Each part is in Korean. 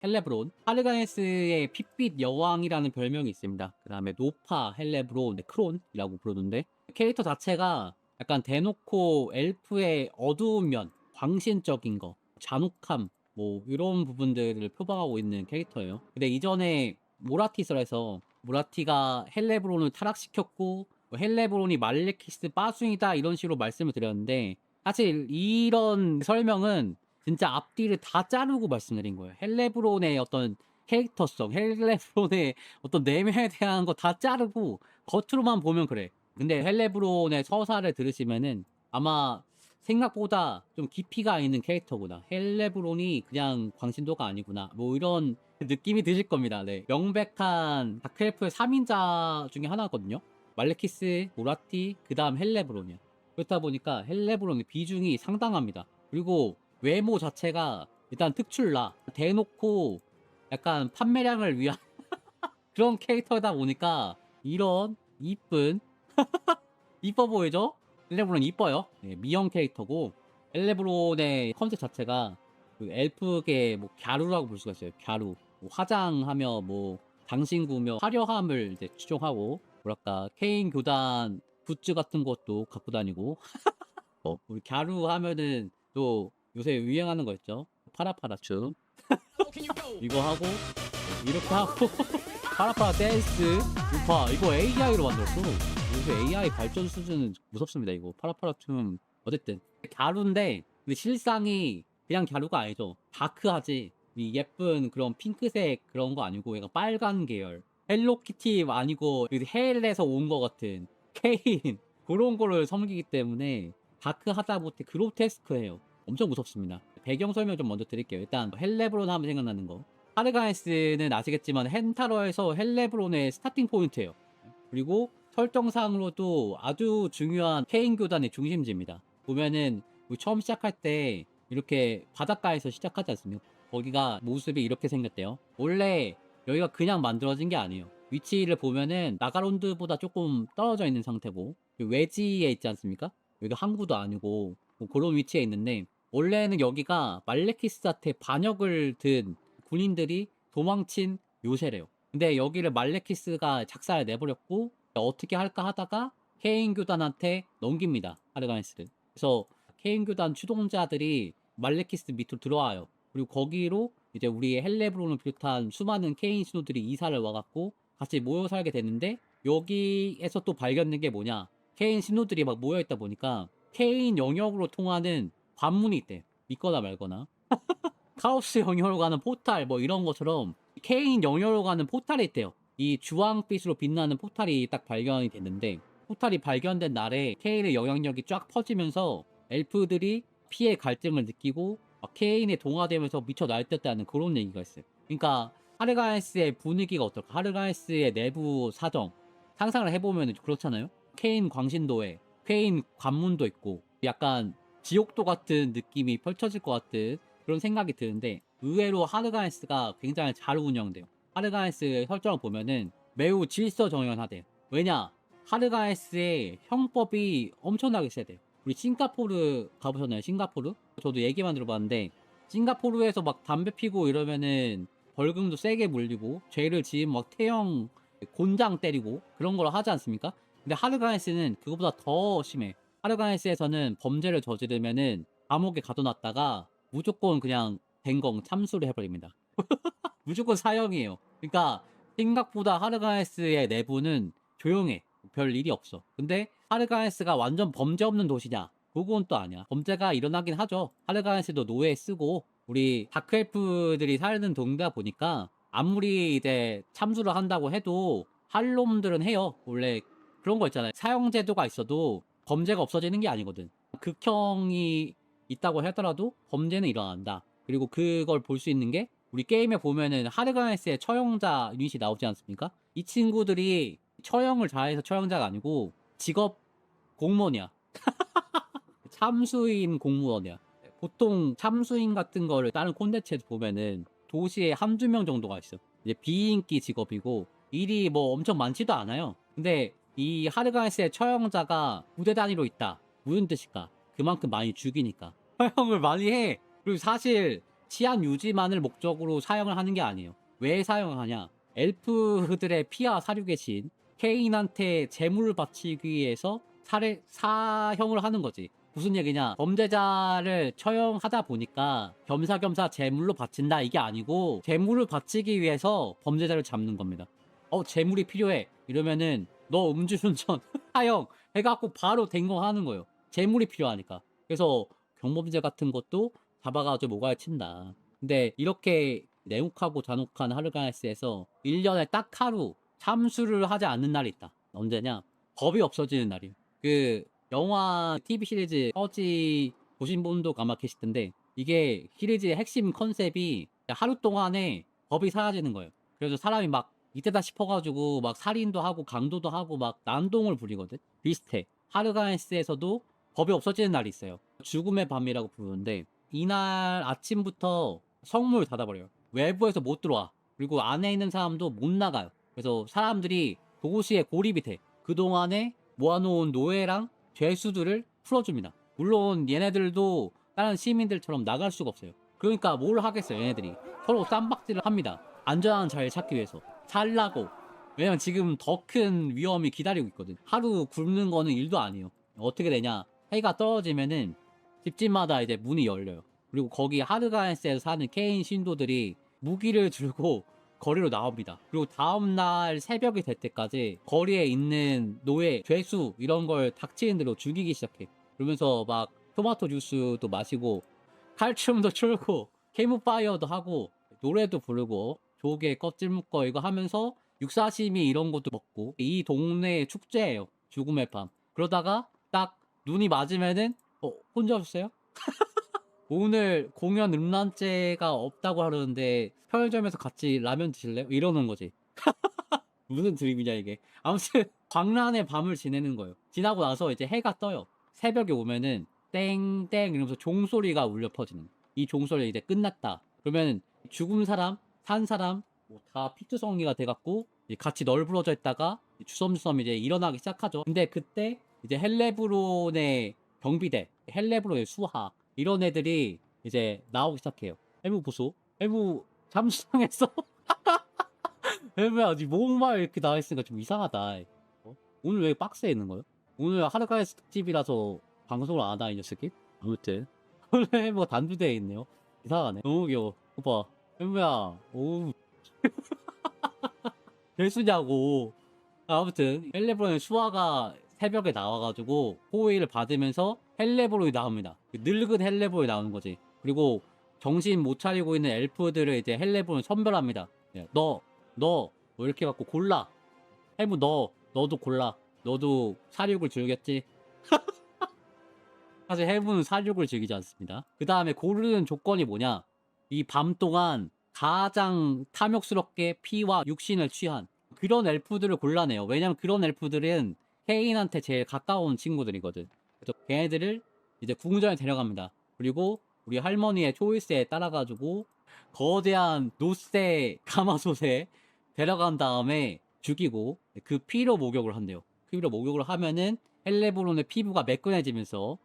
헬레브론, 하르가네스의 핏빛 여왕이라는 별명이 있습니다. 그 다음에 노파, 헬레브론, 크론이라고 부르는데 캐릭터 자체가 약간 대놓고 엘프의 어두운 면, 광신적인 거, 잔혹함 뭐 이런 부분들을 표방하고 있는 캐릭터예요. 근데 이전에 모라티설에서 모라티가 헬레브론을 타락시켰고 헬레브론이 말레키스 빠순이다 이런 식으로 말씀을 드렸는데 사실 이런 설명은 진짜 앞뒤를 다 자르고 말씀드린 거예요. 헬레브론의 어떤 캐릭터성, 헬레브론의 어떤 내면에 대한 거 다 자르고 겉으로만 보면 그래. 근데 헬레브론의 서사를 들으시면은 아마 생각보다 좀 깊이가 있는 캐릭터구나. 헬레브론이 그냥 광신도가 아니구나. 뭐 이런 느낌이 드실 겁니다. 네. 명백한 다크엘프의 3인자 중에 하나거든요. 말레키스, 모라티, 그 다음 헬레브론이야. 그렇다 보니까 헬레브론의 비중이 상당합니다. 그리고 외모 자체가 일단 특출나. 대놓고 약간 판매량을 위한 그런 캐릭터다 보니까 이런 이쁜 이뻐 보이죠? 헬레브론 이뻐요. 네, 미형 캐릭터고 헬레브론의 컨셉 자체가 그 엘프계 뭐 갸루라고 볼 수가 있어요. 갸루. 뭐 화장하며 뭐 장신구며 화려함을 이제 추종하고 뭐랄까 케인 교단 굿즈 같은 것도 갖고 다니고 우리 갸루 하면은 또 요새 유행하는 거 있죠? 파라파라춤 이거 하고 이렇게 하고 파라파라 댄스 우파 이거 AI로 만들었어. 요새 AI 발전 수준은 무섭습니다. 이거 파라파라춤 어쨌든 갸루인데 근데 실상이 그냥 갸루가 아니죠. 다크하지. 이 예쁜 그런 핑크색 그런 거 아니고 얘가 빨간 계열 헬로키티 아니고 헬에서 온 거 같은 케인 그런 거를 섬기기 때문에 다크하다 못해 그로테스크해요. 엄청 무섭습니다. 배경 설명 좀 먼저 드릴게요. 일단 헬레브론 하면 생각나는 거 하르가네스는 아시겠지만 헨타러에서 헬레브론의 스타팅 포인트예요. 그리고 설정상으로도 아주 중요한 케인 교단의 중심지입니다. 보면은 우리 처음 시작할 때 이렇게 바닷가에서 시작하지 않습니까? 거기가 모습이 이렇게 생겼대요. 원래 여기가 그냥 만들어진 게 아니에요. 위치를 보면은 나가론드보다 조금 떨어져 있는 상태고 외지에 있지 않습니까? 여기가 항구도 아니고 뭐 그런 위치에 있는데 원래는 여기가 말레키스한테 반역을 든 군인들이 도망친 요새래요. 근데 여기를 말레키스가 작사를 내버렸고 어떻게 할까 하다가 케인 교단한테 넘깁니다. 하르가네스를. 그래서 케인 교단 추동자들이 말레키스 밑으로 들어와요. 그리고 거기로 이제 우리 헬레브론을 비롯한 수많은 케인 신호들이 이사를 와갖고 같이 모여 살게 됐는데 여기에서 또 발견된 게 뭐냐? 케인 신호들이 막 모여 있다 보니까 케인 영역으로 통하는 관문이 있대. 믿거나 말거나. 카오스 영역으로 가는 포탈 뭐 이런 것처럼 케인 영역으로 가는 포탈이 있대요. 이 주황빛으로 빛나는 포탈이 딱 발견이 됐는데 포탈이 발견된 날에 케인의 영향력이 쫙 퍼지면서 엘프들이 피해 갈증을 느끼고 막 케인에 동화되면서 미쳐 날뛰었다는 그런 얘기가 있어요. 그러니까 하르가네스의 분위기가 어떨까? 하르가네스의 내부 사정 상상을 해보면 그렇잖아요. 케인 광신도에 케인 관문도 있고 약간 지옥도 같은 느낌이 펼쳐질 것 같은 그런 생각이 드는데 의외로 하르가네스가 굉장히 잘 운영돼요. 하르가네스 설정을 보면은 매우 질서정연하대요. 왜냐? 하르가네스의 형법이 엄청나게 세대요. 우리 싱가포르 가보셨나요? 싱가포르? 저도 얘기만 들어봤는데 싱가포르에서 막 담배 피고 이러면은 벌금도 세게 물리고 죄를 지으면 막 태형 곤장 때리고 그런 걸 하지 않습니까? 근데 하르가네스는 그거보다 더 심해. 하르가네스에서는 범죄를 저지르면은 감옥에 가둬놨다가 무조건 그냥 댕공 참수를 해버립니다. 무조건 사형이에요. 그러니까 생각보다 하르가네스의 내부는 조용해. 별 일이 없어. 근데 하르가네스가 완전 범죄 없는 도시냐? 그건 또 아니야. 범죄가 일어나긴 하죠. 하르가네스도 노예 쓰고 우리 다크엘프들이 살는 동네다 보니까 아무리 이제 참수를 한다고 해도 할 놈들은 해요. 원래 그런 거 있잖아요. 사형제도가 있어도 범죄가 없어지는 게 아니거든. 극형이 있다고 하더라도 범죄는 일어난다. 그리고 그걸 볼 수 있는 게 우리 게임에 보면은 하르가네스의 처형자 유닛이 나오지 않습니까? 이 친구들이 처형을 자해서 처형자가 아니고 직업 공무원이야. 참수인 공무원이야. 보통 참수인 같은 거를 다른 콘텐츠에서 보면은 도시에 한두 명 정도가 있어. 이제 비인기 직업이고 일이 뭐 엄청 많지도 않아요. 근데 이 하르가네스의 처형자가 부대 단위로 있다. 무슨 뜻일까? 그만큼 많이 죽이니까. 처형을 많이 해. 그리고 사실 치안 유지만을 목적으로 사용을 하는 게 아니에요. 왜 사용하냐? 엘프들의 피와 사륙의 신 케인한테 재물을 바치기 위해서 사형을 하는 거지. 무슨 얘기냐? 범죄자를 처형하다 보니까 겸사겸사 재물로 바친다 이게 아니고 재물을 바치기 위해서 범죄자를 잡는 겁니다. 재물이 필요해. 이러면은 너 음주운전 사형 해갖고 바로 된거하는 거예요. 재물이 필요하니까. 그래서 경범죄 같은 것도 잡아가지고 모가지 친다. 근데 이렇게 냉혹하고 잔혹한 하르가네스에서 1년에 딱 하루 참수를 하지 않는 날이 있다. 언제냐? 법이 없어지는 날이에요. 그 영화 TV 시리즈 퍼지 보신 분도 아마 계실 텐데 이게 시리즈의 핵심 컨셉이 하루 동안에 법이 사라지는 거예요. 그래서 사람이 막 이때다 싶어가지고 막 살인도 하고 강도도 하고 막 난동을 부리거든. 비슷해. 하르가네스에서도 법이 없어지는 날이 있어요. 죽음의 밤이라고 부르는데 이날 아침부터 성문을 닫아버려요. 외부에서 못 들어와. 그리고 안에 있는 사람도 못 나가요. 그래서 사람들이 도시에 고립이 돼. 그동안에 모아놓은 노예랑 죄수들을 풀어줍니다. 물론 얘네들도 다른 시민들처럼 나갈 수가 없어요. 그러니까 뭘 하겠어요, 얘네들이. 서로 쌈박질을 합니다. 안전한 자리를 찾기 위해서. 살라고. 왜냐면 지금 더 큰 위험이 기다리고 있거든. 하루 굶는 거는 일도 아니에요. 어떻게 되냐? 해가 떨어지면은 집집마다 이제 문이 열려요. 그리고 거기 하르가네스에서 사는 케인 신도들이 무기를 들고 거리로 나옵니다. 그리고 다음날 새벽이 될 때까지 거리에 있는 노예, 죄수 이런 걸 닥치는 대로 죽이기 시작해. 그러면서 막 토마토 주스도 마시고 칼춤도 출고 캠프파이어도 하고 노래도 부르고 조개 껍질 묶어 이거 하면서 육사시미 이런 것도 먹고 이 동네 축제예요. 죽음의 밤. 그러다가 딱 눈이 맞으면은 혼자 오셨어요? 오늘 공연 음란죄가 없다고 하려는데 편의점에서 같이 라면 드실래요? 이러는 거지. 무슨 드립이냐 이게. 아무튼 광란의 밤을 지내는 거예요. 지나고 나서 이제 해가 떠요. 새벽에 오면은 땡땡 이러면서 종소리가 울려 퍼지는. 이 종소리 이제 끝났다. 그러면 죽은 사람, 산 사람 다 피투성이가 돼갖고 같이 널브러져 있다가 주섬주섬 이제 일어나기 시작하죠. 근데 그때 이제 헬레브론의 경비대, 헬레브론의 수하 이런 애들이 이제 나오기 시작해요. 해무 보소. 해무 잠수당했어. 해무야 아직 목말 이렇게 나와 있으니까 좀 이상하다. 오늘 왜 박스에 있는 거예요? 오늘 하르카이스 특집이라서 방송을 안 하나 이 녀석이? 아무튼 오늘 해무가 단두대에 있네요. 이상하네. 너무 귀여워. 오빠 해무야 오우 될수냐고. 아무튼 헬레브론의 수아가 새벽에 나와가지고 호의를 받으면서 헬레브론이 나옵니다. 늙은 헬레브론이 나오는 거지. 그리고 정신 못 차리고 있는 엘프들을 이제 헬레브론이 선별합니다. 너 이렇게 갖고 골라. 해무 너도 골라. 너도 사륙을 즐겼지? 사실 해무는 사륙을 즐기지 않습니다. 그 다음에 고르는 조건이 뭐냐? 이 밤 동안 가장 탐욕스럽게 피와 육신을 취한 그런 엘프들을 골라내요. 왜냐면 그런 엘프들은 케인한테 제일 가까운 친구들이거든. 그래서 걔네들을 이제 궁전에 데려갑니다. 그리고 우리 할머니의 초이스에 따라가지고 거대한 노세 가마솥에 데려간 다음에 죽이고 그 피로 목욕을 한대요. 피로 목욕을 하면은 헬레브론의 피부가 매끈해지면서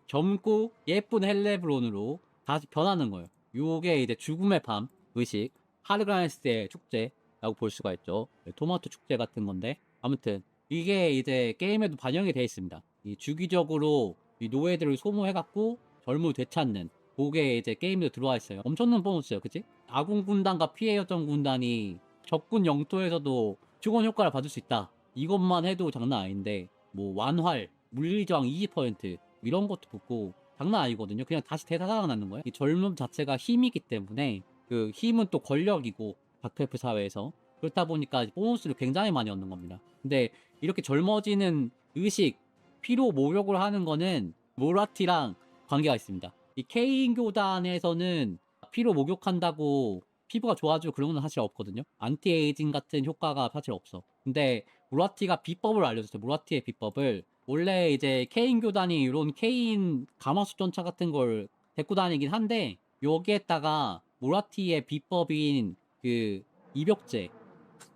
젊고 예쁜 헬레브론으로 다시 변하는 거예요. 요게 이제 죽음의 밤 의식 하르가네스의 축제라고 볼 수가 있죠. 토마토 축제 같은 건데 아무튼 이게 이제 게임에도 반영이 되어 있습니다. 이 주기적으로 이 노예들을 소모해갖고 젊음을 되찾는 그게 이제 게임에 들어와 있어요. 엄청난 보너스예요, 그치? 아군 군단과 피해 요청 군단이 적군 영토에서도 축원 효과를 받을 수 있다. 이것만 해도 장난 아닌데 뭐 완활, 물리저항 20% 이런 것도 붙고 장난 아니거든요. 그냥 다시 되살아나는 거예요. 이 젊음 자체가 힘이기 때문에 그 힘은 또 권력이고 다크F 사회에서 그렇다 보니까 보너스를 굉장히 많이 얻는 겁니다. 근데 이렇게 젊어지는 의식, 피로 모욕을 하는 거는 모라티랑 관계가 있습니다. 이 케인 교단에서는 피로 목욕한다고 피부가 좋아지고 그런 건 사실 없거든요. 안티에이징 같은 효과가 사실 없어. 근데 모라티가 비법을 알려줬어요. 모라티의 비법을. 원래 이제 케인 교단이 이런 케인 가마솥 전차 같은 걸 데리고 다니긴 한데 여기에다가 모라티의 비법인 그 입욕제,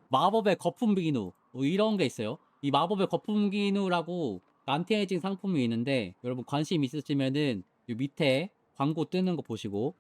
마법의 거품 비누 뭐 이런 게 있어요. 이 마법의 거품 비누라고 안티에이징 상품이 있는데 여러분 관심 있으시면은 요 밑에 광고 뜨는 거 보시고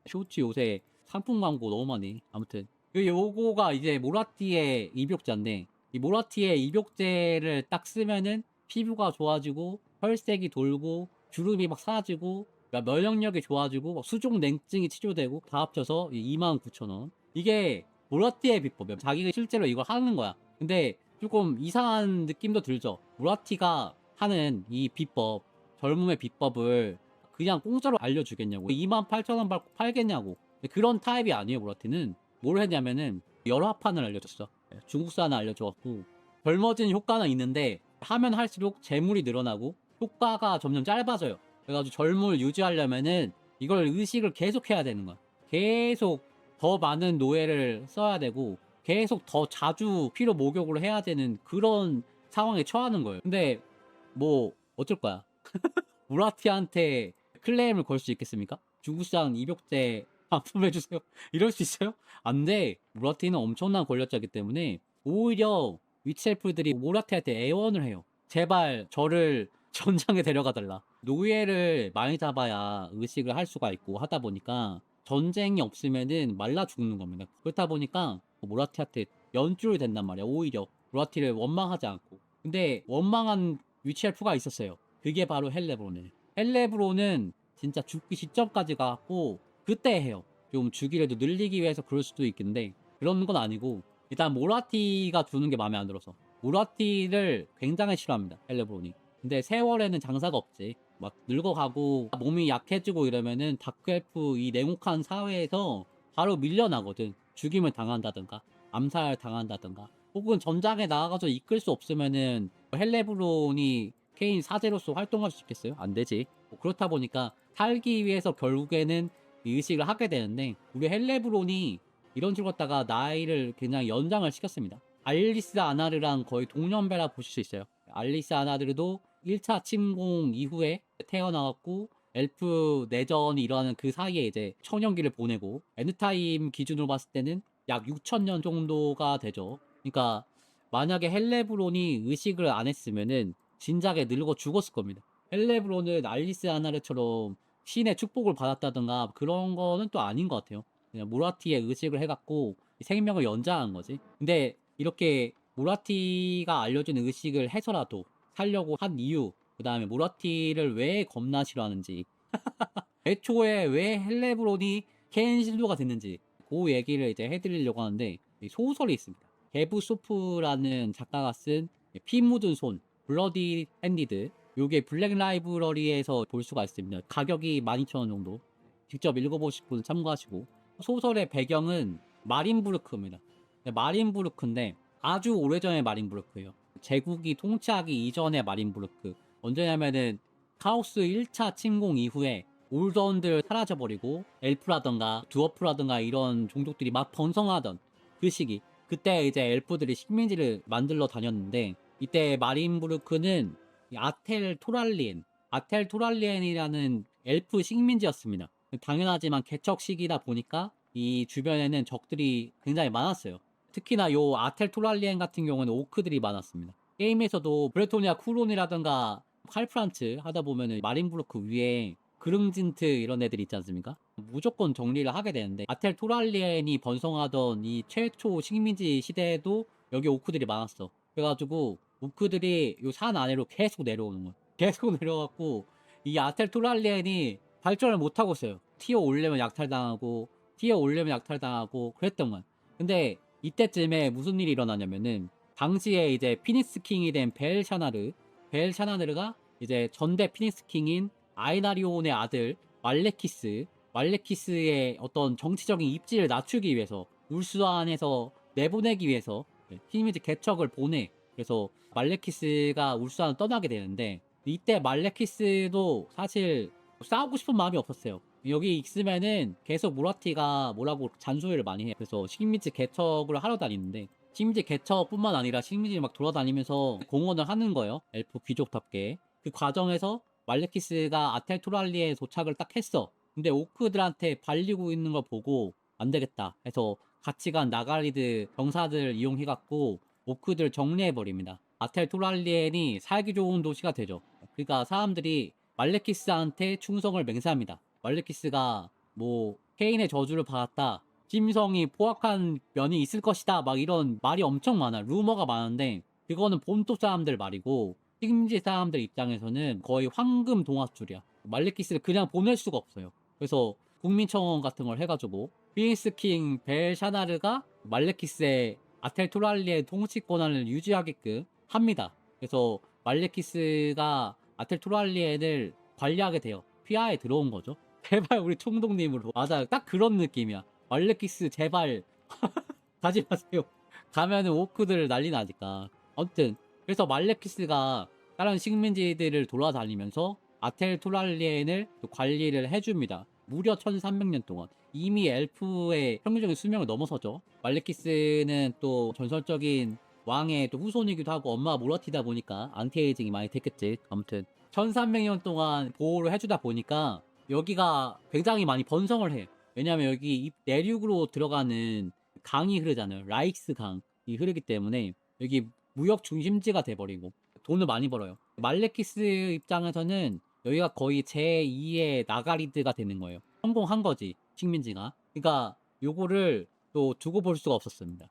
쇼츠 요새 상품 광고 너무 많이. 아무튼 요거가 이제 모라티의 입욕제인데, 이 모라티의 입욕제를 딱 쓰면은 피부가 좋아지고 혈색이 돌고 주름이 막 사라지고 면역력이 좋아지고 막 수족 냉증이 치료되고 다 합쳐서 29,000원. 이게 모라티의 비법이야. 자기가 실제로 이걸 하는 거야. 근데 조금 이상한 느낌도 들죠. 모라티가 하는 이 비법, 젊음의 비법을 그냥 공짜로 알려주겠냐고, 28,000원 받고 팔겠냐고. 근데 그런 타입이 아니에요. 모라티는 뭘 했냐면은 열화판을 알려줬어. 중국산을 알려줘갖고 젊어지는 효과는 있는데 하면 할수록 재물이 늘어나고 효과가 점점 짧아져요. 그래가지고 젊음을 유지하려면은 이걸 의식을 계속 해야 되는 거야. 계속 더 많은 노예를 써야 되고 계속 더 자주 피로 목욕을 해야 되는 그런 상황에 처하는 거예요. 근데 뭐 어쩔 거야. 무라티한테 클레임을 걸 수 있겠습니까? 중국산 입욕제 반품해주세요. 이럴 수 있어요? 안 돼. 무라티는 엄청난 권력자이기 때문에 오히려 위치엘프들이 무라티한테 애원을 해요. 제발 저를 전장에 데려가달라. 노예를 많이 잡아야 의식을 할 수가 있고 하다 보니까 전쟁이 없으면은 말라 죽는 겁니다. 그렇다 보니까 무라티한테 연줄이 된단 말이야. 오히려 무라티를 원망하지 않고. 근데 원망한 위치엘프가 있었어요. 그게 바로 헬레브론이에요. 헬레브론은 진짜 죽기 직전까지 가고 그때 해요. 좀 주기라도 늘리기 위해서 그럴 수도 있겠는데 그런 건 아니고, 일단 모라티가 주는 게 마음에 안 들어서 모라티를 굉장히 싫어합니다. 헬레브론이. 근데 세월에는 장사가 없지. 막 늙어가고 몸이 약해지고 이러면은 다크엘프 이 냉혹한 사회에서 바로 밀려나거든. 죽임을 당한다든가 암살 당한다든가 혹은 전장에 나가서 이끌 수 없으면은 헬레브론이 케인 사제로서 활동할 수 있겠어요? 안 되지. 그렇다 보니까 살기 위해서 결국에는 이 의식을 하게 되는데, 우리 헬레브론이 이런 식으로 갖다가 나이를 굉장히 연장을 시켰습니다. 알리스 아나르랑 거의 동년배라 보실 수 있어요. 알리스 아나르도 1차 침공 이후에 태어나갖고 엘프 내전이 일어나는 그 사이에 이제 청년기를 보내고 엔드타임 기준으로 봤을 때는 약 6,000년 정도가 되죠. 그러니까 만약에 헬레브론이 의식을 안 했으면은 진작에 늙어 죽었을 겁니다. 헬레브론은 알리스 아나르처럼 신의 축복을 받았다든가 그런 거는 또 아닌 것 같아요. 그냥 모라티의 의식을 해갖고 생명을 연장한 거지. 근데 이렇게 모라티가 알려준 의식을 해서라도 살려고 한 이유, 그 다음에 모라티를 왜 겁나 싫어하는지, 애초에 왜 헬레브론이 케인 실도가 됐는지 그 얘기를 이제 해드리려고 하는데, 이 소설이 있습니다. 게브 소프라는 작가가 쓴 피 묻은 손, 블러디 핸디드. 요게 블랙 라이브러리에서 볼 수가 있습니다. 가격이 12,000원 정도. 직접 읽어보실 분 참고하시고. 소설의 배경은 마린부르크입니다. 마린부르크인데 아주 오래전의 마린부르크예요. 제국이 통치하기 이전의 마린부르크. 언제냐면은 카오스 1차 침공 이후에 올드원들 사라져버리고 엘프라던가 두어프라던가 이런 종족들이 막 번성하던 그 시기. 그때 이제 엘프들이 식민지를 만들러 다녔는데, 이때 마린부르크는 아텔 토랄리엔이라는 엘프 식민지였습니다. 당연하지만 개척 시기다 보니까 이 주변에는 적들이 굉장히 많았어요. 특히나 요 아텔 토랄리엔 같은 경우는 오크들이 많았습니다. 게임에서도 브레토니아 쿠론이라든가 칼프란츠 하다 보면은 마린부르크 위에 그릉진트 이런 애들 있지 않습니까? 무조건 정리를 하게 되는데, 아텔 토랄리엔이 번성하던 이 최초 식민지 시대에도 여기 오크들이 많았어. 그래가지고 오크들이 요 산 아래로 계속 내려오는 거야. 계속 내려갖고 이 아텔 토랄리엔이 발전을 못하고 있어요. 티어 올려면 약탈당하고 티어 올려면 약탈당하고 그랬던 거야. 근데 이때쯤에 무슨 일이 일어나냐면은, 당시에 이제 피닉스 킹이 된 벨샤나르가 이제 전대 피닉스 킹인 아이나리온의 아들 말레키스의 어떤 정치적인 입지를 낮추기 위해서 울수안에서 내보내기 위해서 식민지 개척을 보내. 그래서 말레키스가 울수안을 떠나게 되는데, 이때 말레키스도 사실 싸우고 싶은 마음이 없었어요. 여기 있으면은 계속 모라티가 뭐라고 잔소리를 많이 해요. 그래서 식민지 개척을 하러 다니는데, 식민지 개척뿐만 아니라 식민지 막 돌아다니면서 공헌을 하는 거예요. 엘프 귀족답게. 그 과정에서 말레키스가 아텔토랄리에 도착을 딱 했어. 근데 오크들한테 발리고 있는 걸 보고 안 되겠다 해서 같이 간 나가리드 병사들 이용해갖고 오크들 정리해버립니다. 아텔토랄리엔이 살기 좋은 도시가 되죠. 그러니까 사람들이 말레키스한테 충성을 맹세합니다. 말레키스가 뭐 케인의 저주를 받았다, 심성이 포악한 면이 있을 것이다, 막 이런 말이 엄청 많아. 루머가 많은데 그거는 본토 사람들 말이고, 식민지 사람들 입장에서는 거의 황금 동화줄이야. 말레키스를 그냥 보낼 수가 없어요. 그래서 국민청원 같은 걸 해가지고 피니스킹 벨샤나르가 말레키스의 아텔토랄리의 통치 권한을 유지하게끔 합니다. 그래서 말레키스가 아텔토랄리엔을 관리하게 돼요. 휘하에 들어온 거죠. 제발 우리 총독님으로. 맞아요. 딱 그런 느낌이야. 말레키스 제발 가지 마세요. 가면은 오크들 난리 나니까. 아무튼 그래서 말레키스가 다른 식민지들을 돌아다니면서 아텔토랄리엔을 관리를 해줍니다. 무려 1300년 동안. 이미 엘프의 평균적인 수명을 넘어서죠. 말레키스는 또 전설적인 왕의 또 후손이기도 하고 엄마가 모라티다 보니까 안티에이징이 많이 됐겠지. 아무튼 1300년 동안 보호를 해주다 보니까 여기가 굉장히 많이 번성을 해. 왜냐면 여기 내륙으로 들어가는 강이 흐르잖아요. 라이크스 강이 흐르기 때문에 여기 무역 중심지가 돼버리고 돈을 많이 벌어요. 말레키스 입장에서는 여기가 거의 제2의 나가리드가 되는 거예요. 성공한 거지, 식민지가. 그러니까 요거를 또 두고 볼 수가 없었습니다.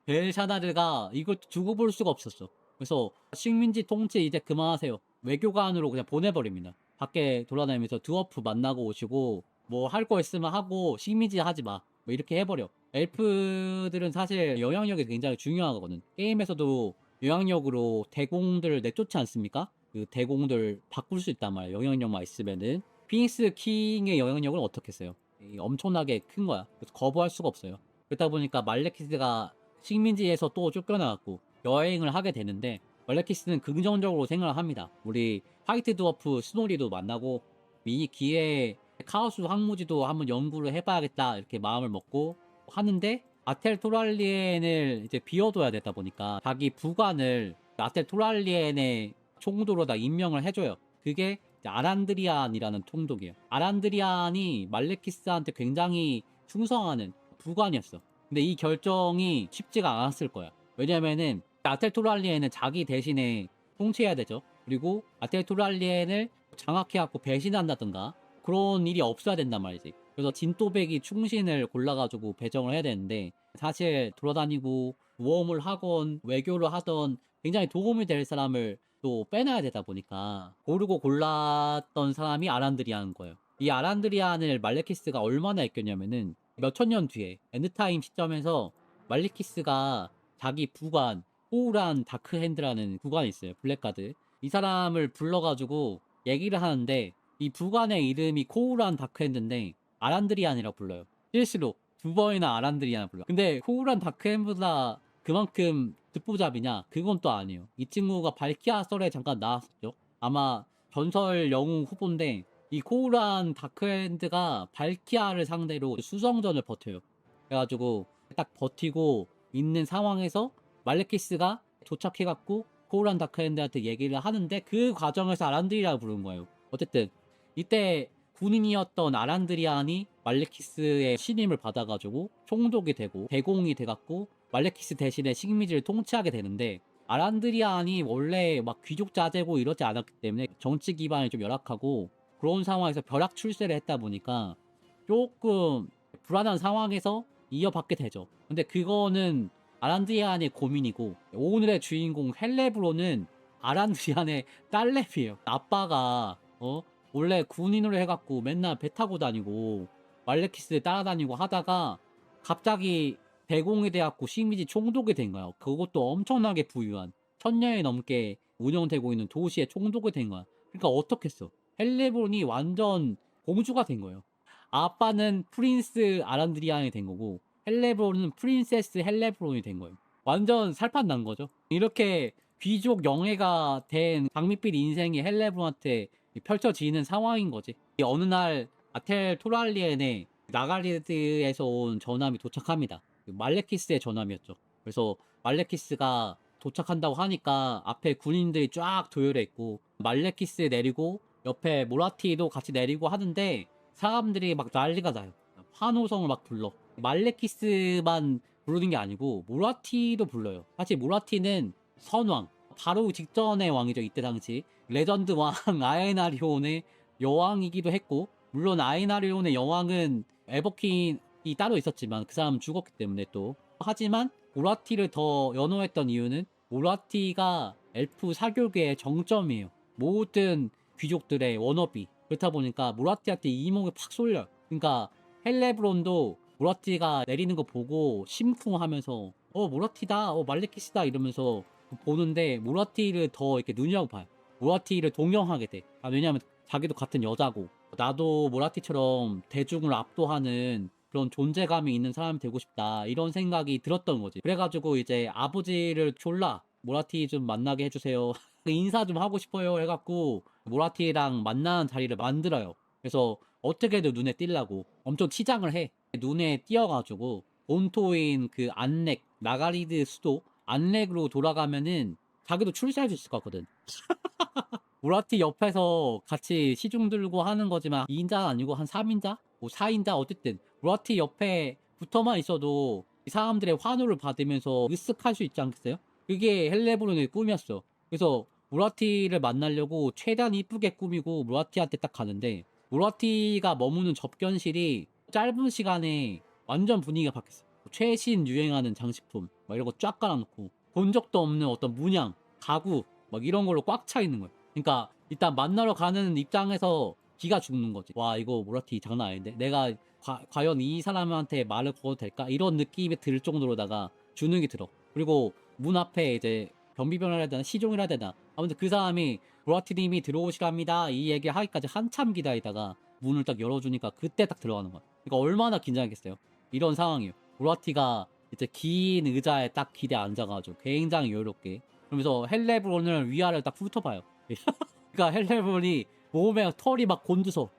벨샤다르가 이걸 두고 볼 수가 없었어. 그래서 식민지 통치 이제 그만하세요. 외교관으로 그냥 보내버립니다. 밖에 돌아다니면서 드워프 만나고 오시고 뭐 할 거 있으면 하고 식민지 하지 마. 뭐 이렇게 해버려. 엘프들은 사실 영향력이 굉장히 중요하거든. 게임에서도 영향력으로 대공들 내쫓지 않습니까? 그 대공들 바꿀 수 있단 말이야. 영향력만 있으면은. 피닉스 킹의 영향력은 어떻겠어요? 엄청나게 큰 거야. 그래서 거부할 수가 없어요. 그러다 보니까 말레키스가 식민지에서 또 쫓겨나갖고 여행을 하게 되는데, 말레키스는 긍정적으로 생각을 합니다. 우리 화이트 드워프 스노리도 만나고 미니 기에 카오스 황무지도 한번 연구를 해봐야겠다 이렇게 마음을 먹고 하는데, 아텔 토랄리엔을 이제 비워둬야 되다 보니까 자기 부관을 아텔 토랄리엔의 총독으로다 임명을 해줘요. 그게 이제 아란드리안이라는 총독이에요. 아란드리안이 말레키스한테 굉장히 충성하는 부관이었어. 근데 이 결정이 쉽지가 않았을 거야. 왜냐면은 아텔토랄리엔은 자기 대신에 통치해야 되죠. 그리고 아텔토랄리엔을 장악해갖고 배신한다든가 그런 일이 없어야 된단 말이지. 그래서 진또배기 충신을 골라가지고 배정을 해야 되는데, 사실 돌아다니고 모험을 하건 외교를 하던 굉장히 도움이 될 사람을 또 빼놔야 되다 보니까 고르고 골랐던 사람이 아란드리아는 거예요. 이 아란드리안을 말레키스가 얼마나 아꼈냐면은 몇천 년 뒤에 엔드타임 시점에서 말레키스가 자기 부관 호우란 다크핸드라는 부관이 있어요. 블랙가드. 이 사람을 불러가지고 얘기를 하는데, 이 부관의 이름이 코우란 다크핸드인데 아란드리안이라 불러요. 실수로 두 번이나 아란드리안 불러. 근데 코우란 다크핸드보다 그만큼 듣보잡이냐? 그건 또 아니에요. 이 친구가 발키아 썰에 잠깐 나왔었죠. 아마 전설 영웅 후보인데, 이 코우란 다크핸드가 발키아를 상대로 수성전을 버텨요. 그래가지고 딱 버티고 있는 상황에서 말레키스가 도착해갖고 코우란 다크핸드한테 얘기를 하는데, 그 과정에서 아란드리아를 부른 거예요. 어쨌든 이때 군인이었던 아란드리안이 말레키스의 신임을 받아가지고 총독이 되고 대공이 돼갖고 말레키스 대신에 식민지를 통치하게 되는데, 아란드리안이 원래 막 귀족 자제고 이러지 않았기 때문에 정치 기반이 좀 열악하고 그런 상황에서 벼락 출세를 했다 보니까 조금 불안한 상황에서 이어받게 되죠. 근데 그거는 아란드리안의 고민이고, 오늘의 주인공 헬레브로는 아란드리안의 딸내미예요. 아빠가 원래 군인으로 해갖고 맨날 배 타고 다니고 말레키스 따라다니고 하다가 갑자기 대공이 돼갖고 식민지 총독이 된 거야. 그것도 엄청나게 부유한 1000년이 넘게 운영되고 있는 도시의 총독이 된 거야. 그러니까 어떻겠어? 헬레브론이 완전 공주가 된 거예요. 아빠는 프린스 아란드리안이 된 거고 헬레브론은 프린세스 헬레브론이 된 거예요. 완전 살판 난 거죠. 이렇게 귀족 영예가 된 장밋빛 인생이 헬레브론한테 펼쳐지는 상황인 거지. 어느 날 아텔 토랄리엔의 나가리드에서 온 전함이 도착합니다. 말레키스의 전함이었죠. 그래서 말레키스가 도착한다고 하니까 앞에 군인들이 쫙 도열해 있고 말레키스 내리고 옆에 모라티도 같이 내리고 하는데 사람들이 막 난리가 나요. 환호성을 막 불러. 말레키스만 부르는 게 아니고 모라티도 불러요. 사실 모라티는 선왕, 바로 직전의 왕이죠. 이때 당시 레전드 왕 아에나리온의 여왕이기도 했고, 물론 아에나리온의 여왕은 에버퀸이 따로 있었지만 그 사람은 죽었기 때문에 또. 하지만 모라티를 더 연호했던 이유는 모라티가 엘프 사교계의 정점이에요. 모든 귀족들의 워너비. 그렇다 보니까 모라티한테 이목이 팍 쏠려요. 그러니까 헬레브론도 모라티가 내리는 거 보고 심쿵하면서 모라티다, 말레키시다 이러면서 보는데 모라티를 더 이렇게 눈여겨봐요. 모라티를 동경하게 돼. 왜냐하면 자기도 같은 여자고 나도 모라티처럼 대중을 압도하는 그런 존재감이 있는 사람이 되고 싶다 이런 생각이 들었던 거지. 그래가지고 이제 아버지를 졸라 모라티 좀 만나게 해주세요. 인사 좀 하고 싶어요 해갖고 모라티랑 만나는 자리를 만들어요. 그래서 어떻게든 눈에 띄려고 엄청 치장을 해. 눈에 띄어가지고 본토인 그 안렉 나가리드 수도 안렉으로 돌아가면은 자기도 출세할 수 있을 것 같거든. 모라티 옆에서 같이 시중 들고 하는 거지만 2인자 아니고 한 3인자? 뭐 4인자 어쨌든 모라티 옆에 붙어만 있어도 이 사람들의 환호를 받으면서 으쓱할 수 있지 않겠어요? 그게 헬레브론의 꿈이었어. 그래서 모라티를 만나려고 최대한 이쁘게 꾸미고 모라티한테 딱 가는데 모라티가 머무는 접견실이 짧은 시간에 완전 분위기가 바뀌었어. 최신 유행하는 장식품 막 이런 거 쫙 깔아놓고 본 적도 없는 어떤 문양, 가구 막 이런 걸로 꽉 차 있는 거야. 그러니까 일단 만나러 가는 입장에서 기가 죽는 거지. 와 이거 모라티 장난 아닌데 내가 과연 이 사람한테 말을 걸어도 될까 이런 느낌이 들 정도로다가 주눅이 들어. 그리고 문 앞에 이제 경비병이라 해야 되나 시종이라 해야 되나 아무튼 그 사람이 모라티님이 들어오시랍니다 이 얘기 하기까지 한참 기다리다가 문을 딱 열어주니까 그때 딱 들어가는 거야. 그러니까 얼마나 긴장했겠어요. 이런 상황이에요. 모라티가 이제 긴 의자에 딱 기대 앉아가지고 굉장히 여유롭게 그러면서 헬레브론을 위아래로 딱 훑어봐요. 그러니까 헬레브론이 몸에 털이 막 곤두서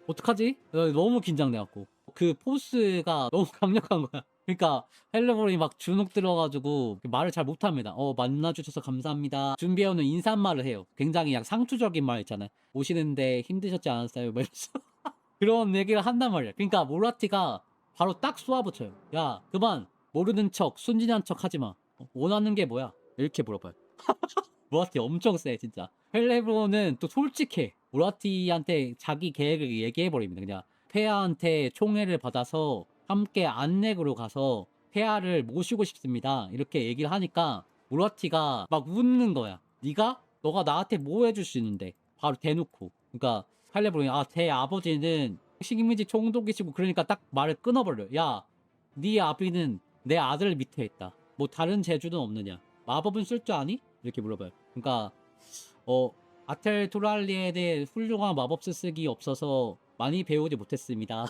어떡하지? 너무 긴장돼갖고 그 포스가 너무 강력한 거야. 그러니까 헬레브론이 막 주눅 들어가지고 말을 잘 못합니다. 만나주셔서 감사합니다. 준비해오는 인사말을 해요. 굉장히 약 상투적인 말 있잖아요. 오시는데 힘드셨지 않았어요? 막 이러면서 그런 얘기를 한단 말이야. 그러니까 모라티가 바로 딱 쏘아붙여요. 야 그만 모르는 척 순진한 척 하지마. 원하는 게 뭐야? 이렇게 물어봐요. 모라티 엄청 세 진짜. 헬레브론은 또 솔직해. 모라티한테 자기 계획을 얘기해버립니다. 그냥 폐하한테 총애를 받아서 함께 안넥으로 가서 폐하를 모시고 싶습니다. 이렇게 얘기를 하니까 모라티가 막 웃는 거야. 너가 나한테 뭐 해줄 수 있는데? 바로 대놓고. 그러니까 헬레브론이 제 아버지는 식민지 총독이시고 그러니까 딱 말을 끊어버려. 야, 네 아비는 내 아들 밑에 있다. 뭐 다른 재주는 없느냐? 마법은 쓸 줄 아니? 이렇게 물어봐요. 그러니까 아텔 토랄리에 대해 훌륭한 마법 쓰기 없어서 많이 배우지 못했습니다.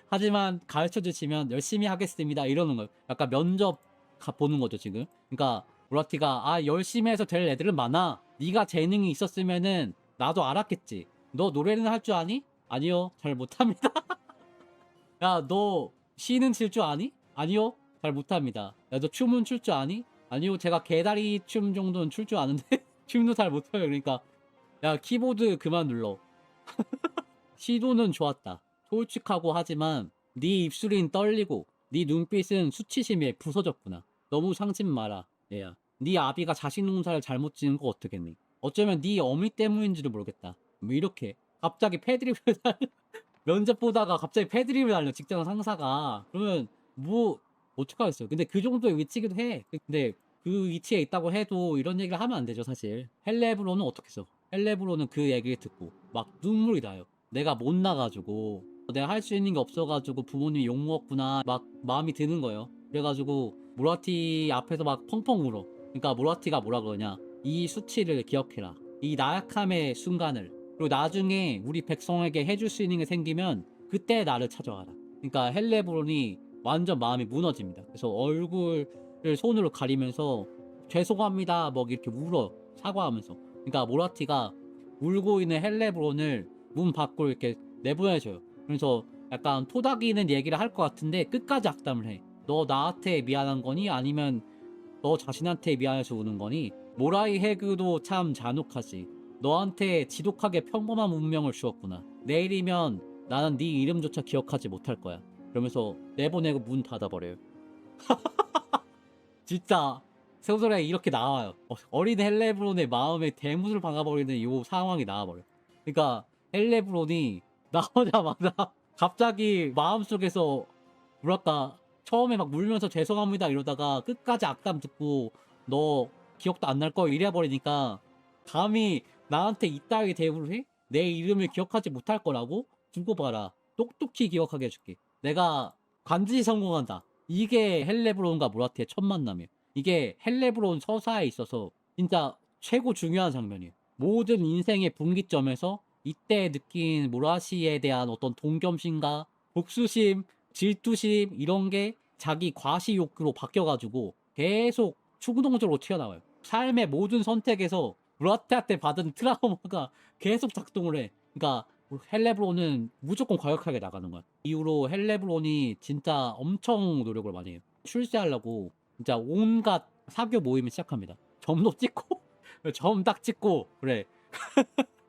하지만 가르쳐 주시면 열심히 하겠습니다. 이러는 거예요. 약간 면접 보는 거죠 지금. 그러니까 모라티가 열심히 해서 될 애들은 많아. 네가 재능이 있었으면은 나도 알았겠지. 너 노래는 할 줄 아니? 아니요, 잘 못합니다. 야, 너 시는 칠 줄 아니? 아니요, 잘 못합니다. 야, 너 춤은 출 줄 아니? 아니요, 제가 개다리 춤 정도는 출 줄 아는데 춤도 잘 못해요. 그러니까 야, 키보드 그만 눌러. 시도는 좋았다. 솔직하고 하지만 네 입술은 떨리고 네 눈빛은 수치심에 부서졌구나. 너무 상심 마라, 얘야. 네 아비가 자식 농사를 잘못 지은 거 어떡했니? 어쩌면 네 어미 때문인지도 모르겠다. 뭐 이렇게 갑자기 패드립을 면접 보다가 갑자기 패드립을 날려 직장 상사가. 그러면 뭐 어떡하겠어요. 근데 그 정도의 위치기도 해. 근데 그 위치에 있다고 해도 이런 얘기를 하면 안 되죠 사실. 헬레브론은 어떻게 써? 헬레브론은 그 얘기를 듣고 막 눈물이 나요. 내가 못 나가지고 내가 할 수 있는 게 없어가지고 부모님이 욕먹었구나 막 마음이 드는 거예요. 그래가지고 모라티 앞에서 막 펑펑 울어. 그러니까 모라티가 뭐라 그러냐, 이 수치를 기억해라. 이 나약함의 순간을. 그리고 나중에 우리 백성에게 해줄 수 있는 게 생기면 그때 나를 찾아와라. 그러니까 헬레브론이 완전 마음이 무너집니다. 그래서 얼굴을 손으로 가리면서 죄송합니다 막 이렇게 울어 사과하면서. 그러니까 모라티가 울고 있는 헬레브론을 문 밖으로 이렇게 내보내줘요. 그래서 약간 토닥이는 얘기를 할 것 같은데 끝까지 악담을 해. 너 나한테 미안한 거니? 아니면 너 자신한테 미안해서 우는 거니? 모라이 해그도 참 잔혹하지. 너한테 지독하게 평범한 운명을 주었구나. 내일이면 나는 네 이름조차 기억하지 못할 거야. 그러면서 내보내고 문 닫아버려요. 진짜 소설에 이렇게 나와요. 어린 헬레브론의 마음에 대못을 박아버리는 이 상황이 나와버려. 그러니까 헬레브론이 나오자마자 갑자기 마음속에서 뭐랄까 처음에 막 울면서 죄송합니다 이러다가 끝까지 악담 듣고 너 기억도 안 날 거 이래버리니까 감히 나한테 이따위 대우를 해? 내 이름을 기억하지 못할 거라고? 두고 봐라. 똑똑히 기억하게 해줄게. 내가 반드시 성공한다. 이게 헬레브론과 모라티의 첫 만남이에요. 이게 헬레브론 서사에 있어서 진짜 최고 중요한 장면이에요. 모든 인생의 분기점에서 이때 느낀 모라시에 대한 어떤 동경심과 복수심, 질투심 이런 게 자기 과시 욕구로 바뀌어가지고 계속 충동적으로 튀어나와요. 삶의 모든 선택에서 모라티한테 받은 트라우마가 계속 작동을 해. 그러니까 헬레브론은 무조건 과격하게 나가는 거야. 이후로 헬레브론이 진짜 엄청 노력을 많이 해요. 출세하려고 진짜 온갖 사교 모임을 시작합니다. 점도 찍고 점 딱 찍고 그래.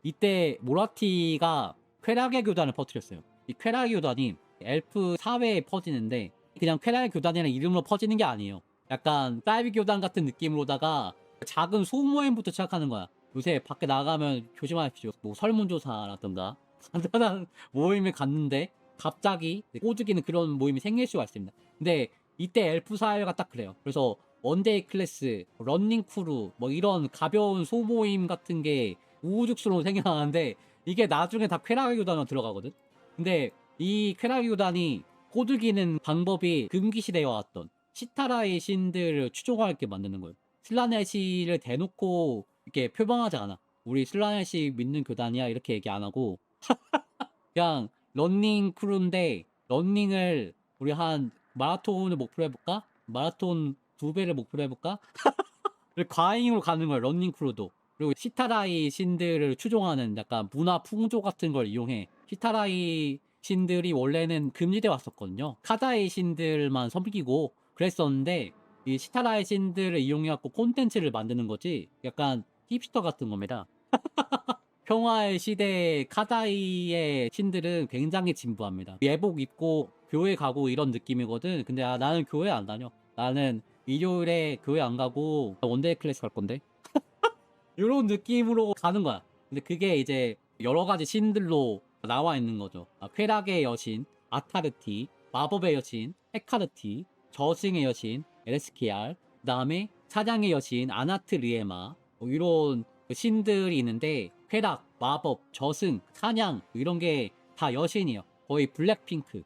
이때 모라티가 쾌락의 교단을 퍼뜨렸어요. 이 쾌락의 교단이 엘프 사회에 퍼지는데 그냥 쾌락의 교단이라는 이름으로 퍼지는 게 아니에요. 약간 사이비 교단 같은 느낌으로다가 작은 소모임부터 시작하는 거야. 요새 밖에 나가면 조심하십시오. 뭐 설문조사라든가 간단한 모임을 갔는데 갑자기 꼬드기는 그런 모임이 생길 수가 있습니다. 근데 이때 엘프 사회가 딱 그래요. 그래서 원데이 클래스, 런닝 크루 뭐 이런 가벼운 소모임 같은 게 우후죽순으로 생겨나는데 이게 나중에 다 쾌락의 교단으로 들어가거든. 근데 이 쾌락의 교단이 꼬드기는 방법이 금기시되어 왔던 시타라의 신들을 추종하게 만드는 거예요. 슬라네시를 대놓고 이렇게 표방하지 않아. 우리 슬라네시 믿는 교단이야 이렇게 얘기 안 하고 그냥 런닝 크루인데 런닝을 우리 한 마라톤을 목표로 해볼까? 마라톤 2배를 목표로 해볼까? 과잉으로 가는 거예요. 런닝 크루도. 그리고 시타라이 신들을 추종하는 약간 문화 풍조 같은 걸 이용해. 시타라이 신들이 원래는 금지돼 왔었거든요. 카다이 신들만 섬기고 그랬었는데 이 시타라이 신들을 이용해갖고 콘텐츠를 만드는 거지. 약간 힙스터 같은 겁니다. 평화의 시대의 카다이의 신들은 굉장히 진부합니다. 예복 입고 교회 가고 이런 느낌이거든. 근데 나는 교회 안 다녀. 나는 일요일에 교회 안 가고 원데이 클래스 갈 건데. 이런 느낌으로 가는 거야. 근데 그게 이제 여러 가지 신들로 나와 있는 거죠. 쾌락의 여신, 아타르티, 마법의 여신, 헤카르티, 저승의 여신, 에레스키알, 그 다음에 사냥의 여신, 아나트리에마, 뭐 이런 신들이 있는데 쾌락, 마법, 저승, 사냥 이런 게 다 여신이에요. 거의 블랙핑크.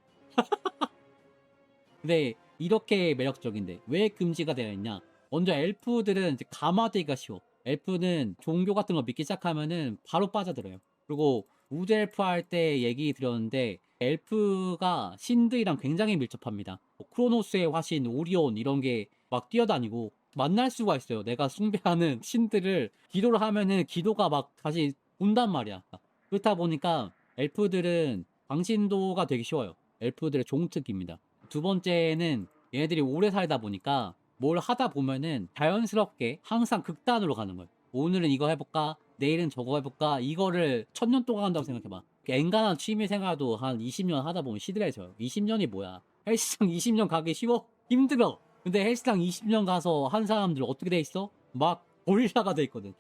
근데 이렇게 매력적인데 왜 금지가 되어 있냐? 먼저 엘프들은 이제 감화되기가 쉬워. 엘프는 종교 같은 거 믿기 시작하면은 바로 빠져들어요. 그리고 우드 엘프 할 때 얘기 드렸는데 엘프가 신들이랑 굉장히 밀접합니다. 뭐 크로노스의 화신, 오리온 이런 게 막 뛰어다니고 만날 수가 있어요. 내가 숭배하는 신들을 기도를 하면은 기도가 막 다시 온단 말이야. 그렇다 보니까 엘프들은 광신도가 되기 쉬워요. 엘프들의 종특입니다. 두 번째는 얘네들이 오래 살다 보니까 뭘 하다 보면은 자연스럽게 항상 극단으로 가는 거예요. 오늘은 이거 해볼까? 내일은 저거 해볼까? 이거를 1000년 동안 한다고 생각해봐. 엔간한 취미 생활도 한 20년 하다 보면 시들해져요. 20년이 뭐야? 헬스장 20년 가기 쉬워? 힘들어. 근데 헬스장 20년 가서 한 사람들 어떻게 돼 있어? 막 고릴라가 돼 있거든.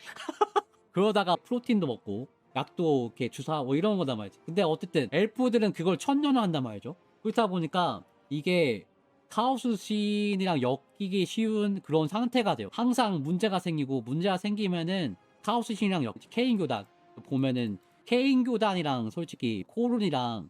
그러다가 프로틴도 먹고 약도 이렇게 주사 뭐 이런 거단 말이지. 근데 어쨌든 엘프들은 그걸 1000년을 한단 말이죠. 그렇다 보니까 이게 카오스 신이랑 엮이기 쉬운 그런 상태가 돼요. 항상 문제가 생기고 문제가 생기면은 카오스 신이랑 케인 교단 보면은 케인 교단이랑 솔직히 코룬이랑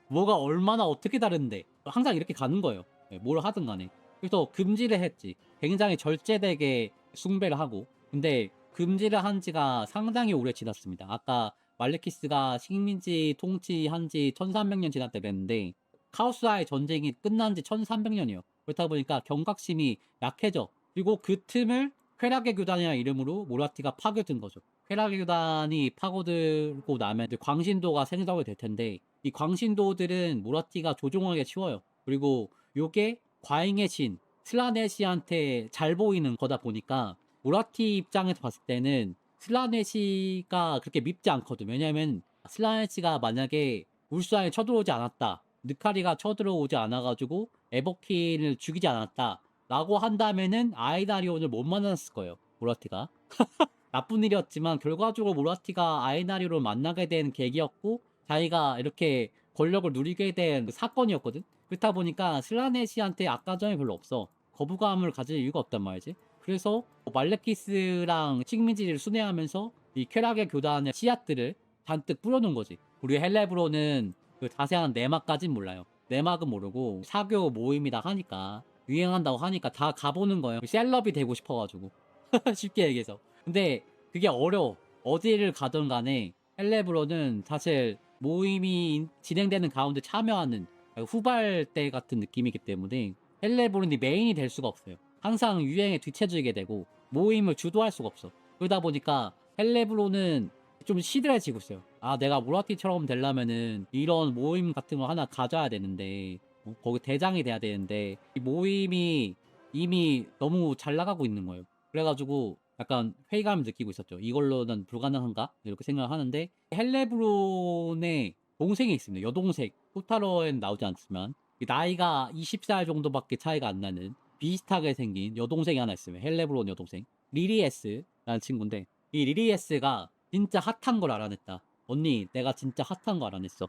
뭐가 얼마나 어떻게 다른데 항상 이렇게 가는 거예요. 뭘 하든 간에. 그래서 금지를 했지. 굉장히 절제되게 숭배를 하고. 근데 금지를 한 지가 상당히 오래 지났습니다. 아까 말레키스가 식민지 통치한 지 1300년 지났다 그랬는데 카오스와의 전쟁이 끝난 지 1300년이에요. 그렇다 보니까 경각심이 약해져. 그리고 그 틈을 쾌락의 교단이라는 이름으로 모라티가 파고든 거죠. 쾌락의 교단이 파고들고 나면 이제 광신도가 생성이 될 텐데 이 광신도들은 모라티가 조종하기 쉬워요. 그리고 요게 과잉의 신 슬라네시한테 잘 보이는 거다 보니까 모라티 입장에서 봤을 때는 슬라네시가 그렇게 밉지 않거든. 왜냐면 슬라네시가 만약에 울산에 쳐들어오지 않았다. 느카리가 쳐들어오지 않아가지고 에버킨을 죽이지 않았다. 라고 한다면은 아이나리온을 못 만났을 거예요, 모라티가. 나쁜 일이었지만 결과적으로 모라티가 아이나리온을 만나게 된 계기였고 자기가 이렇게 권력을 누리게 된 사건이었거든. 그렇다 보니까 슬라네시한테 악감정이 별로 없어. 거부감을 가질 이유가 없단 말이지. 그래서 말레키스랑 식민지를 순회하면서 이 쾌락의 교단의 씨앗들을 잔뜩 뿌려놓은 거지. 우리 헬레브로는 그 자세한 내막까진 몰라요. 내막은 모르고 사교 모임이다 하니까 유행한다고 하니까 다 가보는 거예요. 셀럽이 되고 싶어가지고. 쉽게 얘기해서. 근데 그게 어려워. 어디를 가든 간에 헬레브로는 사실 모임이 진행되는 가운데 참여하는 후발대 같은 느낌이기 때문에 헬레브론이 메인이 될 수가 없어요. 항상 유행에 뒤처지게 되고 모임을 주도할 수가 없어. 그러다 보니까 헬레브론은 좀 시들해지고 있어요. 아, 내가 모라티처럼 되려면은 이런 모임 같은 거 하나 가져야 되는데 거기 대장이 돼야 되는데 이 모임이 이미 너무 잘 나가고 있는 거예요. 그래가지고 약간 회의감을 느끼고 있었죠. 이걸로는 불가능한가? 이렇게 생각을 하는데 헬레브론의 동생이 있습니다. 여동생. 호타로엔 나오지 않지만 나이가 20살 정도밖에 차이가 안 나는 비슷하게 생긴 여동생이 하나 있어요. 헬레브론 여동생. 리리에스라는 친구인데 이 리리에스가 진짜 핫한 걸 알아냈다. 언니, 내가 진짜 핫한 거 알아냈어.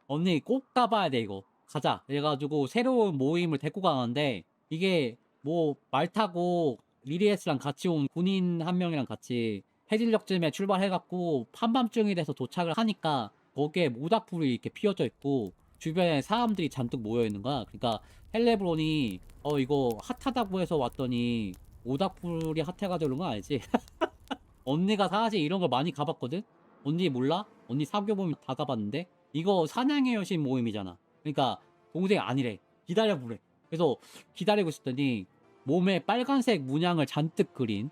언니 꼭 가봐야 돼 이거. 가자. 그래가지고 새로운 모임을 데리고 가는데 이게 뭐 말 타고 리리에스랑 같이 온 군인 한 명이랑 같이 해질녘쯤에 출발해갖고 한밤중이 돼서 도착을 하니까 거기에 모닥불이 이렇게 피어져 있고 주변에 사람들이 잔뜩 모여 있는 거야. 그러니까 헬레브론이 이거 핫하다고 해서 왔더니 모닥불이 핫해가지고 그런 거 알지? 언니가 사실 이런 걸 많이 가봤거든? 언니 몰라? 언니 사교보면 다 가봤는데? 이거 사냥의 여신 모임이잖아. 그러니까 동생 아니래. 기다려보래. 그래서 기다리고 있었더니 몸에 빨간색 문양을 잔뜩 그린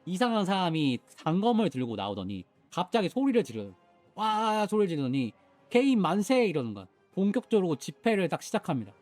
이상한 사람이 단검을 들고 나오더니 갑자기 소리를 지르요. 와 소리를 지르더니 개인 만세 이러는 거야. 본격적으로 집회를 딱 시작합니다.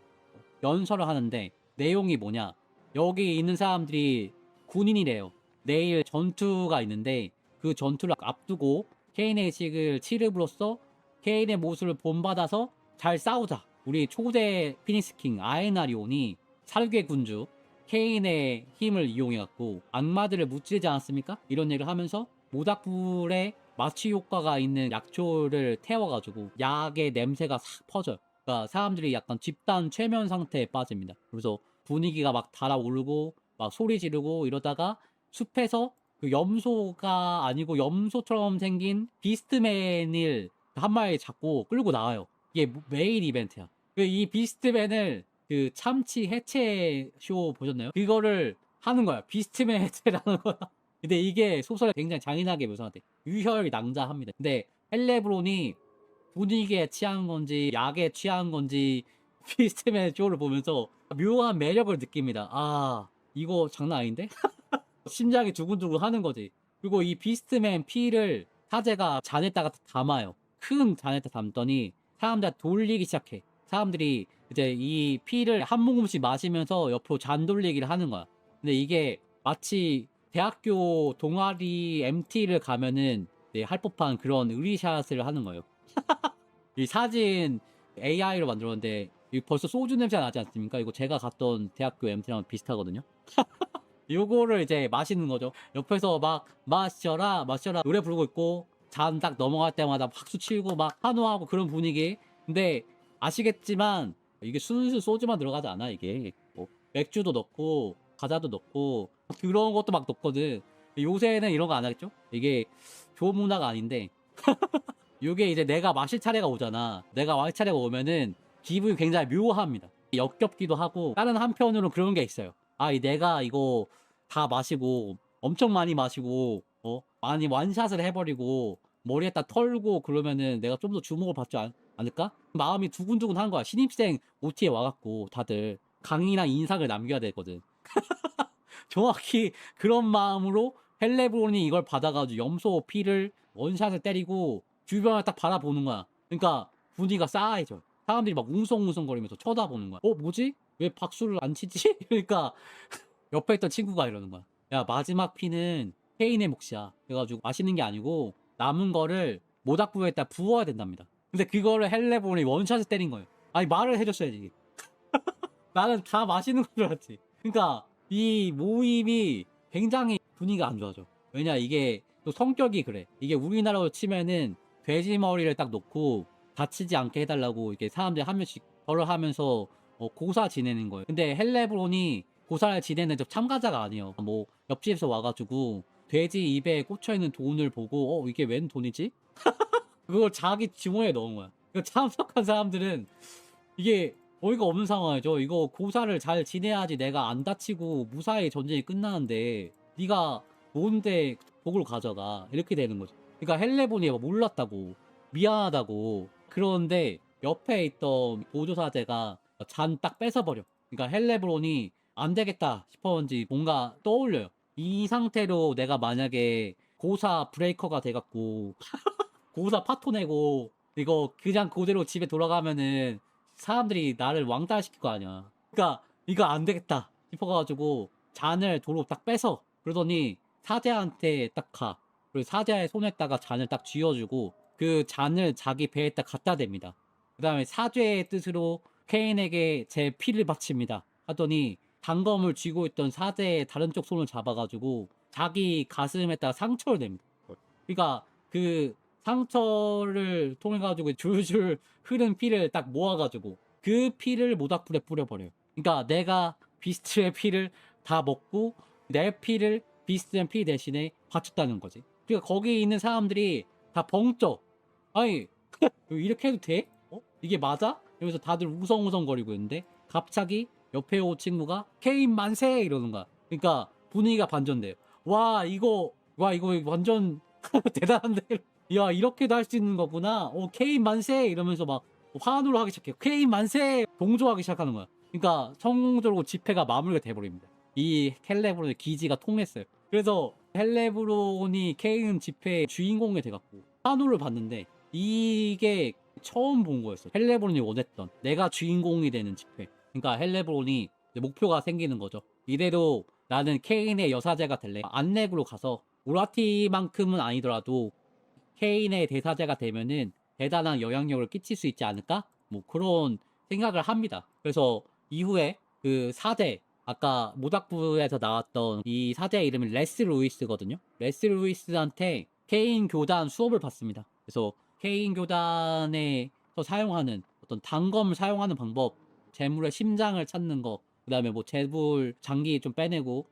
연설을 하는데 내용이 뭐냐? 여기 있는 사람들이 군인이래요. 내일 전투가 있는데 그 전투를 앞두고 케인의 의식을 치름으로써 케인의 모습을 본받아서 잘 싸우자. 우리 초대 피니스킹 아에나리온이 살괴 군주 케인의 힘을 이용해갖고 악마들을 무찌르지 않았습니까? 이런 얘기를 하면서 모닥불에 마취 효과가 있는 약초를 태워가지고 약의 냄새가 싹 퍼져요. 그러니까 사람들이 약간 집단 최면 상태에 빠집니다. 그래서 분위기가 막 달아오르고 막 소리 지르고 이러다가 숲에서 그 염소가 아니고 염소처럼 생긴 비스트맨을 한 마리 잡고 끌고 나와요. 이게 메인 이벤트야. 이 비스트맨을 그 참치 해체 쇼 보셨나요? 그거를 하는 거야. 비스트맨 해체라는 거야. 근데 이게 소설에 굉장히 잔인하게 묘사돼. 유혈낭자합니다. 근데 헬레브론이 분위기에 취한 건지 약에 취한 건지 비스트맨 쇼를 보면서 묘한 매력을 느낍니다. 아 이거 장난 아닌데? 심장이 두근두근 하는 거지. 그리고 이 비스트맨 피를 사제가 잔에다가 담아요. 큰 잔에다 담더니 사람들 돌리기 시작해. 사람들이 이제 이 피를 한 모금씩 마시면서 옆으로 잔 돌리기를 하는 거야. 근데 이게 마치 대학교 동아리 MT를 가면은 할 법한 그런 의리샷을 하는 거예요. 이 사진 AI로 만들었는데 이 벌써 소주 냄새 나지 않습니까? 이거 제가 갔던 대학교 MT랑 비슷하거든요. 요거를 이제 마시는 거죠. 옆에서 막 마셔라 마셔라 노래 부르고 있고 잔 딱 넘어갈 때마다 박수 치고 막 환호하고 그런 분위기. 근데 아시겠지만 이게 순수 소주만 들어가지 않아. 이게 뭐 맥주도 넣고 과자도 넣고 그런 것도 막 넣거든. 요새는 이런 거 안 하겠죠? 이게 좋은 문화가 아닌데 요게 이제 내가 마실 차례가 오잖아. 내가 마실 차례가 오면은 기분이 굉장히 묘합니다. 역겹기도 하고 다른 한편으로는 그런 게 있어요. 아, 내가 이거 다 마시고 엄청 많이 마시고 많이 완샷을 해버리고 머리에다 털고 그러면은 내가 좀 더 주목을 받지 않을까? 마음이 두근두근 한 거야. 신입생 OT에 와갖고 다들 강의나 인상을 남겨야 되거든. 정확히 그런 마음으로 헬레브론이 이걸 받아가지고 염소 피를 원샷을 때리고 주변을 딱 바라보는 거야. 그러니까 분위기가 싸해져. 사람들이 막 웅성웅성거리면서 쳐다보는 거야. 뭐지? 왜 박수를 안 치지? 그러니까 옆에 있던 친구가 이러는 거야. 야, 마지막 피는 케인의 몫이야. 그래가지고 마시는 게 아니고 남은 거를 모닥불에다 부어야 된답니다. 근데 그거를 헬레브론이 원샷을 때린 거예요. 아니 말을 해줬어야지. 나는 다 마시는 걸 줄 알았지. 그러니까 이 모임이 굉장히 분위기가 안 좋아져. 왜냐 이게 또 성격이 그래. 이게 우리나라로 치면은 돼지 머리를 딱 놓고 다치지 않게 해달라고 이렇게 사람들이 한 명씩 절을 하면서 고사 지내는 거예요. 근데 헬레브론이 고사를 지내는 저 참가자가 아니에요. 뭐 옆집에서 와가지고 돼지 입에 꽂혀있는 돈을 보고 이게 웬 돈이지? 그걸 자기 주머니에 넣은 거야. 그 참석한 사람들은 이게 어이가 없는 상황이죠. 이거 고사를 잘 지내야지 내가 안 다치고 무사히 전쟁이 끝나는데 네가 뭔데 복을 가져가 이렇게 되는 거죠. 그러니까 헬레본이 몰랐다고 미안하다고 그러는데 옆에 있던 보조사제가 잔 딱 뺏어버려. 그러니까 헬레브론이 안 되겠다 싶었는지 뭔가 떠올려요. 이 상태로 내가 만약에 고사 브레이커가 돼갖고 고사 파토 내고 이거 그냥 그대로 집에 돌아가면은 사람들이 나를 왕따시킬 거 아니야. 그러니까 이거 안 되겠다 싶어가지고 잔을 도로 딱 뺏어. 그러더니 사제한테 딱 가. 그리고 사제의 손에다가 잔을 딱 쥐어주고 그 잔을 자기 배에 딱 갖다 댑니다. 그 다음에 사죄의 뜻으로 케인에게 제 피를 바칩니다. 하더니 단검을 쥐고 있던 사제의 다른 쪽 손을 잡아가지고 자기 가슴에다 상처를 냅니다. 그러니까 그 상처를 통해 가지고 줄줄 흐른 피를 딱 모아가지고 그 피를 모닥불에 뿌려버려요. 그러니까 내가 비스트의 피를 다 먹고 내 피를 비스트의 피 대신에 바쳤다는 거지. 그러니까 거기 있는 사람들이 다 벙쪄. 아니 이렇게 해도 돼? 이게 맞아? 이러면서 다들 우성우성거리고 있는데 갑자기 옆에 온 친구가 케인 만세 이러는 거야. 그러니까 분위기가 반전돼요. 와 이거 완전 대단한데. 야 이렇게도 할 수 있는 거구나. 케인 만세 이러면서 막 환호를 하기 시작해요. 케인 만세 동조하기 시작하는 거야. 그러니까 성공적으로 집회가 마무리가 돼버립니다. 이 헬레브론의 기지가 통했어요. 그래서 헬레브론이 케인 집회의 주인공이 돼갖고 환호를 받는데 이게 처음 본 거였어. 헬레브론이 원했던 내가 주인공이 되는 집회. 그러니까 헬레브론이 목표가 생기는 거죠. 이대로 나는 케인의 여사제가 될래. 안렉으로 가서 우라티만큼은 아니더라도 케인의 대사제가 되면은 대단한 영향력을 끼칠 수 있지 않을까? 뭐 그런 생각을 합니다. 그래서 이후에 그 사제 아까 모닥불에서 나왔던 이 사제의 이름이 레스 루이스거든요. 레스 루이스한테 케인 교단 수업을 받습니다. 그래서 케인 교단에서 사용하는 어떤 단검을 사용하는 방법, 재물의 심장을 찾는 거, 그 다음에 뭐 재물 장기 좀 빼내고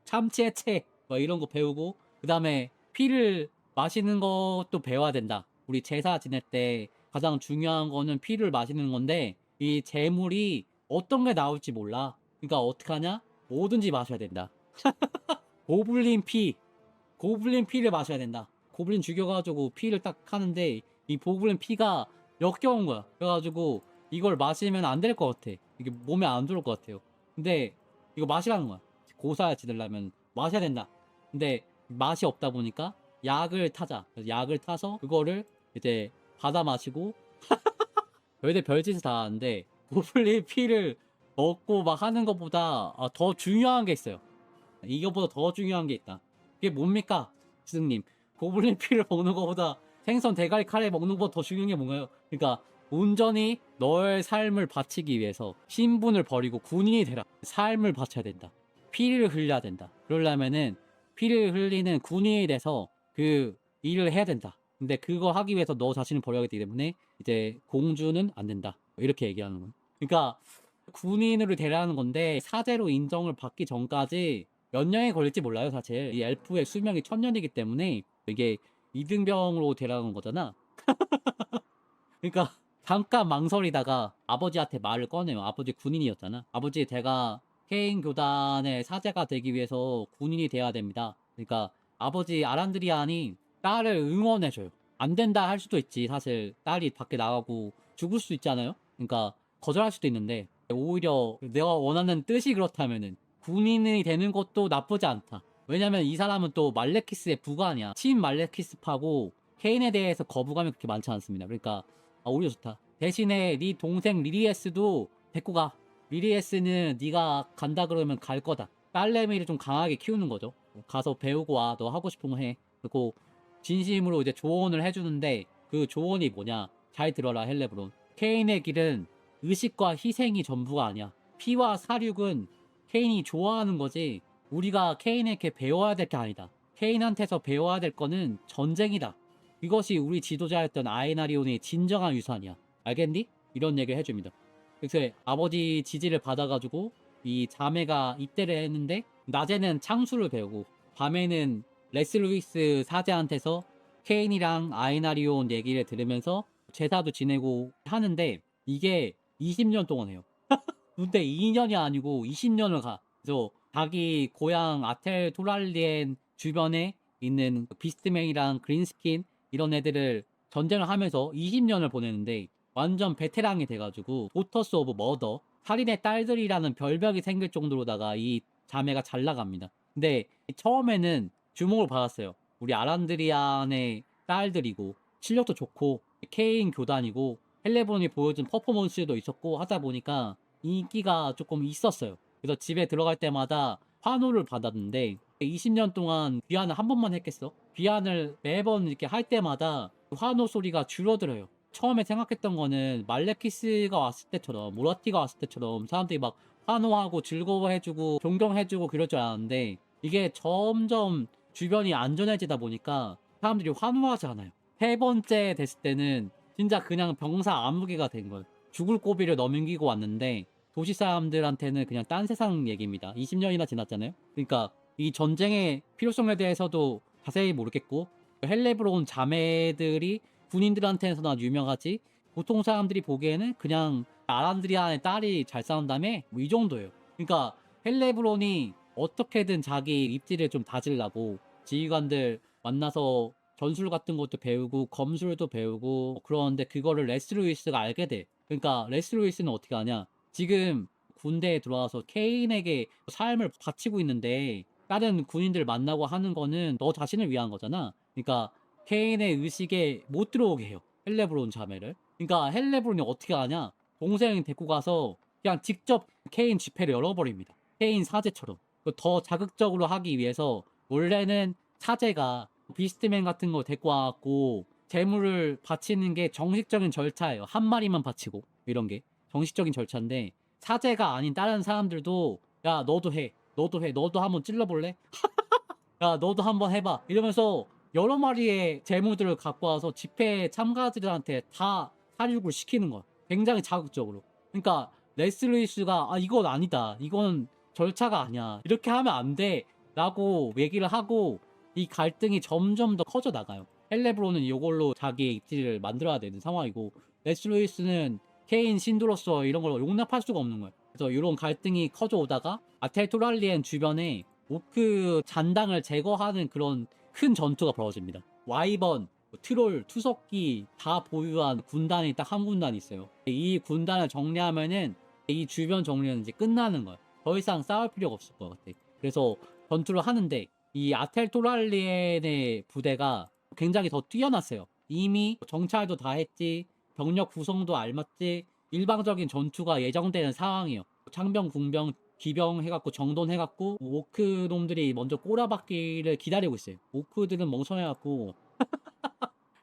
참치 해체 뭐 이런 거 배우고 그 다음에 피를 마시는 것도 배워야 된다. 우리 제사 지낼 때 가장 중요한 거는 피를 마시는 건데 이 재물이 어떤 게 나올지 몰라. 그러니까 어떡하냐? 뭐든지 마셔야 된다. 고블린 피, 고블린 피를 마셔야 된다. 고블린 죽여가지고 피를 딱 하는데 이 고블린 피가 역겨운 거야. 그래가지고 이걸 마시면 안 될 것 같아. 이게 몸에 안 좋을 것 같아요. 근데 이거 마시라는 거야. 고사 지내려면 마셔야 된다. 근데 맛이 없다 보니까 약을 타자. 그래서 약을 타서 그거를 이제 받아 마시고 별대 별짓을 다 하는데 고블린 피를 먹고 막 하는 것보다 더 중요한 게 있어요. 이거보다 더 중요한 게 있다. 그게 뭡니까? 스승님. 고블린 피를 먹는 것보다 생선 대가리 카레 먹는 것보다 더 중요한 게 뭔가요? 그러니까 온전히 너의 삶을 바치기 위해서 신분을 버리고 군인이 되라. 삶을 바쳐야 된다. 피를 흘려야 된다. 그러려면은 피를 흘리는 군인이 돼서 그 일을 해야 된다. 근데 그거 하기 위해서 너 자신을 버려야 되기 때문에 이제 공주는 안 된다. 이렇게 얘기하는 거예요. 그러니까 군인으로 되라는 건데 사제로 인정을 받기 전까지 몇 년이 걸릴지 몰라요, 사실. 이 엘프의 수명이 1000년이기 때문에 이게 이등병으로 되라는 거잖아. 그러니까 잠깐 망설이다가 아버지한테 말을 꺼내요. 아버지 군인이었잖아. 아버지 제가 케인 교단의 사제가 되기 위해서 군인이 돼야 됩니다. 그러니까 아버지 아란드리안이 딸을 응원해줘요. 안 된다 할 수도 있지. 사실 딸이 밖에 나가고 죽을 수도 있잖아요. 그러니까 거절할 수도 있는데 오히려 내가 원하는 뜻이 그렇다면은 군인이 되는 것도 나쁘지 않다. 왜냐면 이 사람은 또 말레키스의 부관이야. 친 말레키스파고 케인에 대해서 거부감이 그렇게 많지 않습니다. 그러니까 오히려 좋다. 대신에 네 동생 리리에스도 데리고 가. 리리에스는 네가 간다 그러면 갈 거다. 딸내미를 좀 강하게 키우는 거죠. 가서 배우고 와. 너 하고 싶은 거 해. 그리고 진심으로 이제 조언을 해주는데 그 조언이 뭐냐? 잘 들어라 헬레브론. 케인의 길은 의식과 희생이 전부가 아니야. 피와 사륙은 케인이 좋아하는 거지 우리가 케인에게 배워야 될 게 아니다. 케인한테서 배워야 될 거는 전쟁이다. 이것이 우리 지도자였던 아에나리온의 진정한 유산이야. 알겠니? 이런 얘기를 해줍니다. 그래서 아버지 지지를 받아가지고 이 자매가 입대를 했는데 낮에는 창수를 배우고 밤에는 레스 루이스 사제한테서 케인이랑 아에나리온 얘기를 들으면서 제사도 지내고 하는데 이게 20년 동안 해요. 근데 2년이 아니고 20년을 가. 그래서 자기 고향 아텔 토랄리엔 주변에 있는 비스트맨이랑 그린스킨 이런 애들을 전쟁을 하면서 20년을 보내는데 완전 베테랑이 돼가지고 도터스 오브 머더 살인의 딸들이라는 별명이 생길 정도로다가 이 자매가 잘 나갑니다. 근데 처음에는 주목을 받았어요. 우리 아란드리안의 딸들이고 실력도 좋고 케인 교단이고 헬레브론이 보여준 퍼포먼스도 있었고 하다 보니까 인기가 조금 있었어요. 그래서 집에 들어갈 때마다 환호를 받았는데 20년 동안 귀환을 한 번만 했겠어? 귀환을 매번 이렇게 할 때마다 환호 소리가 줄어들어요. 처음에 생각했던 거는 말레키스가 왔을 때처럼 모라티가 왔을 때처럼 사람들이 막 환호하고 즐거워해주고 존경해주고 그럴 줄 알았는데 이게 점점 주변이 안전해지다 보니까 사람들이 환호하지 않아요. 세 번째 됐을 때는 진짜 그냥 병사 암무개가 된 거예요. 죽을 고비를 넘기고 왔는데 도시 사람들한테는 그냥 딴 세상 얘기입니다. 20년이나 지났잖아요. 그러니까 이 전쟁의 필요성에 대해서도 자세히 모르겠고 헬레브론 자매들이 군인들한테서나 유명하지 보통 사람들이 보기에는 그냥 아란드리안의 딸이 잘 싸운다며 뭐 이 정도예요. 그러니까 헬레브론이 어떻게든 자기 입지를 좀 다지려고 지휘관들 만나서 전술 같은 것도 배우고 검술도 배우고 그러는데 그거를 레스 루이스가 알게 돼. 그러니까 레스 루이스는 어떻게 하냐? 지금 군대에 들어와서 케인에게 삶을 바치고 있는데 다른 군인들 만나고 하는 거는 너 자신을 위한 거잖아. 그러니까 케인의 의식에 못 들어오게 해요. 헬레브론 자매를. 그러니까 헬레브론이 어떻게 하냐? 동생 데리고 가서 그냥 직접 케인 집회를 열어버립니다. 케인 사제처럼. 더 자극적으로 하기 위해서 원래는 사제가 비스트맨 같은 거 데리고 와갖고 재물을 바치는 게 정식적인 절차예요. 한 마리만 바치고 이런 게 정식적인 절차인데 사제가 아닌 다른 사람들도 야 너도 해 너도 해 너도 한번 찔러볼래? 야 너도 한번 해봐 이러면서 여러 마리의 재물들을 갖고 와서 집회 참가자들한테 다 사육을 시키는 거야. 굉장히 자극적으로. 그러니까 레슬리스가 아 이건 아니다 이건 절차가 아니야 이렇게 하면 안 돼 라고 얘기를 하고 이 갈등이 점점 더 커져 나가요. 헬레브론은 이걸로 자기의 입지를 만들어야 되는 상황이고 레슬리스는 케인 신도로서 이런 걸 용납할 수가 없는 거예요. 그래서 이런 갈등이 커져 오다가 아텔토랄리엔 주변에 오크 잔당을 제거하는 그런 큰 전투가 벌어집니다. 와이번, 트롤, 투석기 다 보유한 군단이 딱 한 군단이 있어요. 이 군단을 정리하면은 이 주변 정리는 이제 끝나는 거예요. 더 이상 싸울 필요가 없을 것 같아. 그래서 전투를 하는데 이 아텔토랄리엔의 부대가 굉장히 더 뛰어났어요. 이미 정찰도 다 했지, 병력 구성도 알맞지, 일방적인 전투가 예정되는 상황이에요. 창병, 궁병, 기병 해갖고 정돈해갖고 오크 놈들이 먼저 꼬라박기를 기다리고 있어요. 오크들은 멍청해갖고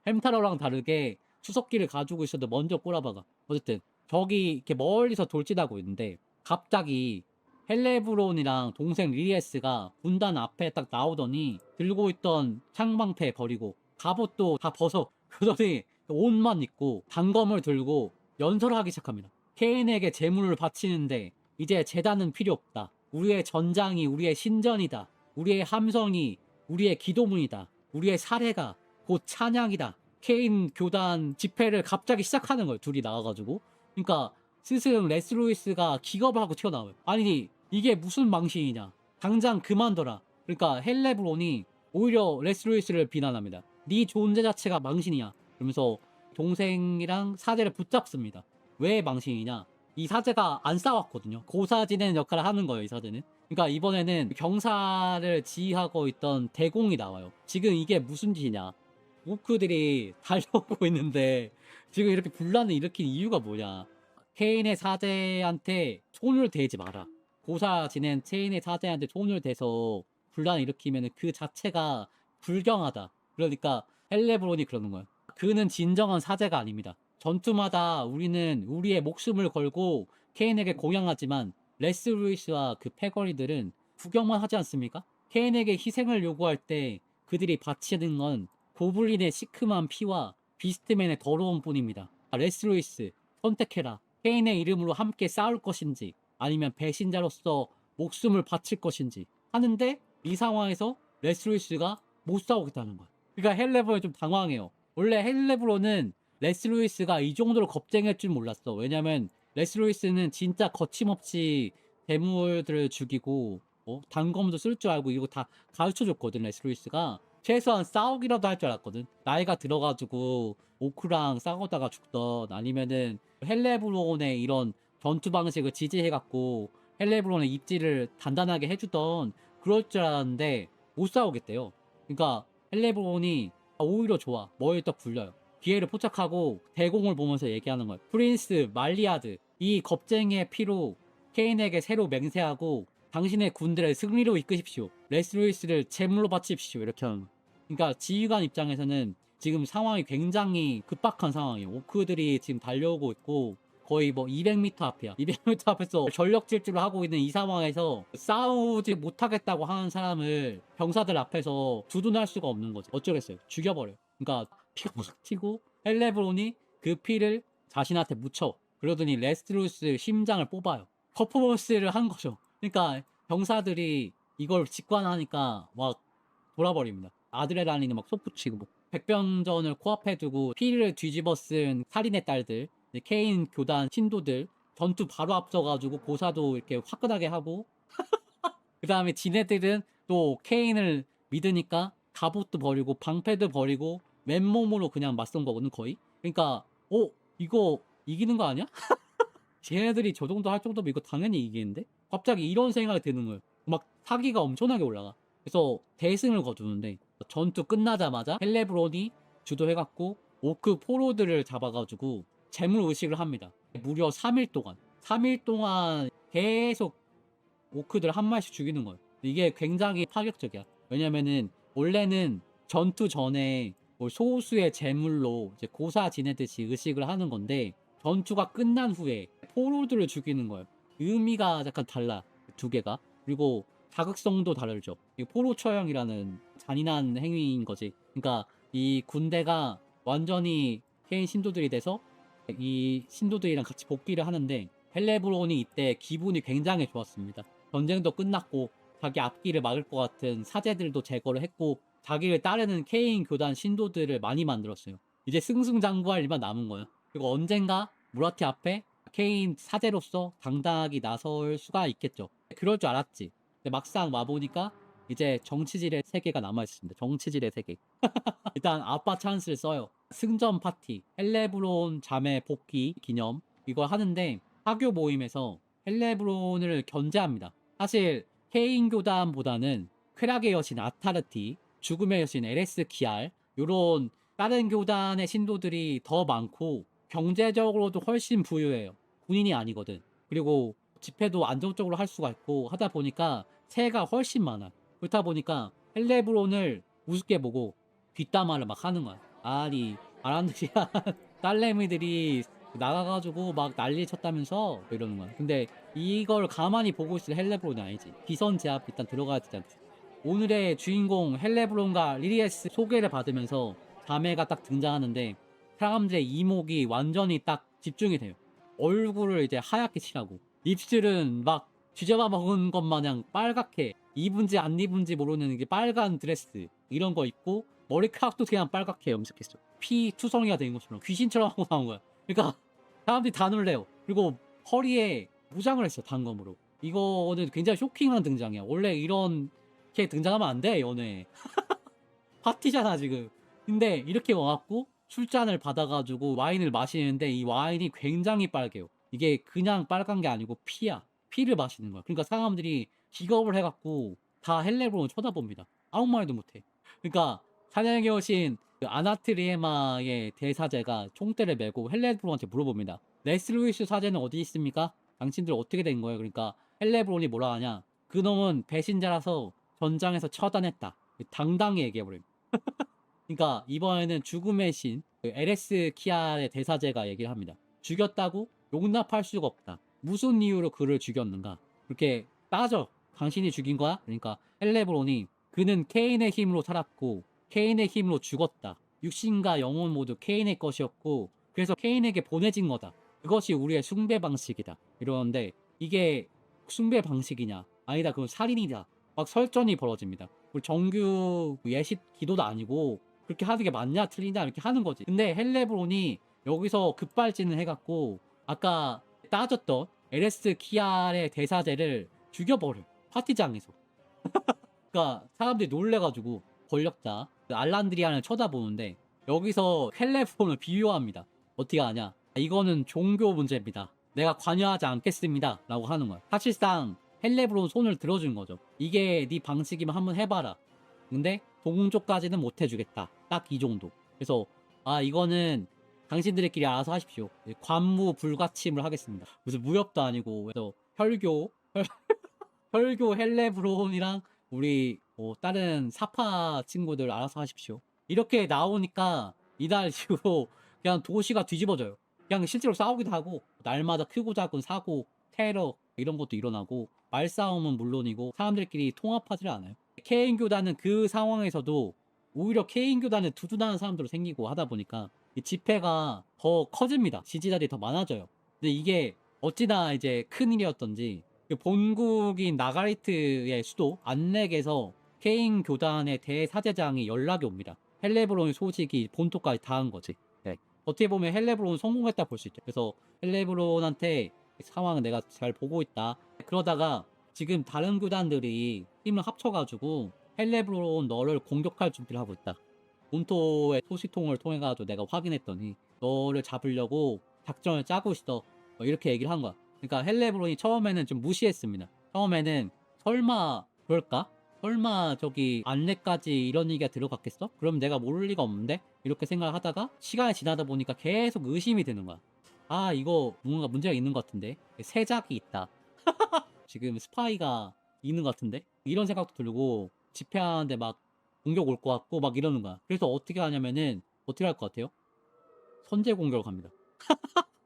햄타러랑 다르게 수석기를 가지고 있어도 먼저 꼬라박아. 어쨌든 적이 이렇게 멀리서 돌진하고 있는데 갑자기 헬레브론이랑 동생 리리에스가 군단 앞에 딱 나오더니 들고 있던 창방패 버리고 갑옷도 다 벗어. 그러더니 옷만 입고 단검을 들고 연설하기 시작합니다. 케인에게 재물을 바치는데 이제 재단은 필요 없다. 우리의 전장이 우리의 신전이다. 우리의 함성이 우리의 기도문이다. 우리의 사례가 곧 찬양이다. 케인 교단 집회를 갑자기 시작하는 거예요. 둘이 나와가지고. 그러니까 스승 레스 루이스가 기겁을 하고 튀어나와요. 아니 이게 무슨 망신이냐. 당장 그만둬라. 그러니까 헬레브론이 오히려 레스 루이스를 비난합니다. 네 존재 자체가 망신이야. 그러면서 동생이랑 사제를 붙잡습니다. 왜 망신이냐. 이 사제가 안 싸웠거든요. 고사 지내는 역할을 하는 거예요, 이 사제는. 그러니까 이번에는 경사를 지휘하고 있던 대공이 나와요. 지금 이게 무슨 짓이냐. 오크들이 달려오고 있는데 지금 이렇게 분란을 일으킨 이유가 뭐냐. 케인의 사제한테 손을 대지 마라. 고사 지낸 케인의 사제한테 손을 대서 분란을 일으키면 그 자체가 불경하다. 그러니까 헬레브론이 그러는 거예요. 그는 진정한 사제가 아닙니다. 전투마다 우리는 우리의 목숨을 걸고 케인에게 공양하지만 레스 루이스와 그 패거리들은 구경만 하지 않습니까? 케인에게 희생을 요구할 때 그들이 바치는 건 고블린의 시큼한 피와 비스트맨의 더러운 뿐입니다. 레스 루이스, 선택해라. 케인의 이름으로 함께 싸울 것인지 아니면 배신자로서 목숨을 바칠 것인지 하는데 이 상황에서 레스 루이스가 못 싸우겠다는 거야. 그러니까 헬레브론이 좀 당황해요. 원래 헬레브론은 레스 루이스가 이 정도로 겁쟁일 줄 몰랐어. 왜냐면 레스 루이스는 진짜 거침없이 괴물들을 죽이고 단검도 쓸 줄 알고 이거 다 가르쳐 줬거든. 레스 루이스가 최소한 싸우기라도 할 줄 알았거든. 나이가 들어가지고 오크랑 싸우다가 죽던 아니면은 헬레브론의 이런 전투 방식을 지지해갖고 헬레브론의 입지를 단단하게 해주던 그럴 줄 알았는데 못 싸우겠대요. 그러니까 헬레브론이 오히려 좋아. 머리를 딱 굴려요. 기회를 포착하고 대공을 보면서 얘기하는 거예요. 프린스 말리아드, 이 겁쟁이의 피로 케인에게 새로 맹세하고 당신의 군대를 승리로 이끄십시오. 레스 루이스를 제물로 바치십시오. 이렇게 하는 거예요. 그러니까 지휘관 입장에서는 지금 상황이 굉장히 급박한 상황이에요. 오크들이 지금 달려오고 있고 거의 뭐 200m 앞이야. 200m 앞에서 전력 질주를 하고 있는 이 상황에서 싸우지 못하겠다고 하는 사람을 병사들 앞에서 두둔할 수가 없는 거지. 어쩌겠어요. 죽여버려. 그러니까 피가 막 튀고 헬레브론이 그 피를 자신한테 묻혀. 그러더니 레스트루스 심장을 뽑아요. 퍼포먼스를 한 거죠. 그러니까 병사들이 이걸 직관하니까 막 돌아버립니다. 아드레날린이 막 솟구치고 뭐 백병전을 코앞에 두고 피를 뒤집어 쓴 살인의 딸들, 케인 교단 신도들 전투 바로 앞서가지고 고사도 이렇게 화끈하게 하고 그 다음에 지네들은 또 케인을 믿으니까 갑옷도 버리고 방패도 버리고 맨몸으로 그냥 맞선 거거든 거의. 그러니까 이거 이기는 거 아니야? 쟤네들이 저 정도 할 정도면 이거 당연히 이기는데? 갑자기 이런 생각이 드는 거예요. 막 사기가 엄청나게 올라가. 그래서 대승을 거두는데 전투 끝나자마자 헬레브론이 주도해갖고 오크 포로들을 잡아가지고 재물 의식을 합니다. 무려 3일 동안 3일 동안 계속 오크들 한 마리씩 죽이는 거예요. 이게 굉장히 파격적이야. 왜냐면은 원래는 전투 전에 뭐 소수의 재물로 이제 고사 지내듯이 의식을 하는 건데 전투가 끝난 후에 포로들을 죽이는 거예요. 의미가 약간 달라. 두 개가. 그리고 자극성도 다르죠. 이 포로 처형이라는 잔인한 행위인 거지. 그러니까 이 군대가 완전히 케인 신도들이 돼서 이 신도들이랑 같이 복귀를 하는데 헬레브론이 이때 기분이 굉장히 좋았습니다. 전쟁도 끝났고 자기 앞길을 막을 것 같은 사제들도 제거를 했고 자기를 따르는 케인 교단 신도들을 많이 만들었어요. 이제 승승장구할 일만 남은 거예요. 그리고 언젠가 무라티 앞에 케인 사제로서 당당하게 나설 수가 있겠죠. 그럴 줄 알았지. 근데 막상 와보니까 이제 정치질의 세계가 남아있습니다. 정치질의 세계. 일단 아빠 찬스를 써요. 승전 파티, 헬레브론 자매 복귀 기념 이걸 하는데 하교 모임에서 헬레브론을 견제합니다. 사실 케인 교단보다는 쾌락의 여신 아타르티, 죽음의 여신 에레스키알 요런 다른 교단의 신도들이 더 많고 경제적으로도 훨씬 부유해요. 군인이 아니거든. 그리고 집회도 안정적으로 할 수가 있고 하다 보니까 세가 훨씬 많아. 그렇다 보니까 헬레브론을 우습게 보고 뒷담화를 막 하는 거야. 아니 바람들이야 딸내미들이 나가가지고 막 난리 쳤다면서 이러는 거야. 근데 이걸 가만히 보고 있을 헬레브론이 아니지. 기선 제압 일단 들어가야 되지 않지. 오늘의 주인공 헬레브론과 리리에스 소개를 받으면서 자매가 딱 등장하는데 사람들의 이목이 완전히 딱 집중이 돼요. 얼굴을 이제 하얗게 칠하고 입술은 막 쥐잡아 먹은 것 마냥 빨갛게 입은지 안 입은지 모르는 이게 빨간 드레스 이런 거 입고 머리카락도 그냥 빨갛게 염색했어. 피 투성이가 된 것처럼 귀신처럼 하고 나온 거야. 그러니까 사람들이 다 놀래요. 그리고 허리에 무장을 했어 단검으로. 이거는 굉장히 쇼킹한 등장이야. 원래 이렇게 등장하면 안 돼 연애에. 파티잖아 지금. 근데 이렇게 와갖고 술잔을 받아가지고 와인을 마시는데 이 와인이 굉장히 빨개요. 이게 그냥 빨간 게 아니고 피야. 피를 마시는 거야. 그러니까 사람들이 기겁을 해갖고 다 헬레브론을 쳐다봅니다. 아무 말도 못해. 그러니까 사냥의 여신 그 아나트리에마의 대사제가 총대를 메고 헬레브론한테 물어봅니다. 레스루이스 사제는 어디 있습니까? 당신들 어떻게 된 거예요? 그러니까 헬레브론이 뭐라 하냐? 그놈은 배신자라서 전장에서 처단했다. 당당히 얘기해버립니다. 그러니까 이번에는 죽음의 신 에레스 키알의 대사제가 얘기를 합니다. 죽였다고 용납할 수가 없다. 무슨 이유로 그를 죽였는가? 그렇게 따져. 당신이 죽인 거야? 그러니까 헬레브론이 그는 케인의 힘으로 살았고 케인의 힘으로 죽었다. 육신과 영혼 모두 케인의 것이었고 그래서 케인에게 보내진 거다. 그것이 우리의 숭배 방식이다. 이러는데 이게 숭배 방식이냐? 아니다. 그건 살인이다. 막 설전이 벌어집니다. 우리 정규 예식 기도도 아니고 그렇게 하는 게 맞냐 틀리냐 이렇게 하는 거지. 근데 헬레브론이 여기서 급발진을 해갖고 아까 따졌던 LS 키알의 대사제를 죽여버려. 파티장에서. 그러니까 사람들이 놀래가지고 권력자 그 알란드리안을 쳐다보는데 여기서 헬레브론을 비유합니다. 어떻게 하냐? 이거는 종교 문제입니다. 내가 관여하지 않겠습니다. 라고 하는 거야. 사실상 헬레브론 손을 들어준 거죠. 이게 네 방식이면 한번 해봐라. 근데 동족까지는 못 해주겠다. 딱 이 정도. 그래서 이거는 당신들끼리 알아서 하십시오. 관무 불가침을 하겠습니다. 무슨 무협도 아니고 그래서 혈교 헬레브론이랑 우리 다른 사파 친구들 알아서 하십시오. 이렇게 나오니까 이달 이후로 그냥 도시가 뒤집어져요. 그냥 실제로 싸우기도 하고 날마다 크고 작은 사고, 테러 이런 것도 일어나고 말싸움은 물론이고 사람들끼리 통합하지를 않아요. 케인 교단은 그 상황에서도 오히려 케인 교단에 두둔하는 사람들로 생기고 하다 보니까 이 집회가 더 커집니다. 지지자들이 더 많아져요. 근데 이게 어찌나 이제 큰일이었던지 그 본국인 나가리트의 수도 안넥에서 케인 교단의 대사제장이 연락이 옵니다. 헬레브론의 소식이 본토까지 닿은 거지. 네. 어떻게 보면 헬레브론은 성공했다 볼 수 있죠. 그래서 헬레브론한테 상황은 내가 잘 보고 있다. 그러다가 지금 다른 교단들이 힘을 합쳐가지고 헬레브론 너를 공격할 준비를 하고 있다. 본토의 소식통을 통해 가지고 내가 확인했더니 너를 잡으려고 작전을 짜고 있어. 이렇게 얘기를 한 거야. 그러니까 헬레브론이 처음에는 좀 무시했습니다. 처음에는 설마 그럴까? 설마 저기 안내까지 이런 얘기가 들어갔겠어? 그럼 내가 모를 리가 없는데? 이렇게 생각을 하다가 시간이 지나다 보니까 계속 의심이 드는 거야. 이거 뭔가 문제가 있는 것 같은데? 세작이 있다. 지금 스파이가 있는 것 같은데? 이런 생각도 들고 집회하는데 막 공격 올 것 같고 막 이러는 거야. 그래서 어떻게 하냐면은 어떻게 할 것 같아요? 선제 공격을 갑니다.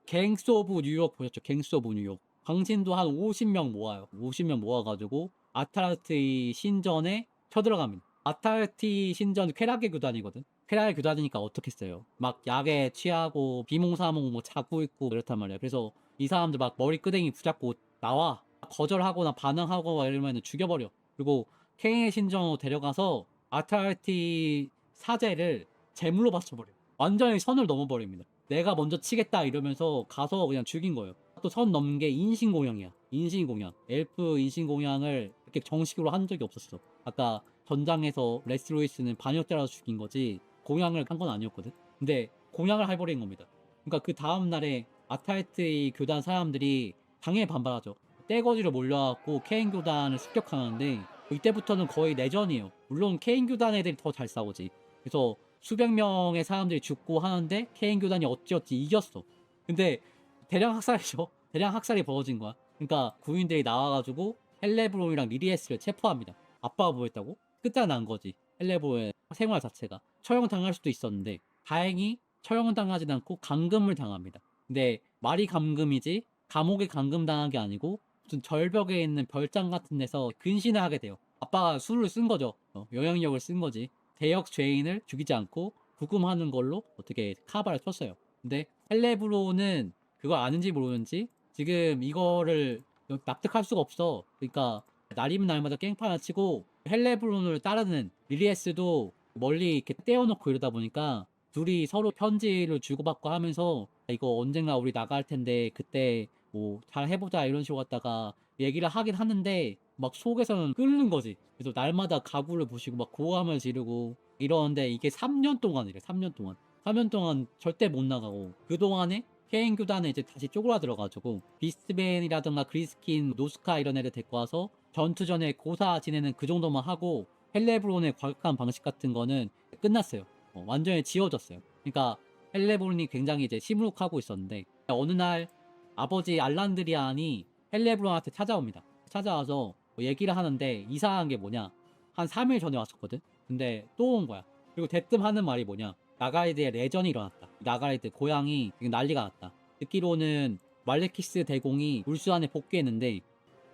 갱스 오브 뉴욕 보셨죠? 갱스 오브 뉴욕. 강진도 한 50명 모아요. 50명 모아가지고 아타르트의 신전에 쳐들어갑니다. 아타르트 신전 쾌락의 교단이거든. 쾌락의 교단이니까 어떻겠어요? 막 약에 취하고 비몽사몽 뭐 자고 있고 그렇단 말이야. 그래서 이 사람들 막 머리 끄댕이 붙잡고 나와. 거절하거나 반항하고 이러면 죽여버려. 그리고 케인의 신전으로 데려가서 아타르트 사제를 제물로 바쳐버려. 완전히 선을 넘어버립니다. 내가 먼저 치겠다 이러면서 가서 그냥 죽인 거예요. 또 선 넘는 게 인신공양이야. 인신공양. 엘프 인신공양을 이렇게 정식으로 한 적이 없었어. 아까 전장에서 레스로이스는 반역자라서 죽인 거지 공양을 한 건 아니었거든. 근데 공양을 해버린 겁니다. 그러니까 그 다음 날에 아타르트의 교단 사람들이 당연히 반발하죠. 떼거지로 몰려갖고 케인 교단을 습격하는데 이때부터는 거의 내전이에요. 물론 케인 교단 애들이 더 잘 싸우지. 그래서 수백 명의 사람들이 죽고 하는데 케인 교단이 어찌어찌 이겼어. 근데 대량 학살이죠. 대량 학살이 벌어진 거야. 그러니까 구인들이 나와가지고 헬레브론이랑 리리에스를 체포합니다. 아빠가 뭐 했다고? 끝장난 거지. 헬레브론의 생활 자체가. 처형당할 수도 있었는데 다행히 처형은 당하진 않고 감금을 당합니다. 근데 말이 감금이지 감옥에 감금당한 게 아니고 무슨 절벽에 있는 별장 같은 데서 근신을 하게 돼요. 아빠가 술을 쓴 거죠. 영향력을 쓴 거지. 대역 죄인을 죽이지 않고 구금하는 걸로 어떻게 카바를 쳤어요. 근데 헬레브론은 그걸 아는지 모르는지 지금 이거를 납득할 수가 없어. 그러니까 날이면 날마다 깽판을 치고 헬레브론을 따르는 리리에스도 멀리 이렇게 떼어놓고 이러다 보니까 둘이 서로 편지를 주고받고 하면서 이거 언젠가 우리 나갈 텐데 그때 뭐 잘 해보자 이런 식으로 갖다가 얘기를 하긴 하는데 막 속에서는 끓는 거지. 그래서 날마다 가구를 부시고 막 고함을 지르고 이러는데 이게 3년 동안이래. 3년 동안. 3년 동안 절대 못 나가고 그동안에 케인 교단에 이제 다시 쪼그라들어가지고 비스트맨이라든가 그리스킨, 노스카 이런 애들 데리고 와서 전투 전에 고사 지내는 그 정도만 하고 헬레브론의 과격한 방식 같은 거는 끝났어요. 완전히 지워졌어요. 그러니까 헬레브론이 굉장히 이제 시무룩하고 있었는데 어느 날 아버지 알란드리안이 헬레브론한테 찾아옵니다. 찾아와서 뭐 얘기를 하는데 이상한 게 뭐냐? 한 3일 전에 왔었거든. 근데 또 온 거야. 그리고 대뜸 하는 말이 뭐냐? 나가리드의 내전이 일어났다. 나가리드 고향이 난리가 났다. 듣기로는 말레키스 대공이 울수 안에 복귀했는데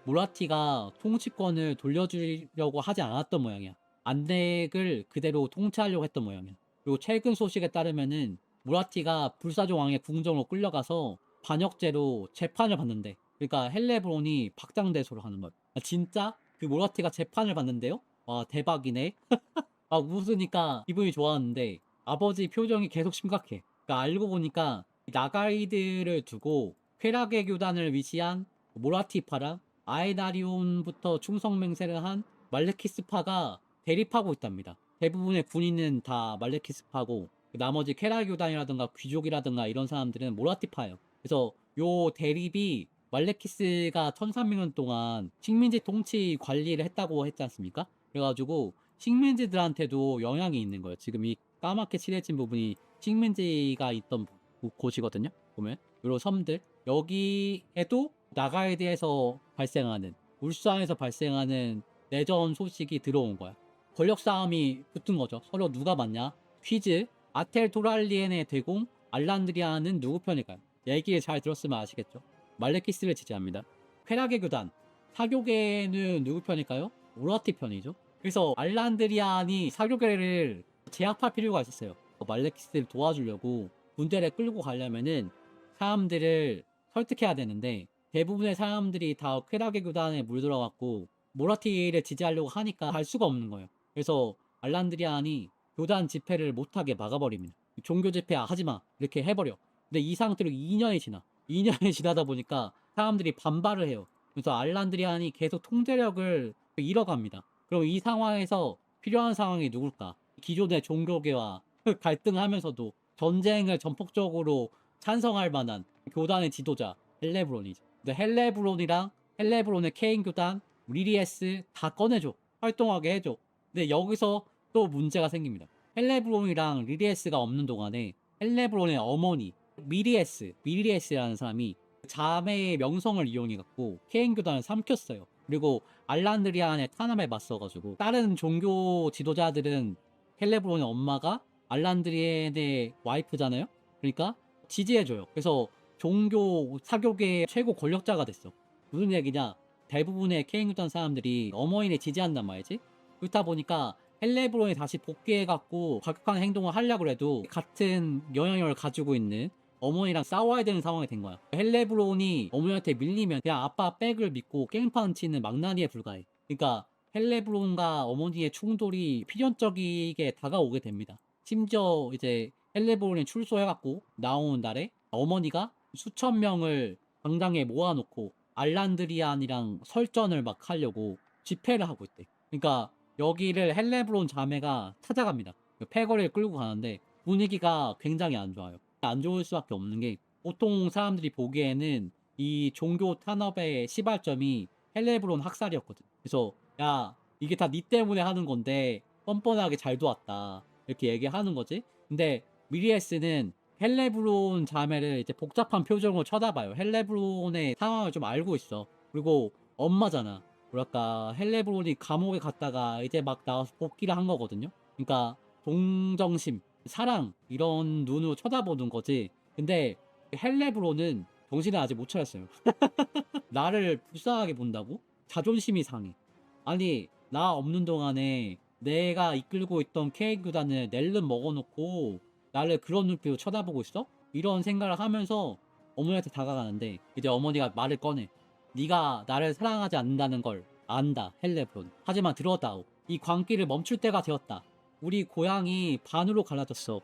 모라티가 통치권을 돌려주려고 하지 않았던 모양이야. 안덱을 그대로 통치하려고 했던 모양이야. 그리고 최근 소식에 따르면은 모라티가 불사조 왕의 궁정으로 끌려가서 반역죄로 재판을 받는데, 그러니까 헬레브론이 박장대소를 하는 거야. 아, 진짜 그 모라티가 재판을 받는데요? 와, 대박이네. 아, 웃으니까 기분이 좋았는데 아버지 표정이 계속 심각해. 그러니까 알고 보니까 나가이드를 두고 쾌락의 교단을 위시한 모라티파랑 아에나리온부터 충성맹세를 한 말레키스파가 대립하고 있답니다. 대부분의 군인은 다 말레키스파고 나머지 쾌락 교단이라든가 귀족이라든가 이런 사람들은 모라티파예요. 그래서 요 대립이 말레키스가 1300년 동안 식민지 통치 관리를 했다고 했지 않습니까? 그래가지고 식민지들한테도 영향이 있는 거예요. 지금 이 까맣게 칠해진 부분이 식민지가 있던 곳이거든요. 보면 요런 섬들 여기에도 나가에 대해서 발생하는 울산에서 발생하는 내전 소식이 들어온 거야. 권력 싸움이 붙은 거죠. 서로 누가 맞냐? 퀴즈. 아텔 토랄리엔의 대공 알란드리아는 누구 편일까요? 얘기 잘 들었으면 아시겠죠? 말레키스를 지지합니다. 쾌락의 교단 사교계는 누구 편일까요? 오라티 편이죠. 그래서 알란드리안이 사교계를 제압할 필요가 있었어요. 말레키스를 도와주려고 군대를 끌고 가려면은 사람들을 설득해야 되는데 대부분의 사람들이 다 쾌락의 교단에 물들어갖고 모라티를 지지하려고 하니까 갈 수가 없는 거예요. 그래서 알란드리안이 교단 집회를 못하게 막아버립니다. 종교 집회 하지마 이렇게 해버려. 근데 이 상태로 2년이 지나. 2년이 지나다 보니까 사람들이 반발을 해요. 그래서 알란드리안이 계속 통제력을 잃어갑니다. 그럼 이 상황에서 필요한 상황이 누굴까? 기존의 종교계와 갈등하면서도 전쟁을 전폭적으로 찬성할 만한 교단의 지도자 헬레브론이죠. 근데 헬레브론이랑 헬레브론의 케인 교단, 리리에스 다 꺼내줘. 활동하게 해줘. 근데 여기서 또 문제가 생깁니다. 헬레브론이랑 리리에스가 없는 동안에 헬레브론의 어머니 미리에스라는 사람이 자매의 명성을 이용해갖고 케인 교단을 삼켰어요. 그리고 알란드리안의 탄압에 맞서가지고 다른 종교 지도자들은 헬레브론의 엄마가 알란드리안의 와이프잖아요. 그러니까 지지해줘요. 그래서 종교 사교계의 최고 권력자가 됐어. 무슨 얘기냐? 대부분의 케인 교단 사람들이 어머니를 지지한단 말이지. 그렇다 보니까 헬레브론이 다시 복귀해갖고 과격한 행동을 하려고 해도 같은 영향력을 가지고 있는 어머니랑 싸워야 되는 상황이 된 거야. 헬레브론이 어머니한테 밀리면 그냥 아빠 백을 믿고 게임판 치는 망나니에 불과해. 그러니까 헬레브론과 어머니의 충돌이 필연적이게 다가오게 됩니다. 심지어 이제 헬레브론이 출소해갖고 나온 날에 어머니가 수천 명을 광장에 모아놓고 알란드리안이랑 설전을 막 하려고 집회를 하고 있대. 그러니까 여기를 헬레브론 자매가 찾아갑니다. 패거리를 끌고 가는데 분위기가 굉장히 안 좋아요. 안 좋을 수밖에 없는 게 보통 사람들이 보기에는 이 종교 탄압의 시발점이 헬레브론 학살이었거든. 그래서 야 이게 다 니 때문에 하는 건데 뻔뻔하게 잘 도왔다 이렇게 얘기하는 거지. 근데 미리에스는 헬레브론 자매를 이제 복잡한 표정으로 쳐다봐요. 헬레브론의 상황을 좀 알고 있어. 그리고 엄마잖아. 뭐랄까 헬레브론이 감옥에 갔다가 이제 막 나와서 복귀를 한 거거든요. 그러니까 동정심, 사랑 이런 눈으로 쳐다보는 거지. 근데 헬레브론은 정신을 아직 못 차렸어요. 나를 불쌍하게 본다고? 자존심이 상해. 아니 나 없는 동안에 내가 이끌고 있던 K 구단을 낼름 먹어놓고 나를 그런 눈빛으로 쳐다보고 있어? 이런 생각을 하면서 어머니한테 다가가는데 이제 어머니가 말을 꺼내. 네가 나를 사랑하지 않는다는 걸 안다 헬레브론. 하지만 들어다오. 이 광기를 멈출 때가 되었다. 우리 고향이 반으로 갈라졌어.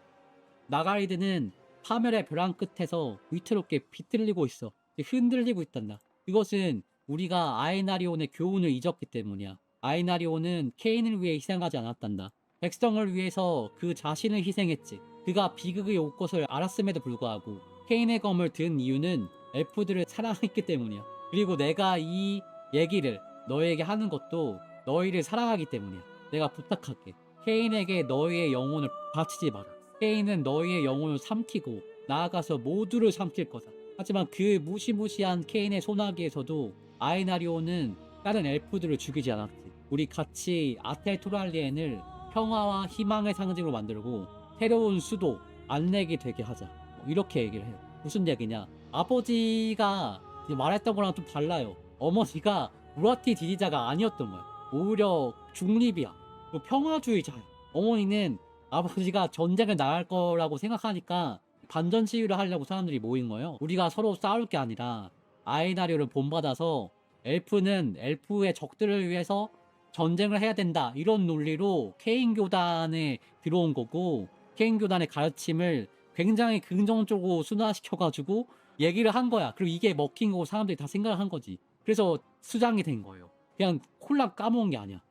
나가리드는 파멸의 벼랑 끝에서 위태롭게 비틀리고 있어. 흔들리고 있단다. 이것은 우리가 아에나리온의 교훈을 잊었기 때문이야. 아에나리온은 케인을 위해 희생하지 않았단다. 백성을 위해서 그 자신을 희생했지. 그가 비극의 올 것을 알았음에도 불구하고 케인의 검을 든 이유는 엘프들을 사랑했기 때문이야. 그리고 내가 이 얘기를 너에게 하는 것도 너희를 사랑하기 때문이야. 내가 부탁할게. 케인에게 너희의 영혼을 바치지 마라. 케인은 너희의 영혼을 삼키고 나아가서 모두를 삼킬 거다. 하지만 그 무시무시한 케인의 소나기에서도 아에나리온은 다른 엘프들을 죽이지 않았지. 우리 같이 아텔 토랄리엔을 평화와 희망의 상징으로 만들고 새로운 수도 안내기 되게 하자. 이렇게 얘기를 해요. 무슨 얘기냐? 아버지가 말했던 거랑 좀 달라요. 어머니가 무라티 지지자가 아니었던 거야. 오히려 중립이야. 그리고 평화주의자야. 어머니는 아버지가 전쟁을 나갈 거라고 생각하니까 반전 시위를 하려고 사람들이 모인 거예요. 우리가 서로 싸울 게 아니라 아이나리오를 본받아서 엘프는 엘프의 적들을 위해서 전쟁을 해야 된다. 이런 논리로 케인 교단에 들어온 거고, 케인 교단의 가르침을 굉장히 긍정적으로 순화시켜가지고 얘기를 한 거야. 그리고 이게 먹힌 거고 사람들이 다 생각을 한 거지. 그래서 수장이 된 거예요. 그냥 콜라 까먹은 게 아니야.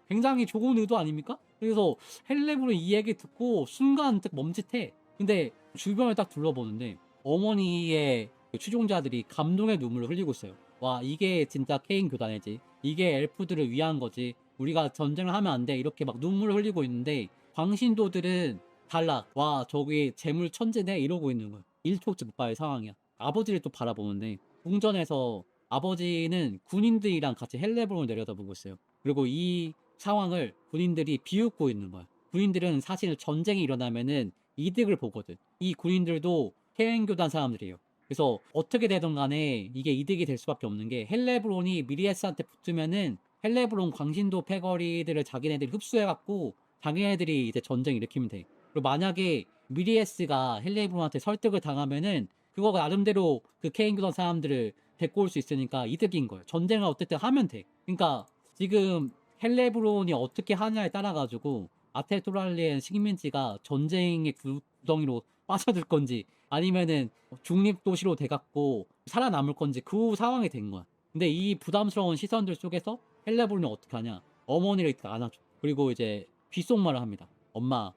굉장히 좋은 의도 아닙니까? 그래서 헬레브는 이 얘기 듣고 순간 딱 멈칫해. 근데 주변을 딱 둘러보는데 어머니의 추종자들이 감동의 눈물을 흘리고 있어요. 와, 이게 진짜 케인 교단이지. 이게 엘프들을 위한 거지. 우리가 전쟁을 하면 안 돼. 이렇게 막 눈물을 흘리고 있는데 광신도들은 달라. 와, 저기 재물 천재네 이러고 있는 거야. 일촉즉발의 상황이야. 아버지를 또 바라보는데 궁전에서 아버지는 군인들이랑 같이 헬레브론을 내려다보고 있어요. 그리고 이 상황을 군인들이 비웃고 있는 거야. 군인들은 사실 전쟁이 일어나면은 이득을 보거든. 이 군인들도 케인교단 사람들이에요. 그래서 어떻게 되든 간에 이게 이득이 될 수밖에 없는 게 헬레브론이 미리에스한테 붙으면은 헬레브론 광신도 패거리들을 자기네들이 흡수해갖고 자기네들이 이제 전쟁 일으키면 돼. 그리고 만약에 미리에스가 헬레브론한테 설득을 당하면은 그거가 나름대로 그 케인교단 사람들을 데리고 올 수 있으니까 이득인 거예요. 전쟁을 어쨌든 하면 돼. 그러니까 지금 헬레브론이 어떻게 하냐에 따라 가지고 아테토랄리엔 식민지가 전쟁의 구덩이로 빠져들 건지 아니면은 중립도시로 돼갖고 살아남을 건지 그 상황이 된 거야. 근데 이 부담스러운 시선들 속에서 헬레브론이 어떻게 하냐? 어머니를 이렇게 안아줘. 그리고 이제 귓속말을 합니다. 엄마,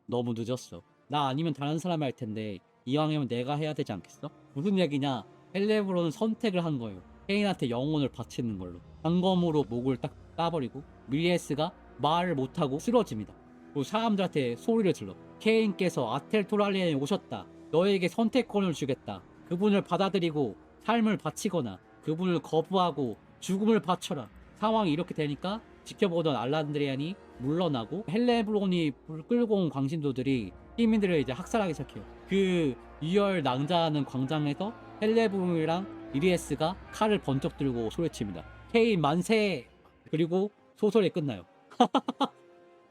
너무 늦었어. 나 아니면 다른 사람이 할 텐데 이왕이면 내가 해야 되지 않겠어? 무슨 얘기냐? 헬레브론은 선택을 한 거예요. 케인한테 영혼을 바치는 걸로. 단검으로 목을 딱 따버리고 미리에스가 말을 못하고 쓰러집니다. 그리고 사람들한테 소리를 질러. 케인께서 아텔토랄리에 오셨다. 너에게 선택권을 주겠다. 그분을 받아들이고 삶을 바치거나 그분을 거부하고 죽음을 바쳐라. 상황이 이렇게 되니까 지켜보던 알란드리안이 물러나고 헬레브론이 불 끌고 온 광신도들이 시민들을 이제 학살하기 시작해요. 그 유혈 낭자하는 광장에서 헬레브론이랑 이리에스가 칼을 번쩍 들고 소리칩니다. 케인 만세! 그리고 소설이 끝나요.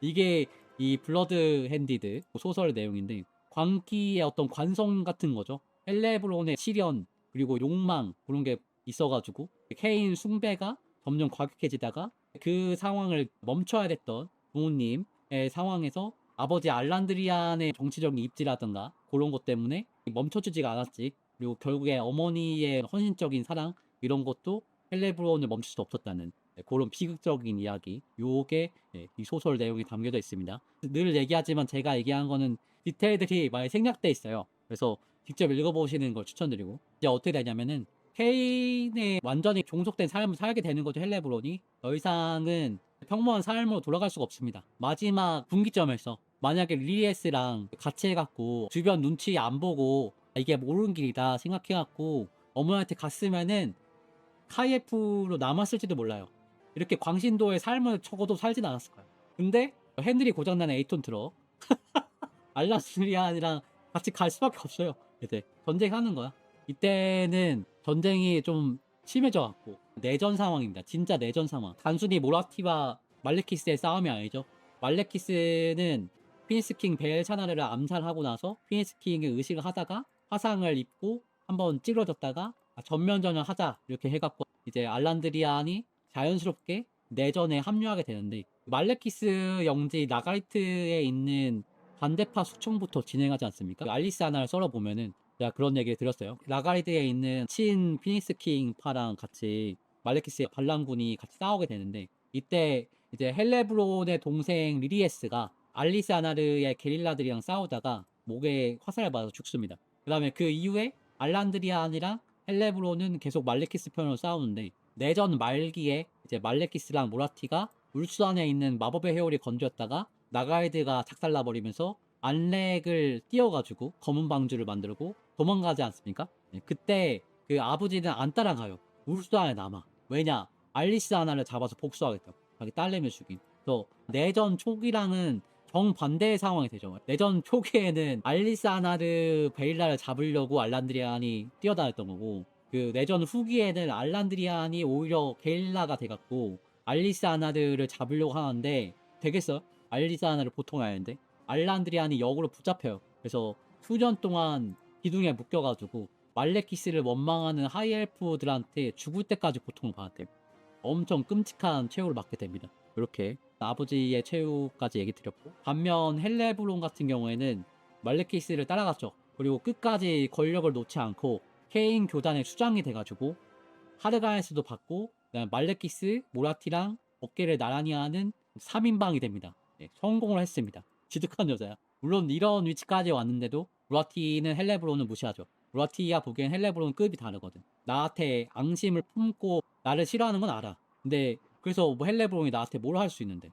이게 이 블러드 핸디드 소설 내용인데 광기의 어떤 관성 같은 거죠. 헬레브론의 시련 그리고 욕망 그런 게 있어가지고 케인 숭배가 점점 과격해지다가 그 상황을 멈춰야 됐던 부모님의 상황에서 아버지 알란드리안의 정치적인 입지라든가 그런 것 때문에 멈춰주지가 않았지. 그리고 결국에 어머니의 헌신적인 사랑 이런 것도 헬레브론을 멈출 수 없었다는 그런 비극적인 이야기 요게 이 소설 내용이 담겨져 있습니다. 늘 얘기하지만 제가 얘기한 거는 디테일들이 많이 생략돼 있어요. 그래서 직접 읽어보시는 걸 추천드리고 이제 어떻게 되냐면은 케인의 완전히 종속된 삶을 살게 되는 거죠. 헬레브론이 더 이상은 평범한 삶으로 돌아갈 수가 없습니다. 마지막 분기점에서 만약에 리리에스랑 같이 해갖고 주변 눈치 안 보고 이게 옳은 길이다 생각해갖고 어머니한테 갔으면은 카이에프로 남았을지도 몰라요. 이렇게 광신도의 삶을 적어도 살진 않았을 거예요. 근데 핸들이 고장나는 에이톤 트럭 알라스리안이랑 같이 갈 수밖에 없어요. 이제 전쟁하는 거야. 이때는 전쟁이 좀 심해져갖고 내전 상황입니다. 진짜 내전 상황. 단순히 모라티와 말레키스의 싸움이 아니죠. 말레키스는 피니스킹 벨샤나르를 암살하고 나서 피니스킹의 의식을 하다가 화상을 입고 한번 찌그러졌다가 전면전을 하자 이렇게 해갖고 이제 알란드리안이 자연스럽게 내전에 합류하게 되는데 말레키스 영지 나가리트에 있는 반대파 숙청부터 진행하지 않습니까? 알리스 하나를 썰어보면은 제가 그런 얘기를 들었어요. 라가리드에 있는 친 피니스킹 파랑 같이 말레키스의 반란군이 같이 싸우게 되는데 이때 이제 헬레브론의 동생 리리에스가 알리스 아나르의 게릴라들이랑 싸우다가 목에 화살을 맞아서 죽습니다. 그 다음에 그 이후에 알란드리안이랑 헬레브론은 계속 말레키스 편으로 싸우는데 내전 말기에 이제 말레키스랑 모라티가 울수안에 있는 마법의 회오리 건졌다가 나가이드가 작살나버리면서 안렉을 띄워가지고 검은 방주를 만들고 도망가지 않습니까? 그때 그 아버지는 안 따라가요. 울수안에 남아. 왜냐? 알리스 아나를 잡아서 복수하겠다고. 자기 딸내미 죽인. 그래서 내전 초기랑은 정반대의 상황이 되죠. 내전 초기에는 알리스 아나르 베일라를 잡으려고 알란드리안이 뛰어다녔던 거고 그 내전 후기에는 알란드리안이 오히려 게릴라가 돼갖고 알리스아나들을 잡으려고 하는데 되겠어? 알리스아나를 보통해야 하는데 알란드리안이 역으로 붙잡혀요. 그래서 수년 동안 기둥에 묶여가지고 말레키스를 원망하는 하이엘프들한테 죽을 때까지 고통을 받았대요. 엄청 끔찍한 최후를 맞게 됩니다. 이렇게 아버지의 최후까지 얘기 드렸고, 반면 헬레브론 같은 경우에는 말레키스를 따라갔죠. 그리고 끝까지 권력을 놓지 않고 케인 교단의 수장이 돼가지고 하르가에스도 받고, 그다음에 말레키스, 모라티랑 어깨를 나란히 하는 3인방이 됩니다. 네, 성공을 했습니다. 지득한 여자야. 물론 이런 위치까지 왔는데도 모라티는 헬레브론을 무시하죠. 모라티가 보기엔 헬레브론 급이 다르거든. 나한테 앙심을 품고 나를 싫어하는 건 알아. 근데 그래서 뭐 헬레브론이 나한테 뭘 할 수 있는데.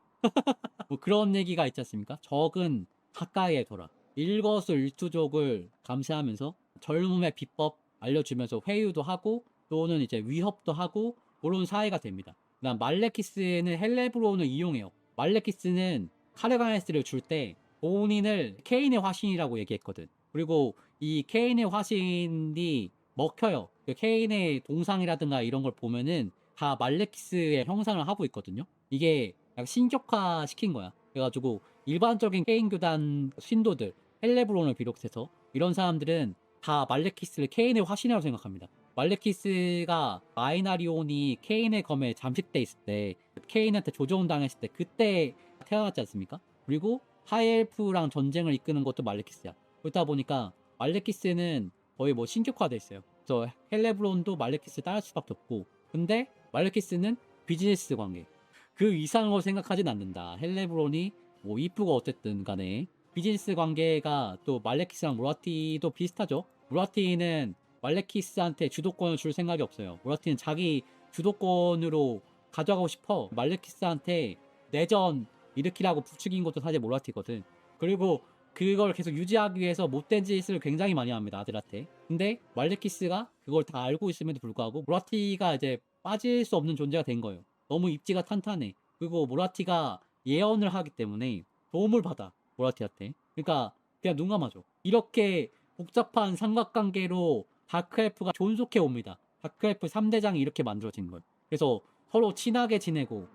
뭐 그런 얘기가 있지 않습니까? 적은 가까이에 둬라. 일거수일투족을 감시하면서 젊음의 비법 알려주면서 회유도 하고 또는 이제 위협도 하고 그런 사이가 됩니다. 그다음 말레키스는 헬레브론을 이용해요. 말레키스는 카르가네스를 줄 때 본인을 케인의 화신이라고 얘기했거든. 그리고 이 케인의 화신이 먹혀요. 그 케인의 동상이라든가 이런 걸 보면은 다 말레키스의 형상을 하고 있거든요. 이게 약간 신격화 시킨 거야. 그래가지고 일반적인 케인 교단 신도들, 헬레브론을 비롯해서 이런 사람들은 다 말레키스를 케인의 화신이라고 생각합니다. 말레키스가 마이나리온이 케인의 검에 잠식돼 있을 때, 케인한테 조종 당했을 때 그때 태어났지 않습니까? 그리고 하이엘프랑 전쟁을 이끄는 것도 말레키스야. 그렇다 보니까 말레키스는 거의 뭐 신격화돼 있어요. 그래서 헬레브론도 말레키스 따를 수밖에 없고, 근데 말레키스는 비즈니스 관계, 그 이상으로 생각하진 않는다. 헬레브론이 뭐 이쁘고 어쨌든 간에 비즈니스 관계가 또 말레키스랑 모라티도 비슷하죠. 모라티는 말레키스한테 주도권을 줄 생각이 없어요. 모라티는 자기 주도권으로 가져가고 싶어. 말레키스한테 내전 일으키라고 부추긴 것도 사실 모라티거든. 그리고 그걸 계속 유지하기 위해서 못된 짓을 굉장히 많이 합니다, 아들한테. 근데 말레키스가 그걸 다 알고 있음에도 불구하고 모라티가 이제 빠질 수 없는 존재가 된 거예요. 너무 입지가 탄탄해. 그리고 모라티가 예언을 하기 때문에 도움을 받아, 모라티한테. 그러니까 그냥 눈 감아줘. 이렇게 복잡한 삼각관계로 다크엘프가 존속해 옵니다. 다크엘프 3대장이 이렇게 만들어진 거예요. 그래서 서로 친하게 지내고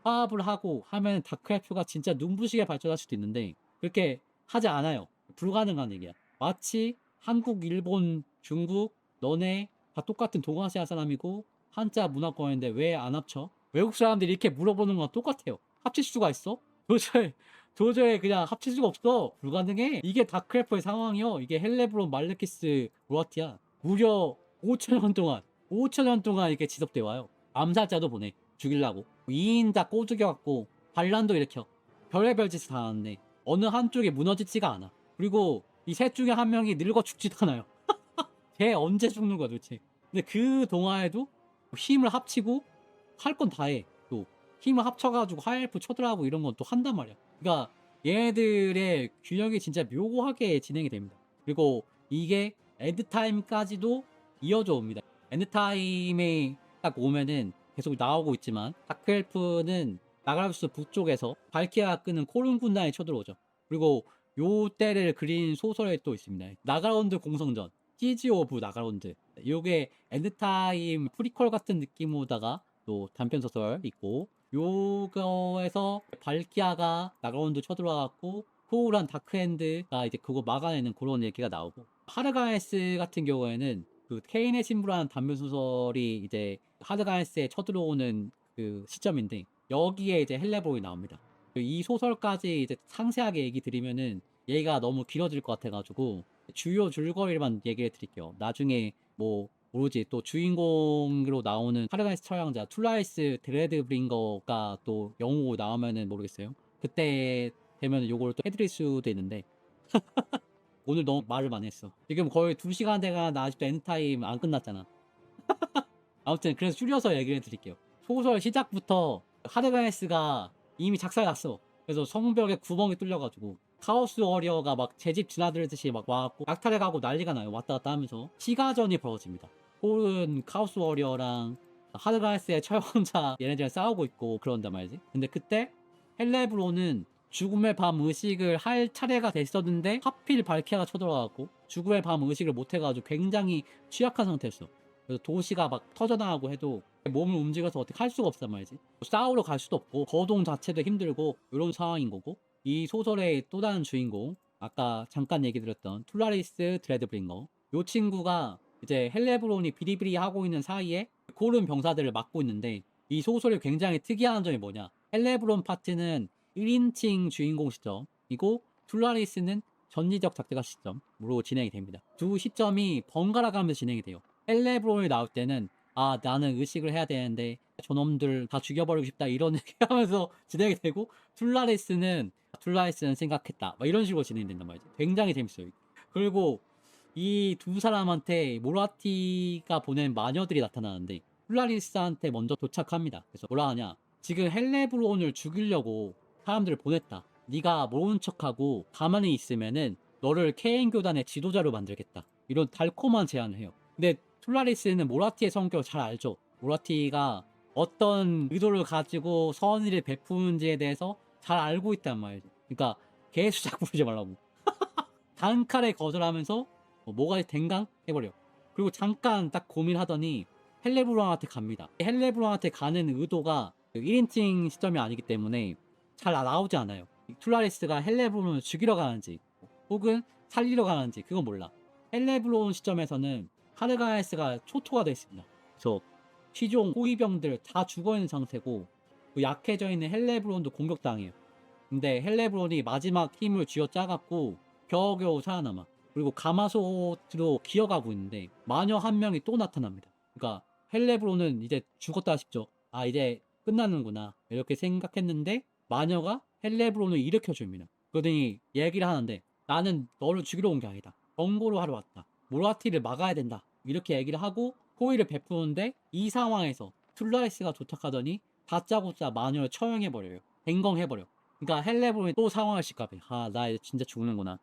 화합을 하고 하면 다크엘프가 진짜 눈부시게 발전할 수도 있는데 그렇게 하지 않아요. 불가능한 얘기야. 마치 한국, 일본, 중국, 너네 다 똑같은 동아시아 사람이고 한자 문화권인데 왜 안 합쳐? 외국 사람들이 이렇게 물어보는 건 똑같아요. 합칠 수가 있어? 도저히 그냥 합칠 수가 없어. 불가능해. 이게 다크래퍼의 상황이요. 이게 헬레브론, 말레키스, 로아티야. 무려 5천년 동안, 5천년 동안 이렇게 지속돼 와요. 암살자도 보내. 죽이려고. 2인 다 꼬죽여갖고 반란도 일으켜. 별의별 짓을 다 하는데 어느 한쪽이 무너지지가 않아. 그리고 이 셋 중에 한 명이 늙어 죽지도 않아요. 걔 언제 죽는 거야 도대체. 근데 그 동화에도 힘을 합치고 할 건 다 해. 또 힘을 합쳐가지고 하이엘프 쳐들어가고 이런 건 또 한단 말이야. 그러니까 얘네들의 균형이 진짜 묘하게 진행이 됩니다. 그리고 이게 엔드타임까지도 이어져 옵니다. 엔드타임에 딱 오면은 계속 나오고 있지만 다크엘프는 나가루스 북쪽에서 발키아가 끄는 코른 군단이 쳐들어오죠. 그리고 요 때를 그린 소설에 또 있습니다. 나가론드 공성전, 시즈 오브 나가론드. 요게 엔드타임 프리퀄 같은 느낌으로다가 또 단편 소설 있고, 요거에서 발키아가 나가론드 쳐들어와갖고 소울한 다크핸드가 이제 그거 막아내는 그런 얘기가 나오고, 하르가네스 같은 경우에는 그 케인의 신부라는 단편 소설이 이제 하르가네스에 쳐들어오는 그 시점인데 여기에 이제 헬레브론이 나옵니다. 이 소설까지 이제 상세하게 얘기 드리면은 얘기가 너무 길어질 것 같아가지고 주요 줄거리만 얘기해 드릴게요. 나중에 뭐 모르지, 또 주인공으로 나오는 하르가네스 처형자 툴라이스 드레드브링거가 또 영웅으로 나오면은 모르겠어요. 그때 되면 요걸 또 해드릴 수도 있는데 오늘 너무 말을 많이 했어. 지금 거의 2시간 돼가 나 아직도 엔드타임 안 끝났잖아. 아무튼 그래서 줄여서 얘기를 해드릴게요. 소설 시작부터 하르가네스가 이미 작살났어. 그래서 성벽에 구멍이 뚫려가지고 카오스 워리어가 막 제 집 지나들듯이 막 와갖고 약탈해가고 난리가 나요. 왔다 갔다 하면서 시가전이 벌어집니다. 홀은 카오스 워리어랑 하르가네스의 처형자 얘네들이랑 싸우고 있고 그런단 말이지. 근데 그때 헬레브론은 죽음의 밤 의식을 할 차례가 됐었는데 하필 발키아가 쳐들어와갖고 죽음의 밤 의식을 못해가지고 굉장히 취약한 상태였어. 그래서 도시가 막 터져나가고 해도 몸을 움직여서 어떻게 할 수가 없단 말이지. 싸우러 갈 수도 없고 거동 자체도 힘들고 이런 상황인 거고, 이 소설의 또 다른 주인공, 아까 잠깐 얘기 드렸던 툴라리스 드레드브링거, 요 친구가 이제 헬레브론이 비리비리하고 있는 사이에 고른 병사들을 맡고 있는데, 이 소설이 굉장히 특이한 점이 뭐냐, 헬레브론 파트는 1인칭 주인공 시점이고 툴라리스는 전지적 작대가 시점으로 진행이 됩니다. 두 시점이 번갈아 가면서 진행이 돼요. 헬레브론이 나올 때는 아 나는 의식을 해야 되는데 저놈들 다 죽여버리고 싶다 이런 얘기 하면서 진행이 되고, 툴라리스는 생각했다 막 이런 식으로 진행이 된단 말이죠. 굉장히 재밌어요. 그리고 이 두 사람한테 모라티가 보낸 마녀들이 나타나는데 툴라리스한테 먼저 도착합니다. 그래서 뭐라 하냐, 지금 헬레브론을 죽이려고 사람들을 보냈다. 네가 모르는 척하고 가만히 있으면은 너를 케인 교단의 지도자로 만들겠다. 이런 달콤한 제안을 해요. 근데 툴라리스는 모라티의 성격을 잘 알죠. 모라티가 어떤 의도를 가지고 선의를 베푸는지에 대해서 잘 알고 있단 말이죠. 그러니까 개수작 부르지 말라고. 단칼에 거절하면서 뭐가 댕강 해버려. 그리고 잠깐 딱 고민하더니 헬레브론한테 갑니다. 헬레브론한테 가는 의도가 1인칭 시점이 아니기 때문에 잘 나오지 않아요. 툴라리스가 헬레브론을 죽이러 가는지 혹은 살리러 가는지 그건 몰라. 헬레브론 시점에서는 하르가에스가 초토화 되어 있습니다. 그래서 시종 호위병들 다 죽어있는 상태고 약해져 있는 헬레브론도 공격당해요. 근데 헬레브론이 마지막 힘을 쥐어짜갖고 겨우겨우 살아남아. 그리고 가마솥으로 기어가고 있는데 마녀 한 명이 또 나타납니다. 그러니까 헬레브론은 이제 죽었다 싶죠. 아 이제 끝나는구나 이렇게 생각했는데 마녀가 헬레브론을 일으켜줍니다. 그러더니 얘기를 하는데 나는 너를 죽이러 온 게 아니다. 경고를 하러 왔다. 모라티를 막아야 된다. 이렇게 얘기를 하고 호의를 베푸는데 이 상황에서 툴라이스가 도착하더니 다짜고짜 마녀를 처형해버려요. 댕경해버려. 그러니까 헬레브론이 또 상황을 시kab해. 아 나 이제 진짜 죽는구나.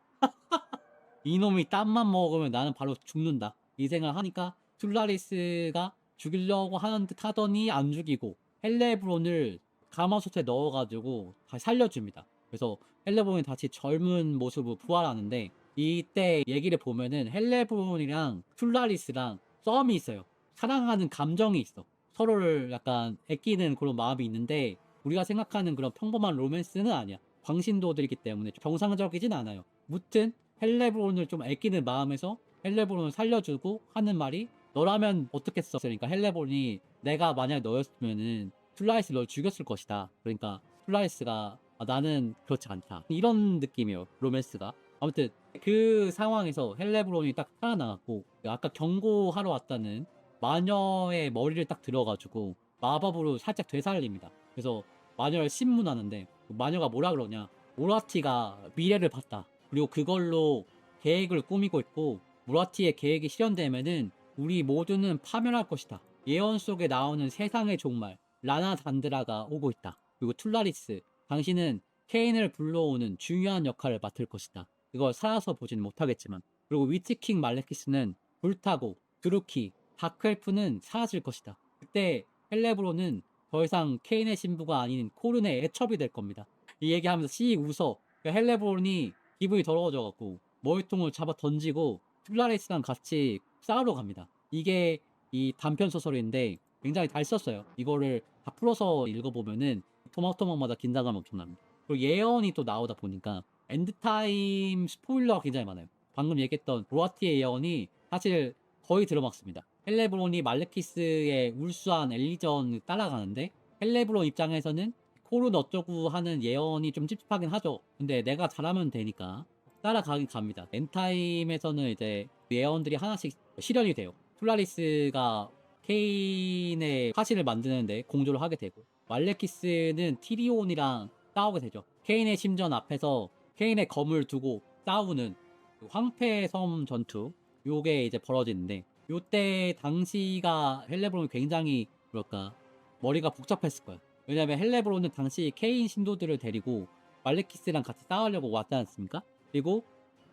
이놈이 땀만 먹으면 나는 바로 죽는다. 이 생각을 하니까 툴라리스가 죽이려고 하는 듯 하더니 안 죽이고 헬레브론을 가마솥에 넣어가지고 다시 살려줍니다. 그래서 헬레브론이 다시 젊은 모습으로 부활하는데, 이때 얘기를 보면은 헬레브론이랑 툴라리스랑 썸이 있어요. 사랑하는 감정이 있어. 서로를 약간 아끼는 그런 마음이 있는데 우리가 생각하는 그런 평범한 로맨스는 아니야. 광신도들이기 때문에 정상적이진 않아요. 무튼 헬레브론을 좀 아끼는 마음에서 헬레브론을 살려주고 하는 말이 너라면 어떻겠어? 그러니까 헬레브론이 내가 만약 너였으면은 툴라이스 널 죽였을 것이다. 그러니까 툴라이스가 아, 나는 그렇지 않다. 이런 느낌이에요. 로맨스가. 아무튼 그 상황에서 헬레브론이 딱 살아나갔고 아까 경고하러 왔다는 마녀의 머리를 딱 들어가지고 마법으로 살짝 되살립니다. 그래서 마녀를 신문하는데 마녀가 뭐라 그러냐, 모라티가 미래를 봤다. 그리고 그걸로 계획을 꾸미고 있고 모라티의 계획이 실현되면은 우리 모두는 파멸할 것이다. 예언 속에 나오는 세상의 종말 라나 단드라가 오고 있다. 그리고 툴라리스, 당신은 케인을 불러오는 중요한 역할을 맡을 것이다. 이걸 살아서 보지는 못하겠지만. 그리고 위트킹 말레키스는 불타고 드루키, 다크엘프는 사라질 것이다. 그때 헬레브론은 더 이상 케인의 신부가 아닌 코른의 애첩이 될 겁니다. 이 얘기하면서 씩 웃어. 헬레브론이 기분이 더러워져갖고 머리통을 잡아 던지고 툴라리스랑 같이 싸우러 갑니다. 이게 이 단편 소설인데 굉장히 잘 썼어요. 이거를 다 풀어서 읽어보면은 토막토막마다 긴장감이 엄청납니다. 그리고 예언이 또 나오다 보니까 엔드타임 스포일러가 굉장히 많아요. 방금 얘기했던 로아티의 예언이 사실 거의 들어맞습니다. 헬레브론이 말레키스의 울수한 엘리전을 따라가는데 헬레브론 입장에서는 코른 어쩌고 하는 예언이 좀 찝찝하긴 하죠. 근데 내가 잘하면 되니까 따라가긴 갑니다. 엔타임에서는 이제 예언들이 하나씩 실현이 돼요. 툴라리스가 케인의 화신을 만드는데 공조를 하게 되고, 말레키스는 티리온이랑 싸우게 되죠. 케인의 심전 앞에서 케인의 검을 두고 싸우는 그 황폐의 섬 전투, 요게 이제 벌어지는데, 요때 당시가 헬레브론이 굉장히 뭐랄까 머리가 복잡했을 거예요. 왜냐면 헬레브론은 당시 케인 신도들을 데리고 말레키스랑 같이 싸우려고 왔지 않습니까? 그리고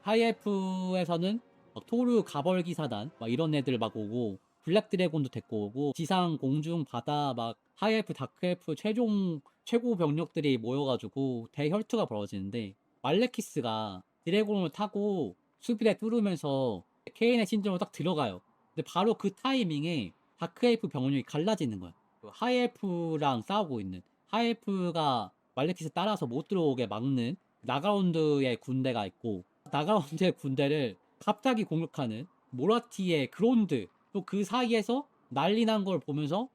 하이엘프에서는 막 토르 가벌기 사단 막 이런 애들 막 오고, 블랙 드래곤도 데리고 오고, 지상 공중 바다 막 하이엘프 다크엘프 최고 병력들이 모여가지고 대혈투가 벌어지는데, 말레키스가 드래곤을 타고 수비대 뚫으면서 케인의 신전으로 딱 들어가요. 근데 바로 그 타이밍에 다크엘프 병력이 갈라지는 거야. 그 하이엘프랑 싸우고 있는 하이엘프가 말레키스 따라서 못 들어오게 막는 나가운드의 군대가 있고, 나가운드의 군대를 갑자기 공격하는 모라티의 그론드, 또 그 사이에서 난리 난 걸 보면서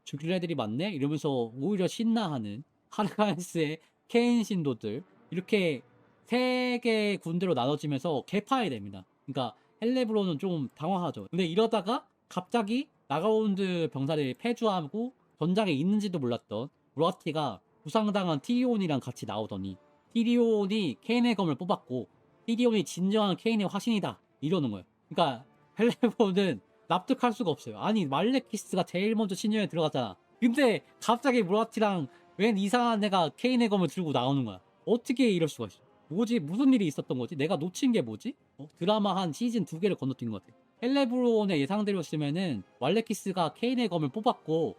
죽일 애들이 많네 이러면서 오히려 신나하는 하르카이스의 케인 신도들, 이렇게 세 개의 군대로 나눠지면서 개파이 됩니다. 그러니까 헬레브론은 좀 당황하죠. 근데 이러다가 갑자기 나가운드 병사들이 패주하고 전장에 있는지도 몰랐던 무라티가 부상당한 티리온이랑 같이 나오더니, 티리온이 케인의 검을 뽑았고 티리온이 진정한 케인의 화신이다 이러는 거예요. 그러니까 헬레브론은 납득할 수가 없어요. 아니 말레키스가 제일 먼저 신전에 들어갔잖아. 근데 갑자기 무라티랑 웬 이상한 애가 케인의 검을 들고 나오는 거야. 어떻게 이럴 수가 있어? 뭐지? 무슨 일이 있었던 거지? 내가 놓친 게 뭐지? 드라마 한 시즌 2개를 건너뛴 것 같아. 헬레브론의 예상대로였으면은 말레키스가 케인의 검을 뽑았고,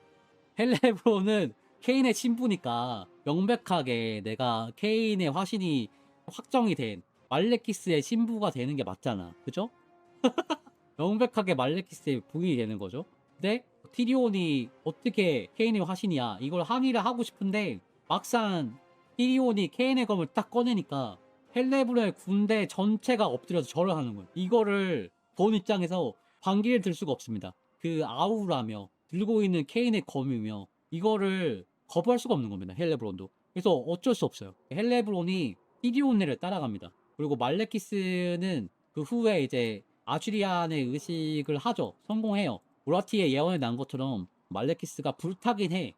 헬레브론은 케인의 신부니까 명백하게 내가 케인의 화신이 확정이 된 말레키스의 신부가 되는 게 맞잖아. 그죠? 명백하게 말레키스의 부인이 되는 거죠. 근데 티리온이 어떻게 케인의 화신이야 이걸 항의를 하고 싶은데, 막상 티리온이 케인의 검을 딱 꺼내니까 헬레브론의 군대 전체가 엎드려서 절을 하는 거예요. 이거를 본 입장에서 반기를 들 수가 없습니다. 그 아우라며 들고 있는 케인의 검이며 이거를 거부할 수가 없는 겁니다. 헬레브론도. 그래서 어쩔 수 없어요. 헬레브론이 티리온네를 따라갑니다. 그리고 말레키스는 그 후에 이제 아슈리안의 의식을 하죠. 성공해요. 무라티의 예언에 난 것처럼 말레키스가 불타긴 해.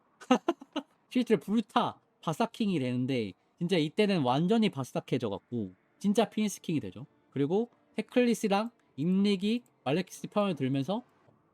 실제로 불타 바사킹이 되는데, 진짜 이때는 완전히 바삭해져 갖고 진짜 피니스킹이 되죠. 그리고 테클리스랑 임릭이 말레키스 편을 들면서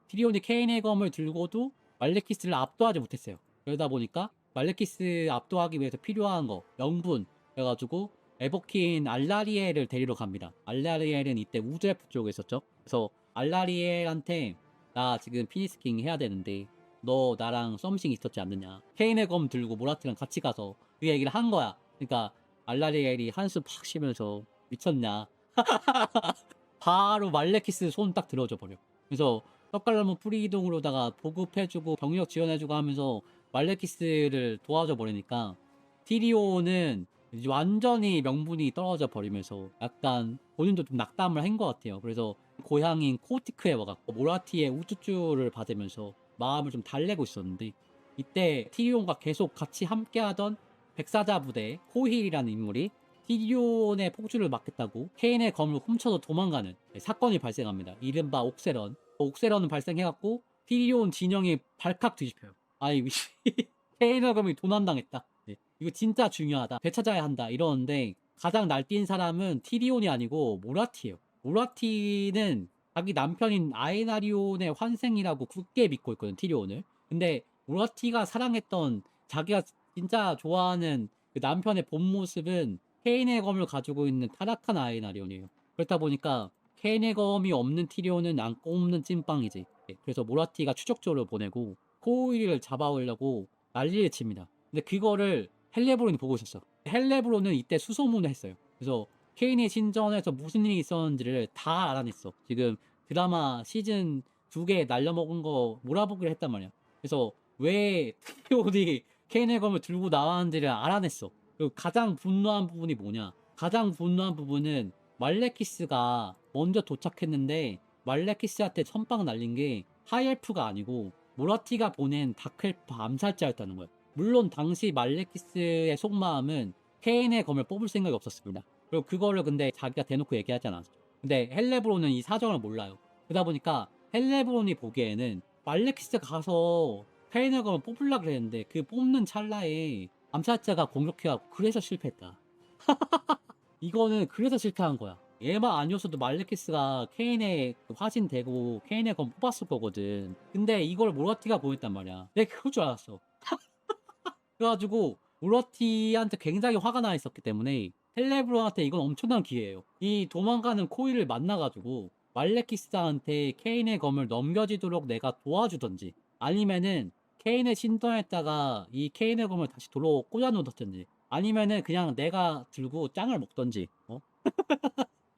티리온이 케인의 검을 들고도 말레키스를 압도하지 못했어요. 그러다 보니까 말레키스 압도하기 위해서 필요한 거 명분 해가지고 에보킨 알라리엘을 데리러 갑니다. 알라리엘은 이때 우즈엘프 쪽에 있었죠. 그래서 알라리엘한테 나 지금 피니스킹 해야 되는데 너 나랑 썸씽 있었지 않느냐. 케인의 검 들고 모라티랑 같이 가서 그 얘기를 한 거야. 그러니까 알라리엘이 한숨 팍 쉬면서 미쳤냐. 바로 말레키스 손 딱 들어줘 버려. 그래서 떡갈나무 뿌리 이동으로다가 보급해주고 병력 지원해주고 하면서 말레키스를 도와줘 버리니까 티리오는 이제 완전히 명분이 떨어져 버리면서 약간 본인도 좀 낙담을 한 것 같아요. 그래서 고향인 코티크에 와갖고 모라티의 우쭈쭈를 받으면서 마음을 좀 달래고 있었는데, 이때 티리온과 계속 같이 함께하던 백사자 부대 코힐이라는 인물이 티리온의 폭주를 막겠다고 케인의 검을 훔쳐서 도망가는 사건이 발생합니다. 이른바 옥세런. 옥세런은 발생해갖고 티리온 진영이 발칵 뒤집혀요. 아이 케인의 검이 도난당했다. 네, 이거 진짜 중요하다. 되찾아야 한다. 이러는데 가장 날뛴 사람은 티리온이 아니고 모라티예요. 모라티는 자기 남편인 아에나리온의 환생이라고 굳게 믿고 있거든, 티리온을. 근데 모라티가 사랑했던, 자기가 진짜 좋아하는 그 남편의 본 모습은 케인의 검을 가지고 있는 타락한 아에나리온이에요. 그렇다 보니까 케인의 검이 없는 티리온은 안 꼽는 찐빵이지. 그래서 모라티가 추적조를 보내고 코일을 잡아오려고 난리를 칩니다. 근데 그거를 헬레브론이 보고 있었어. 헬레브론은 이때 수소문을 했어요. 그래서 케인의 신전에서 무슨 일이 있었는지를 다 알아냈어. 지금 드라마 시즌 2개 날려먹은 거 몰아보기를 했단 말이야. 그래서 왜 티리온이 케인의 검을 들고 나왔는지를 알아냈어. 그리고 가장 분노한 부분이 뭐냐? 가장 분노한 부분은 말레키스가 먼저 도착했는데 말레키스한테 선빵 날린 게 하이엘프가 아니고 모라티가 보낸 다크엘프 암살자였다는 거야. 물론 당시 말레키스의 속마음은 케인의 검을 뽑을 생각이 없었습니다. 그리고 그거를 근데 자기가 대놓고 얘기하지 않았어. 근데 헬레브론은 이 사정을 몰라요. 그러다 보니까 헬레브론이 보기에는 말레키스가 가서 케인의 검을 뽑으려고 그랬는데 그 뽑는 찰나에 암살자가 공격해갖고 그래서 실패했다. 이거는 그래서 실패한 거야. 얘만 아니었어도 말레키스가 케인의 화신 되고 케인의 검 뽑았을 거거든. 근데 이걸 모라티가 보였단 말이야. 내가 그럴 줄 알았어. 그래가지고 모라티한테 굉장히 화가 나 있었기 때문에 헬레브론한테 이건 엄청난 기회예요. 이 도망가는 코일을 만나가지고 말레키스한테 케인의 검을 넘겨지도록 내가 도와주던지, 아니면은 케인의 신전에다가 이 케인의 검을 다시 도로 꽂아놓던지, 아니면은 그냥 내가 들고 짱을 먹던지,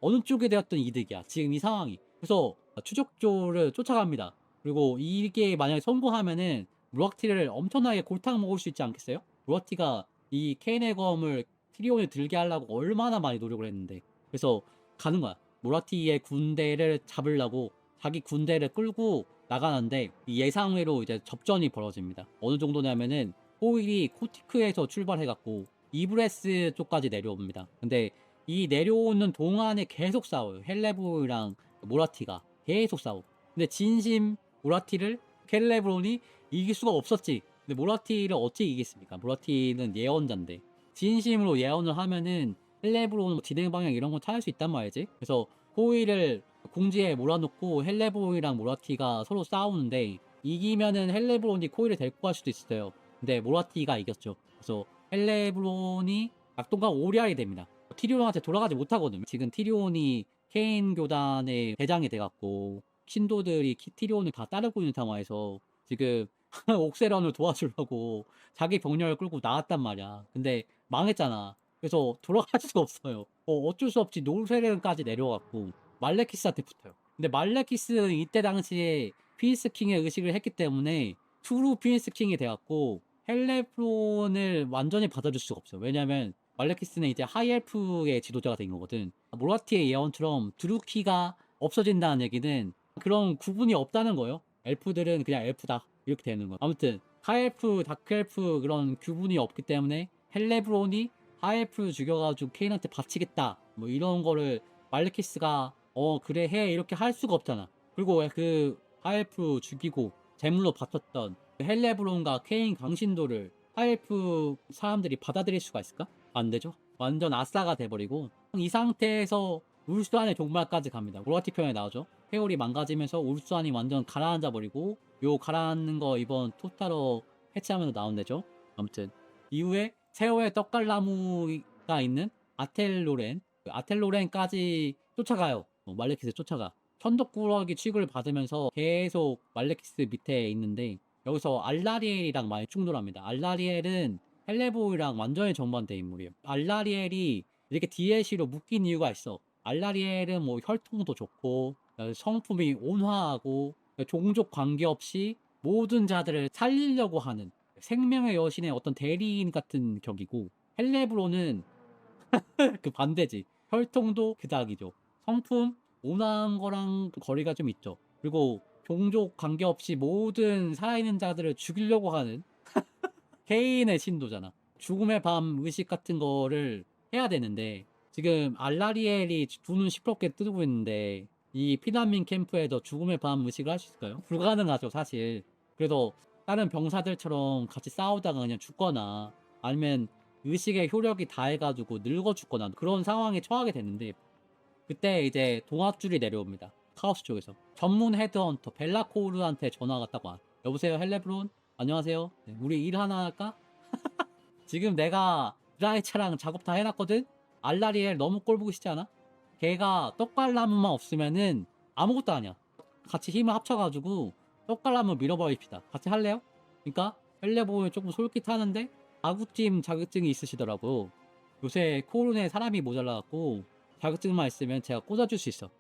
어느 쪽이 되었던 이득이야 지금 이 상황이. 그래서 추적조를 쫓아갑니다. 그리고 이게 만약에 성공하면은 무라티를 엄청나게 골탕 먹을 수 있지 않겠어요? 무라티가 이 케인의 검을 티리온을 들게 하려고 얼마나 많이 노력을 했는데. 그래서 가는 거야. 무라티의 군대를 잡으려고 자기 군대를 끌고 나가는데 이 예상외로 이제 접전이 벌어집니다. 어느 정도냐면은 호일이 코티크에서 출발해갖고 이브레스 쪽까지 내려옵니다. 근데 이 내려오는 동안에 계속 싸워요. 헬레브랑 모라티가 계속 싸우고. 근데 진심 모라티를 켈레브론이 이길 수가 없었지. 근데 모라티를 어찌 이기겠습니까? 모라티는 예언자인데 진심으로 예언을 하면은 헬레브론 진행 방향 이런 건 찾을 수 있단 말이지. 그래서 호일을 공지에 몰아놓고 헬레브론이랑 모라티가 서로 싸우는데 이기면은 헬레브론이 코일을 데리고 갈 수도 있어요. 근데 모라티가 이겼죠. 그래서 헬레브론이 낙동강 오리알이 됩니다. 티리온한테 돌아가지 못하거든요. 지금 티리온이 케인 교단의 대장이 돼갖고 신도들이 티리온을 다 따르고 있는 상황에서 지금 옥세런을 도와주려고 자기 병력을 끌고 나왔단 말이야. 근데 망했잖아. 그래서 돌아갈 수가 없어요. 어쩔 수 없이 노르세렌까지 내려갔고 말레키스한테 붙어요. 근데 말레키스는 이때 당시에 피니스킹의 의식을 했기 때문에 트루 피니스킹이 돼갖고 헬레브론을 완전히 받아줄 수가 없어요. 왜냐면 말레키스는 이제 하이엘프의 지도자가 된 거거든. 모라티의 예언처럼 드루키가 없어진다는 얘기는 그런 구분이 없다는 거예요. 엘프들은 그냥 엘프다 이렇게 되는 거예요. 아무튼 하이엘프, 다크엘프 그런 구분이 없기 때문에 헬레브론이 하이엘프 죽여가지고 케인한테 바치겠다 뭐 이런 거를 말레키스가 그래 해 이렇게 할 수가 없잖아. 그리고 그 하이엘프 죽이고 제물로 바쳤던 헬레브론과 케인 강신도를 하이엘프 사람들이 받아들일 수가 있을까? 안 되죠. 완전 아싸가 돼버리고 이 상태에서 울수안의 종말까지 갑니다. 모라티 편에 나오죠. 회오리 망가지면서 울수안이 완전 가라앉아 버리고 요 가라앉는 거 이번 토타로 해체하면서 나온대죠. 아무튼 이후에 세월의 떡갈나무가 있는 아텔로렌 그 아텔로렌까지 쫓아가요. 말레키스 쫓아가. 천덕꾸러기 취급을 받으면서 계속 말레키스 밑에 있는데 여기서 알라리엘이랑 많이 충돌합니다. 알라리엘은 헬레보이랑 완전히 정반대 인물이에요. 알라리엘이 이렇게 DLC로 묶인 이유가 있어. 알라리엘은 뭐 혈통도 좋고 성품이 온화하고 종족 관계없이 모든 자들을 살리려고 하는 생명의 여신의 어떤 대리인 같은 격이고 헬레브로는 그 반대지. 혈통도 그닥이죠. 성품 온화한 거랑 거리가 좀 있죠. 그리고 종족 관계없이 모든 살아있는 자들을 죽이려고 하는 케인의 신도잖아. 죽음의 밤 의식 같은 거를 해야 되는데 지금 알라리엘이 두 눈 시끄럽게 뜨고 있는데 이 피난민 캠프에서 죽음의 밤 의식을 할 수 있을까요? 불가능하죠 사실. 그래서 다른 병사들처럼 같이 싸우다가 그냥 죽거나 아니면 의식의 효력이 다해가지고 늙어 죽거나 그런 상황에 처하게 되는데 그때 이제 동학줄이 내려옵니다. 카오스 쪽에서 전문 헤드헌터 벨라코르한테 전화가 딱 와. 여보세요 헬레브론? 안녕하세요. 네, 우리 일 하나 할까? 지금 내가 드라이차랑 작업 다 해놨거든? 알라리엘 너무 꼴 보기 싫지 않아? 걔가 떡갈나무만 없으면은 아무것도 아니야. 같이 힘을 합쳐가지고 떡갈나무 밀어버립시다. 같이 할래요? 그러니까 헬레브론이 조금 솔깃하는데 아구찜 자격증이 있으시더라고. 요새 코론에 사람이 모자라갖고 자격증만 있으면 제가 꽂아줄 수 있어.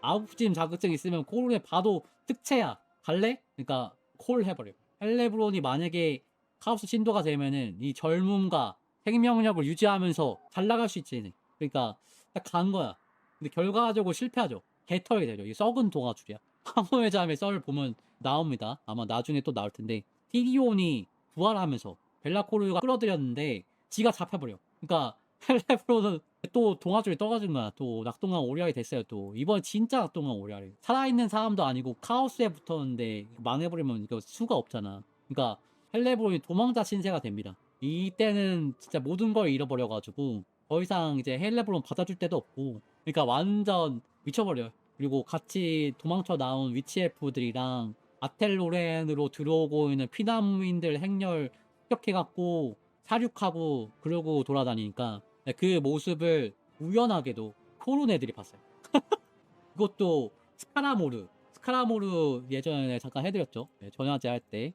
아구찜 자격증 있으면 코론에 봐도 특채야. 갈래? 그러니까 콜 해버려. 헬레브론이 만약에 카오스 신도가 되면은 이 젊음과 생명력을 유지하면서 잘 나갈 수 있지. 그러니까 딱 간 거야. 근데 결과적으로 실패하죠. 개털이 되죠. 이 썩은 동아줄이야. 황혼의 잠의 썰을 보면 나옵니다. 아마 나중에 또 나올 텐데 티리온이 부활하면서 벨라코르가 끌어들였는데 지가 잡혀버려. 그러니까 헬레브론은 또 동아줄이 떠가지는 거야. 또 낙동강 오리알이 됐어요. 또 이번 진짜 낙동강 오리알이 살아있는 사람도 아니고 카오스에 붙었는데 망해버리면 이거 수가 없잖아. 그러니까 헬레브론이 도망자 신세가 됩니다. 이때는 진짜 모든 걸 잃어버려가지고 더 이상 이제 헬레브론 받아줄 데도 없고 그러니까 완전 미쳐버려요. 그리고 같이 도망쳐 나온 위치 엘프들이랑 아텔로렌으로 들어오고 있는 피난민들 행렬 습격해갖고 사륙하고 그러고 돌아다니니까 그 모습을 우연하게도 코론 애들이 봤어요. 그것도 스카라모르 예전에 잠깐 해드렸죠. 전야제 할 때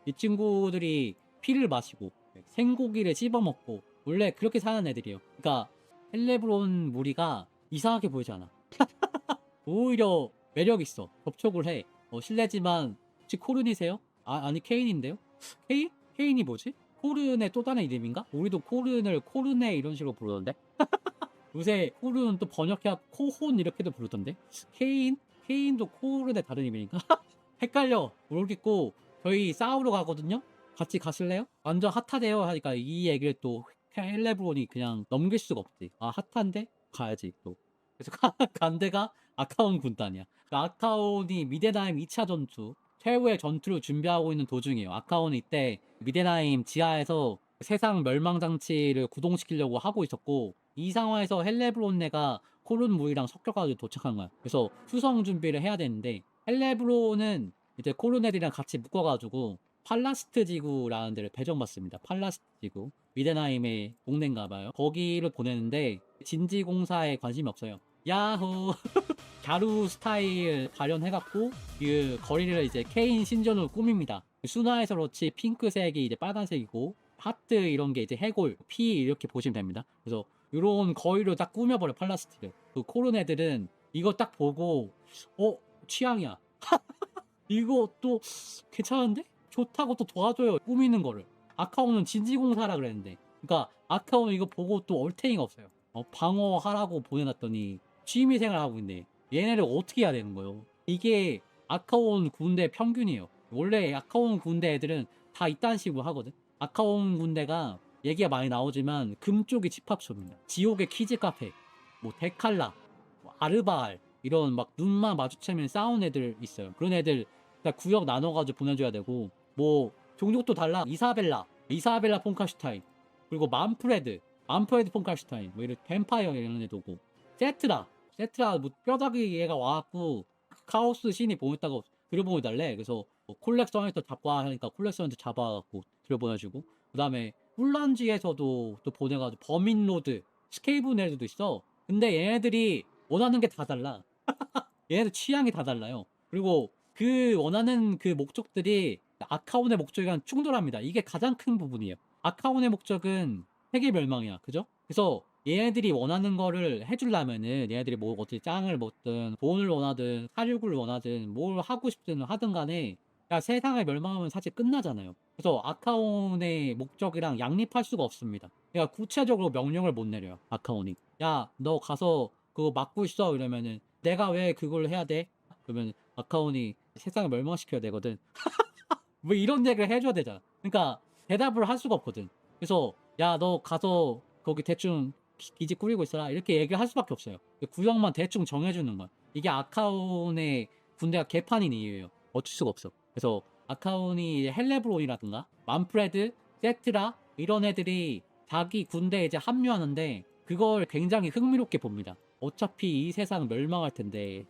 이 친구들이 피를 마시고 생고기를 씹어먹고 원래 그렇게 사는 애들이에요. 그러니까 헬레브론 무리가 이상하게 보이지 않아. 오히려 매력 있어. 접촉을 해. 실례지만 혹시 코른이세요? 아니 케인인데요? 케인? 케인이 뭐지? 코른의 또 다른 이름인가? 우리도 코른을 코르네 이런 식으로 부르던데? 요새 코른 또 번역해 코혼 이렇게도 부르던데? 케인? 케인도 코른의 다른 이름인가? 헷갈려. 모르겠고 저희 싸우러 가거든요? 같이 가실래요? 완전 핫하대요 하니까 이 얘기를 또 헬레브론이 그냥 넘길 수가 없지. 아 핫한데? 가야지 또. 그래서 간 데가 아카온 군단이야. 그 아카온이 미데나임 2차 전투 최후의 전투를 준비하고 있는 도중이에요. 아카온이 이때 미데나임 지하에서 세상 멸망 장치를 구동시키려고 하고 있었고 이 상황에서 헬레브론네가 코른 무이랑 섞여가지고 도착한 거야. 그래서 수성 준비를 해야 되는데 헬레브론은 이제 코른 애들이랑 같이 묶어가지고 팔라스트 지구라는 데를 배정받습니다. 팔라스트 지구. 미데나임의 동네인가 봐요. 거기를 보내는데 진지공사에 관심이 없어요. 야호 갸루 스타일 발현해갖고 그 거리를 이제 케인 신전으로 꾸밉니다. 순화해서 그렇지 핑크색이 이제 빨간색이고 하트 이런 게 이제 해골, 피 이렇게 보시면 됩니다. 그래서 이런 거리로 딱 꾸며버려 팔라스티를. 그 코른 애들은 이거 딱 보고 취향이야. 이거 또 괜찮은데? 좋다고 또 도와줘요. 꾸미는 거를. 아카오는 진지공사라 그랬는데. 그러니까 아카오는 이거 보고 또 얼탱이가 없어요. 방어하라고 보내놨더니 취미생활 하고 있네. 얘네를 어떻게 해야 되는 거예요? 이게 아카온 군대 평균이에요. 원래 아카온 군대 애들은 다 이딴 식으로 하거든. 아카온 군대가 얘기가 많이 나오지만 금쪽이 집합소입니다. 지옥의 키즈 카페, 뭐 데칼라, 뭐 아르바알 이런 막 눈만 마주치면 싸운 애들 있어요. 그런 애들 구역 나눠가지고 보내줘야 되고 뭐 종족도 달라. 이사벨라 폰카슈타인 그리고 만프레드 폰카슈타인 뭐 이런 뱀파이어 이런 애도 오고 세트라 뭐 뼈다귀 얘가 와갖고 카오스 신이 보냈다고 들여보내달래. 그래서 뭐 콜렉션에서 잡고 하니까 콜렉션에서 잡아갖고 들여보내주고 그 다음에 훌란지에서도 또 보내가지고 버민로드 스케이브넬도 있어. 근데 얘네들이 원하는 게 다 달라. 얘네들 취향이 다 달라요. 그리고 그 원하는 그 목적들이 아카온의 목적이랑 충돌합니다. 이게 가장 큰 부분이에요. 아카온의 목적은 세계 멸망이야. 그죠? 그래서 얘네들이 원하는 거를 해주려면은 얘네들이 뭐 어떻게 짱을 먹든 돈을 원하든 사륙을 원하든 뭘 하고 싶든 하든 간에 야 세상을 멸망하면 사실 끝나잖아요. 그래서 아카온의 목적이랑 양립할 수가 없습니다. 그러니까 구체적으로 명령을 못 내려요. 아카온이 야 너 가서 그거 막고 있어 이러면은 내가 왜 그걸 해야 돼? 그러면 아카온이 세상을 멸망시켜야 되거든. 뭐 이런 얘기를 해줘야 되잖아. 그러니까 대답을 할 수가 없거든. 그래서 야 너 가서 거기 대충 기지 꾸리고 있어라 이렇게 얘기를 할 수밖에 없어요. 구역만 대충 정해주는 거야. 이게 아카온의 군대가 개판인 이유예요. 어쩔 수가 없어. 그래서 아카온이 헬레브론이라든가 만프레드, 세트라 이런 애들이 자기 군대에 이제 합류하는데 그걸 굉장히 흥미롭게 봅니다. 어차피 이 세상 멸망할 텐데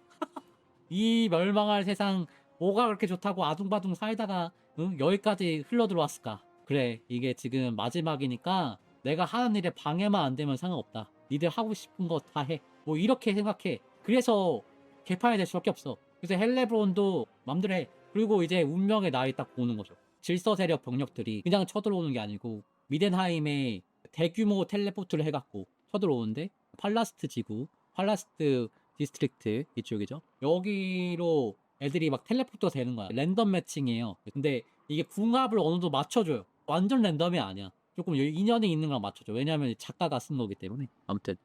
이 멸망할 세상 뭐가 그렇게 좋다고 아둥바둥 살다가 응? 여기까지 흘러 들어왔을까? 그래 이게 지금 마지막이니까 내가 하는 일에 방해만 안 되면 상관없다. 니들 하고 싶은 거 다 해. 뭐 이렇게 생각해. 그래서 개판이 될 수밖에 없어. 그래서 헬레브론도 맘대로 해. 그리고 이제 운명의 날이 딱 오는 거죠. 질서 세력 병력들이 그냥 쳐들어오는 게 아니고 미덴하임에 대규모 텔레포트를 해갖고 쳐들어오는데 팔라스트 지구, 팔라스트 디스트릭트 이쪽이죠. 여기로 애들이 막 텔레포트가 되는 거야. 랜덤 매칭이에요. 근데 이게 궁합을 어느 정도 맞춰줘요. 완전 랜덤이 아니야. 조금 인연이 있는 거랑 맞춰줘. 왜냐면 작가가 쓴 거기 때문에. 아무튼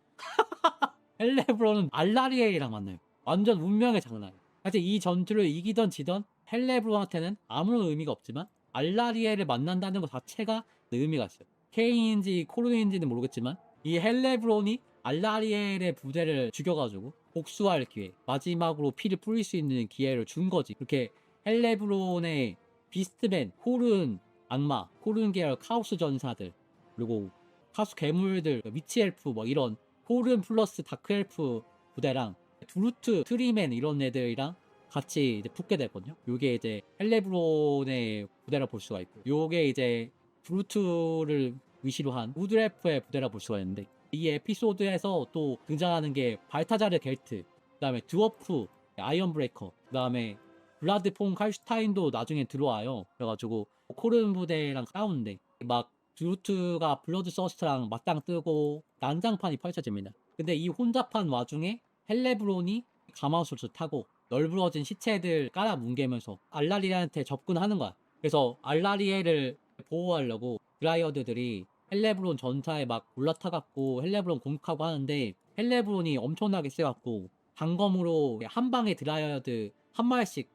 헬레브론은 알라리엘이랑 만나요. 완전 운명의 장난이에요. 사실 이 전투를 이기던 지던 헬레브론한테는 아무런 의미가 없지만 알라리엘을 만난다는 것 자체가 의미가 있어요. 케인인지 코르인지는 모르겠지만 이 헬레브론이 알라리엘의 부대를 죽여가지고 복수할 기회, 마지막으로 피를 뿌릴 수 있는 기회를 준 거지. 그렇게 헬레브론의 비스트맨, 호른 악마, 호른 계열 카오스 전사들, 그리고 카수 괴물들, 미치 엘프 뭐 이런 호른 플러스 다크 엘프 부대랑 두루트, 트리맨 이런 애들이랑 같이 이제 붙게 되거든요. 요게 이제 헬레브론의 부대라 볼 수가 있고, 요게 이제 두루트를 위시로 한 우드레프의 부대라 볼 수가 있는데, 이 에피소드에서 또 등장하는 게 발타자르 겔트, 그 다음에 드워프, 아이언 브레이커, 그 다음에 블라드 폰 칼슈타인도 나중에 들어와요. 그래가지고 코른 부대랑 싸우는데 막 드루트가 블러드 서스트랑 맞짱 뜨고 난장판이 펼쳐집니다. 근데 이 혼잡한 와중에 헬레브론이 가마솥을 타고 널브러진 시체들 깔아 뭉개면서 알라리엘한테 접근하는 거야. 그래서 알라리엘을 보호하려고 드라이어드들이 헬레브론 전차에 막 올라타갖고 헬레브론 공격하고 하는데 헬레브론이 엄청나게 세갖고 단검으로 한 방에 드라이어드 한 마리씩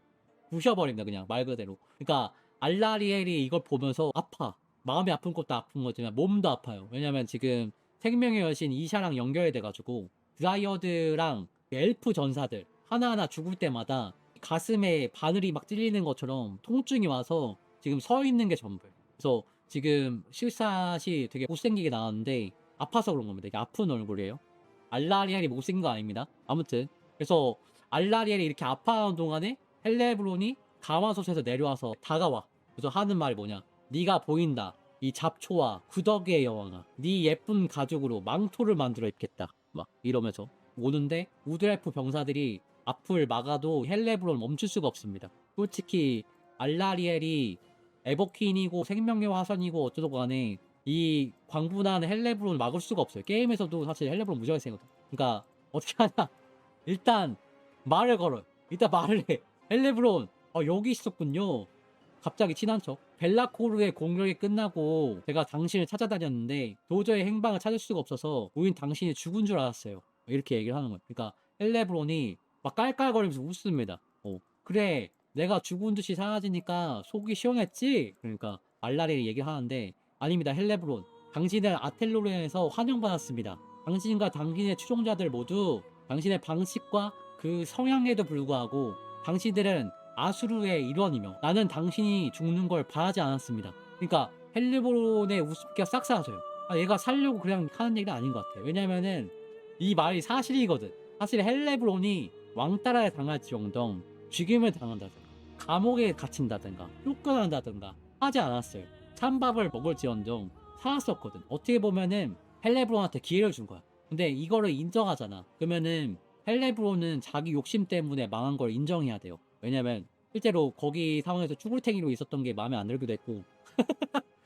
부셔버립니다. 그냥 말 그대로. 그러니까 알라리엘이 이걸 보면서 아파. 마음이 아픈 것도 아픈 거지만 몸도 아파요. 왜냐면 지금 생명의 여신 이샤랑 연결이 돼가지고 드라이어드랑 엘프 전사들 하나하나 죽을 때마다 가슴에 바늘이 막 찔리는 것처럼 통증이 와서 지금 서 있는 게 전부예요. 그래서 지금 실샷이 되게 못생기게 나왔는데 아파서 그런 겁니다. 이게 아픈 얼굴이에요. 알라리엘이 못생긴 거 아닙니다. 아무튼 그래서 알라리엘이 이렇게 아파하는 동안에 헬레브론이 가마솥에서 내려와서 다가와. 그래서 하는 말이 뭐냐? 네가 보인다. 이 잡초와 구더기의 여왕아. 네 예쁜 가죽으로 망토를 만들어 입겠다. 막 이러면서 오는데 우드엘프 병사들이 앞을 막아도 헬레브론 멈출 수가 없습니다. 솔직히 알라리엘이 에버퀸이고 생명의 화선이고 어쩌고 간에 이 광분한 헬레브론 막을 수가 없어요. 게임에서도 사실 헬레브론 무지하게 세거든. 그러니까 어떻게 하냐? 일단 말을 걸어요. 일단 말을 해. 헬레브론 여기 있었군요. 갑자기 친한 척. 벨라코르의 공격이 끝나고 제가 당신을 찾아다녔는데 도저히 행방을 찾을 수가 없어서 우린 당신이 죽은 줄 알았어요. 이렇게 얘기를 하는 거예요. 그러니까 헬레브론이 막 깔깔거리면서 웃습니다. 그래 내가 죽은 듯이 사라지니까 속이 시원했지? 그러니까 알라리엘이 얘기를 하는데 아닙니다. 헬레브론. 당신은 아텔로르에서 환영받았습니다. 당신과 당신의 추종자들 모두 당신의 방식과 그 성향에도 불구하고 당신들은 아수르의 일원이며 나는 당신이 죽는 걸 바라지 않았습니다. 그러니까 헬레브론의 웃음기가 싹 사라져요. 얘가 살려고 그냥 하는 얘기는 아닌 것 같아요. 왜냐면은 이 말이 사실이거든. 사실 헬레브론이 왕따라에 당할지언정 죽임을 당한다든가 감옥에 갇힌다든가 쫓겨난다든가 하지 않았어요. 찬밥을 먹을지언정 살았었거든. 어떻게 보면은 헬레브론한테 기회를 준 거야. 근데 이거를 인정하잖아. 그러면은 헬레브론은 자기 욕심 때문에 망한 걸 인정해야 돼요. 왜냐면 실제로 거기 상황에서 쭈글탱이로 있었던 게 마음에 안 들기도 했고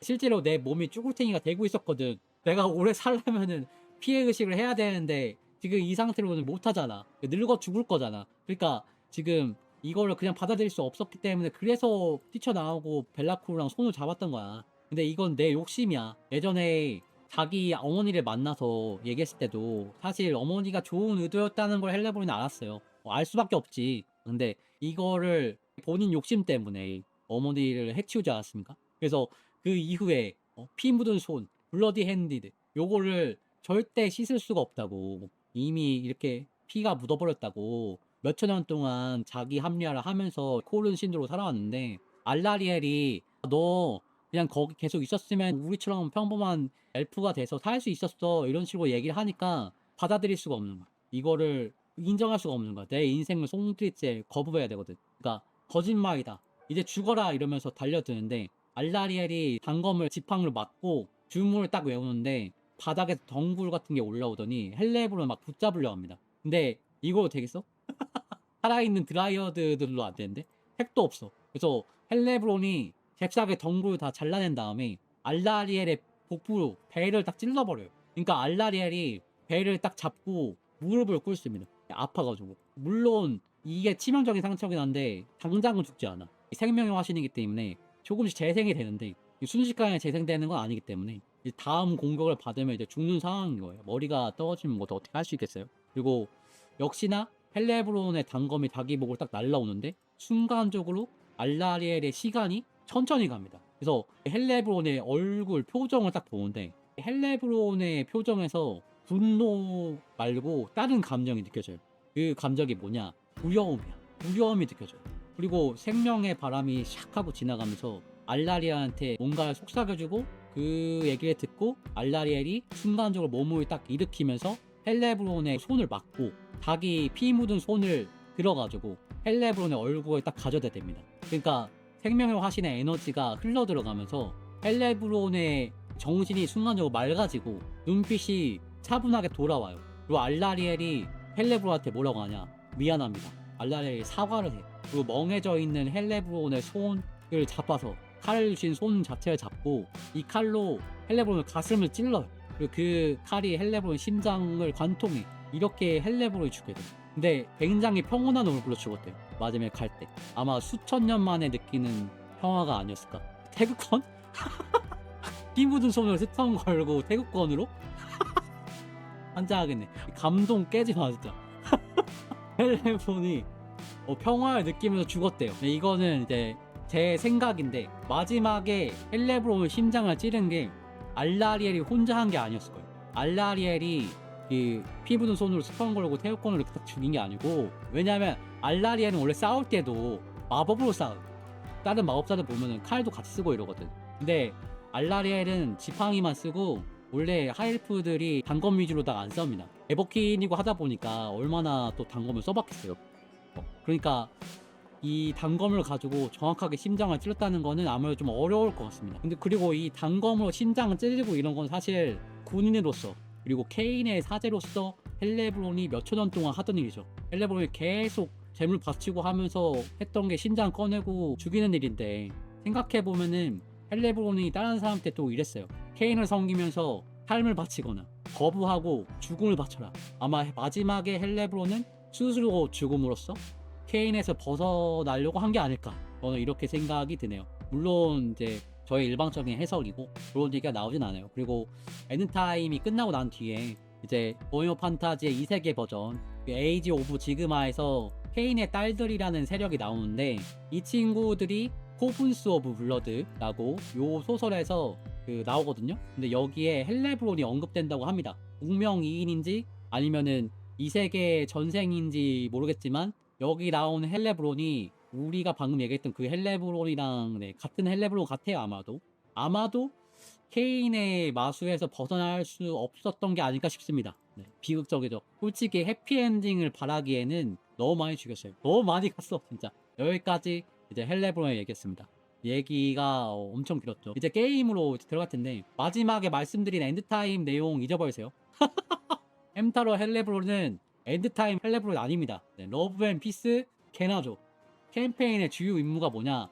실제로 내 몸이 쭈글탱이가 되고 있었거든. 내가 오래 살려면은 피해의식을 해야 되는데 지금 이 상태로는 못하잖아. 늙어 죽을 거잖아. 그러니까 지금 이거를 그냥 받아들일 수 없었기 때문에 그래서 뛰쳐나오고 벨라코르랑 손을 잡았던 거야. 근데 이건 내 욕심이야. 예전에 자기 어머니를 만나서 얘기했을 때도 사실 어머니가 좋은 의도였다는 걸 헬레브론이 알았어요. 알 수밖에 없지. 근데 이거를 본인 욕심 때문에 어머니를 해치우지 않았습니까? 그래서 그 이후에 피 묻은 손, 블러디 핸디드 요거를 절대 씻을 수가 없다고. 이미 이렇게 피가 묻어버렸다고 몇천 년 동안 자기 합리화를 하면서 코른 신으로 살아왔는데 알라리엘이 너 그냥 거기 계속 있었으면 우리처럼 평범한 엘프가 돼서 살 수 있었어 이런 식으로 얘기를 하니까 받아들일 수가 없는 거야. 이거를 인정할 수가 없는 거야. 내 인생을 송두리째 거부해야 되거든. 그러니까 거짓말이다. 이제 죽어라 이러면서 달려드는데 알라리엘이 단검을 지팡이로 맞고 주문을 딱 외우는데 바닥에서 덩굴 같은 게 올라오더니 헬레브론을 막 붙잡으려 합니다. 근데 이거 되겠어? 살아있는 드라이어드들로 안 되는데 핵도 없어. 그래서 헬레브론이 잽싸게 덩굴을 다 잘라낸 다음에 알라리엘의 복부로 배를 딱 찔러버려요. 그러니까 알라리엘이 배를 딱 잡고 무릎을 꿇습니다. 아파가지고. 물론 이게 치명적인 상처긴 한데 당장은 죽지 않아. 생명의 화신이기 때문에 조금씩 재생이 되는데 순식간에 재생되는 건 아니기 때문에 다음 공격을 받으면 이제 죽는 상황인 거예요. 머리가 떨어지면 뭐 어떻게 할 수 있겠어요? 그리고 역시나 헬레브론의 단검이 자기 목을 딱 날라오는데 순간적으로 알라리엘의 시간이 천천히 갑니다. 그래서 헬레브론의 얼굴 표정을 딱 보는데 헬레브론의 표정에서 분노 말고 다른 감정이 느껴져요. 그 감정이 뭐냐? 두려움이야. 두려움이 느껴져요. 그리고 생명의 바람이 샥 하고 지나가면서 알라리엘한테 뭔가를 속삭여주고 그 얘기를 듣고 알라리엘이 순간적으로 몸을 딱 일으키면서 헬레브론의 손을 막고 자기 피 묻은 손을 들어가지고 헬레브론의 얼굴을 딱 가져다 댑니다. 그러니까 생명의 화신의 에너지가 흘러 들어가면서 헬레브론의 정신이 순간적으로 맑아지고 눈빛이 차분하게 돌아와요. 그리고 알라리엘이 헬레브론한테 뭐라고 하냐? 미안합니다. 알라리엘이 사과를 해. 그리고 멍해져 있는 헬레브론의 손을 잡아서 칼을 쥔 손 자체를 잡고 이 칼로 헬레브론의 가슴을 찔러요. 그리고 그 칼이 헬레브론의 심장을 관통해. 이렇게 헬레브론이 죽게 돼요. 근데 굉장히 평온한 얼굴로 죽었대요. 마지막에 갈 때. 아마 수천 년 만에 느끼는 평화가 아니었을까. 태극권? 피 묻은 손으로 스턴 걸고 태극권으로? 환장하겠네. 감동 깨지 마 진짜. 헬레본이 평화를 느끼면서 죽었대요. 근데 이거는 이제 제 생각인데 마지막에 헬레브론의 심장을 찌른 게 알라리엘이 혼자 한 게 아니었을 거예요. 알라리엘이 피 묻은 손으로 스턴 걸고 태극권을 이렇게 딱 죽인 게 아니고, 왜냐면 알라리엘은 원래 싸울 때도 마법으로 싸워. 다른 마법사들 보면은 칼도 같이 쓰고 이러거든. 근데 알라리엘은 지팡이만 쓰고 원래 하일프들이 단검 위주로다가 안 싸웁니다. 에버킨이고 하다 보니까 얼마나 또 단검을 써봤겠어요. 그러니까 이 단검을 가지고 정확하게 심장을 찔렀다는 거는 아무래도 좀 어려울 것 같습니다. 근데 그리고 이 단검으로 심장을 찌르고 이런 건 사실 군인으로서 그리고 케인의 사제로서 헬레브론이 몇천 년 동안 하던 일이죠. 헬레브론이 계속 재물 바치고 하면서 했던 게 심장 꺼내고 죽이는 일인데, 생각해보면은 헬레브론이 다른 사람한테 또 이랬어요. 케인을 섬기면서 삶을 바치거나 거부하고 죽음을 바쳐라. 아마 마지막에 헬레브론은 스스로 죽음으로써 케인에서 벗어나려고 한 게 아닐까, 저는 이렇게 생각이 드네요. 물론 이제 저의 일방적인 해석이고 그런 얘기가 나오진 않아요. 그리고 엔드타임이 끝나고 난 뒤에 이제 오이오 판타지의 2세계 버전 에이지 오브 지그마에서 케인의 딸들이라는 세력이 나오는데, 이 친구들이 코븐스 오브 블러드라고 요 소설에서 나오거든요. 근데 여기에 헬레브론이 언급된다고 합니다. 운명이인인지 아니면은 2세계 전생인지 모르겠지만 여기 나오는 헬레브론이 우리가 방금 얘기했던 그 헬레브론이랑 같은 헬레브론 같아요. 아마도 케인의 마수에서 벗어날 수 없었던 게 아닐까 싶습니다. 비극적이죠. 솔직히 해피엔딩을 바라기에는 너무 많이 죽였어요. 너무 많이 갔어 진짜. 여기까지 이제 헬레브론의 얘기했습니다. 얘기가 엄청 길었죠. 이제 게임으로 들어갈 텐데, 마지막에 말씀드린 엔드타임 내용 잊어버리세요. 엠타로 헬레브론은 엔드타임 헬레브론 아닙니다. 러브 앤 피스 개나죠. 캠페인의 주요 임무가 뭐냐,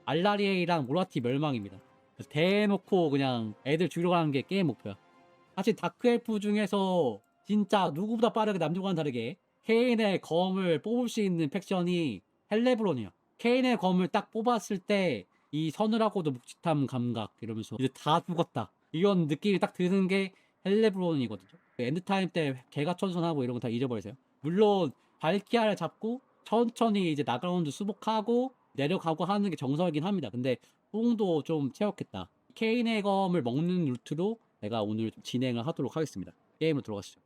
알라리에이랑 모라티 멸망입니다. 그래서 대놓고 그냥 애들 죽이려고 하는 게 게임 목표야. 사실 다크엘프 중에서 진짜 누구보다 빠르게 남들과는 다르게 케인의 검을 뽑을 수 있는 팩션이 헬레브론이야. 케인의 검을 딱 뽑았을 때 이 서늘하고도 묵직한 감각 이러면서 이제 다 죽었다 이런 느낌이 딱 드는 게 헬레브론이거든요. 엔드타임 때 개가천선하고 이런 거 다 잊어버리세요. 물론 발키아를 잡고 천천히 이제 나가운드 수복하고 내려가고 하는 게 정석이긴 합니다. 근데 뽕도 좀 채웠겠다. 케인의 검을 먹는 루트로 내가 오늘 좀 진행을 하도록 하겠습니다. 게임으로 들어가시죠.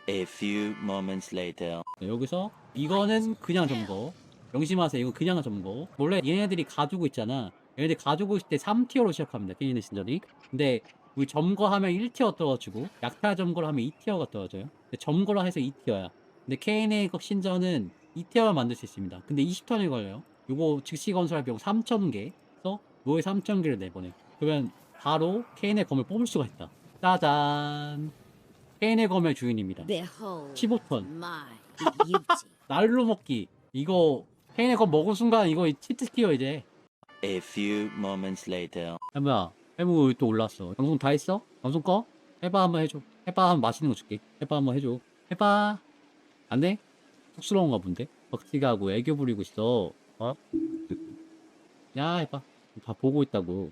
A few moments later. 여기서 이거는 그냥 점거. 명심하세요. 이거 그냥 점거. 원래 얘네들이 가지고 있잖아. 얘네들이 가지고 있을 때 3티어로 시작합니다. 케인의 신전이. 근데 우리 점거하면 1티어 떨어지고 약탈 점거를 하면 2티어가 떨어져요. 근데 점거를 해서 2티어야. 근데 케인의 신전은 2티어를 만들 수 있습니다. 근데 20턴이 걸려요. 요거 즉시 건설할 비용 3,000개. 그래서 노예 3,000개를 내보내. 그러면 바로 케인의 검을 뽑을 수가 있다. 짜잔. 케인의 검의 주인입니다. Behold 15턴. my beauty. 날로 먹기. 이거 케인의 검 먹은 순간 이거 치트 키어 이제. A few moments later. 해무야, 해무 또 올랐어. 방송 다 했어? 방송 꺼? 해봐 한번 해줘. 해봐 한번 맛있는 거 줄게. 해봐 한번 해줘. 해봐. 안 돼? 쑥스러운가 본데? 벅지가고 애교 부리고 있어. 어? 야, 해봐. 다 보고 있다고.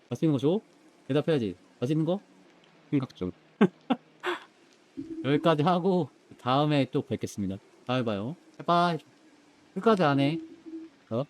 맛있는 거 줘? 대답해야지. 맛있는 거? 생각 좀. 여기까지 하고 다음에 또 뵙겠습니다. 다음에 봐요. 해봐. 해줘. 끝까지 안 해. 어?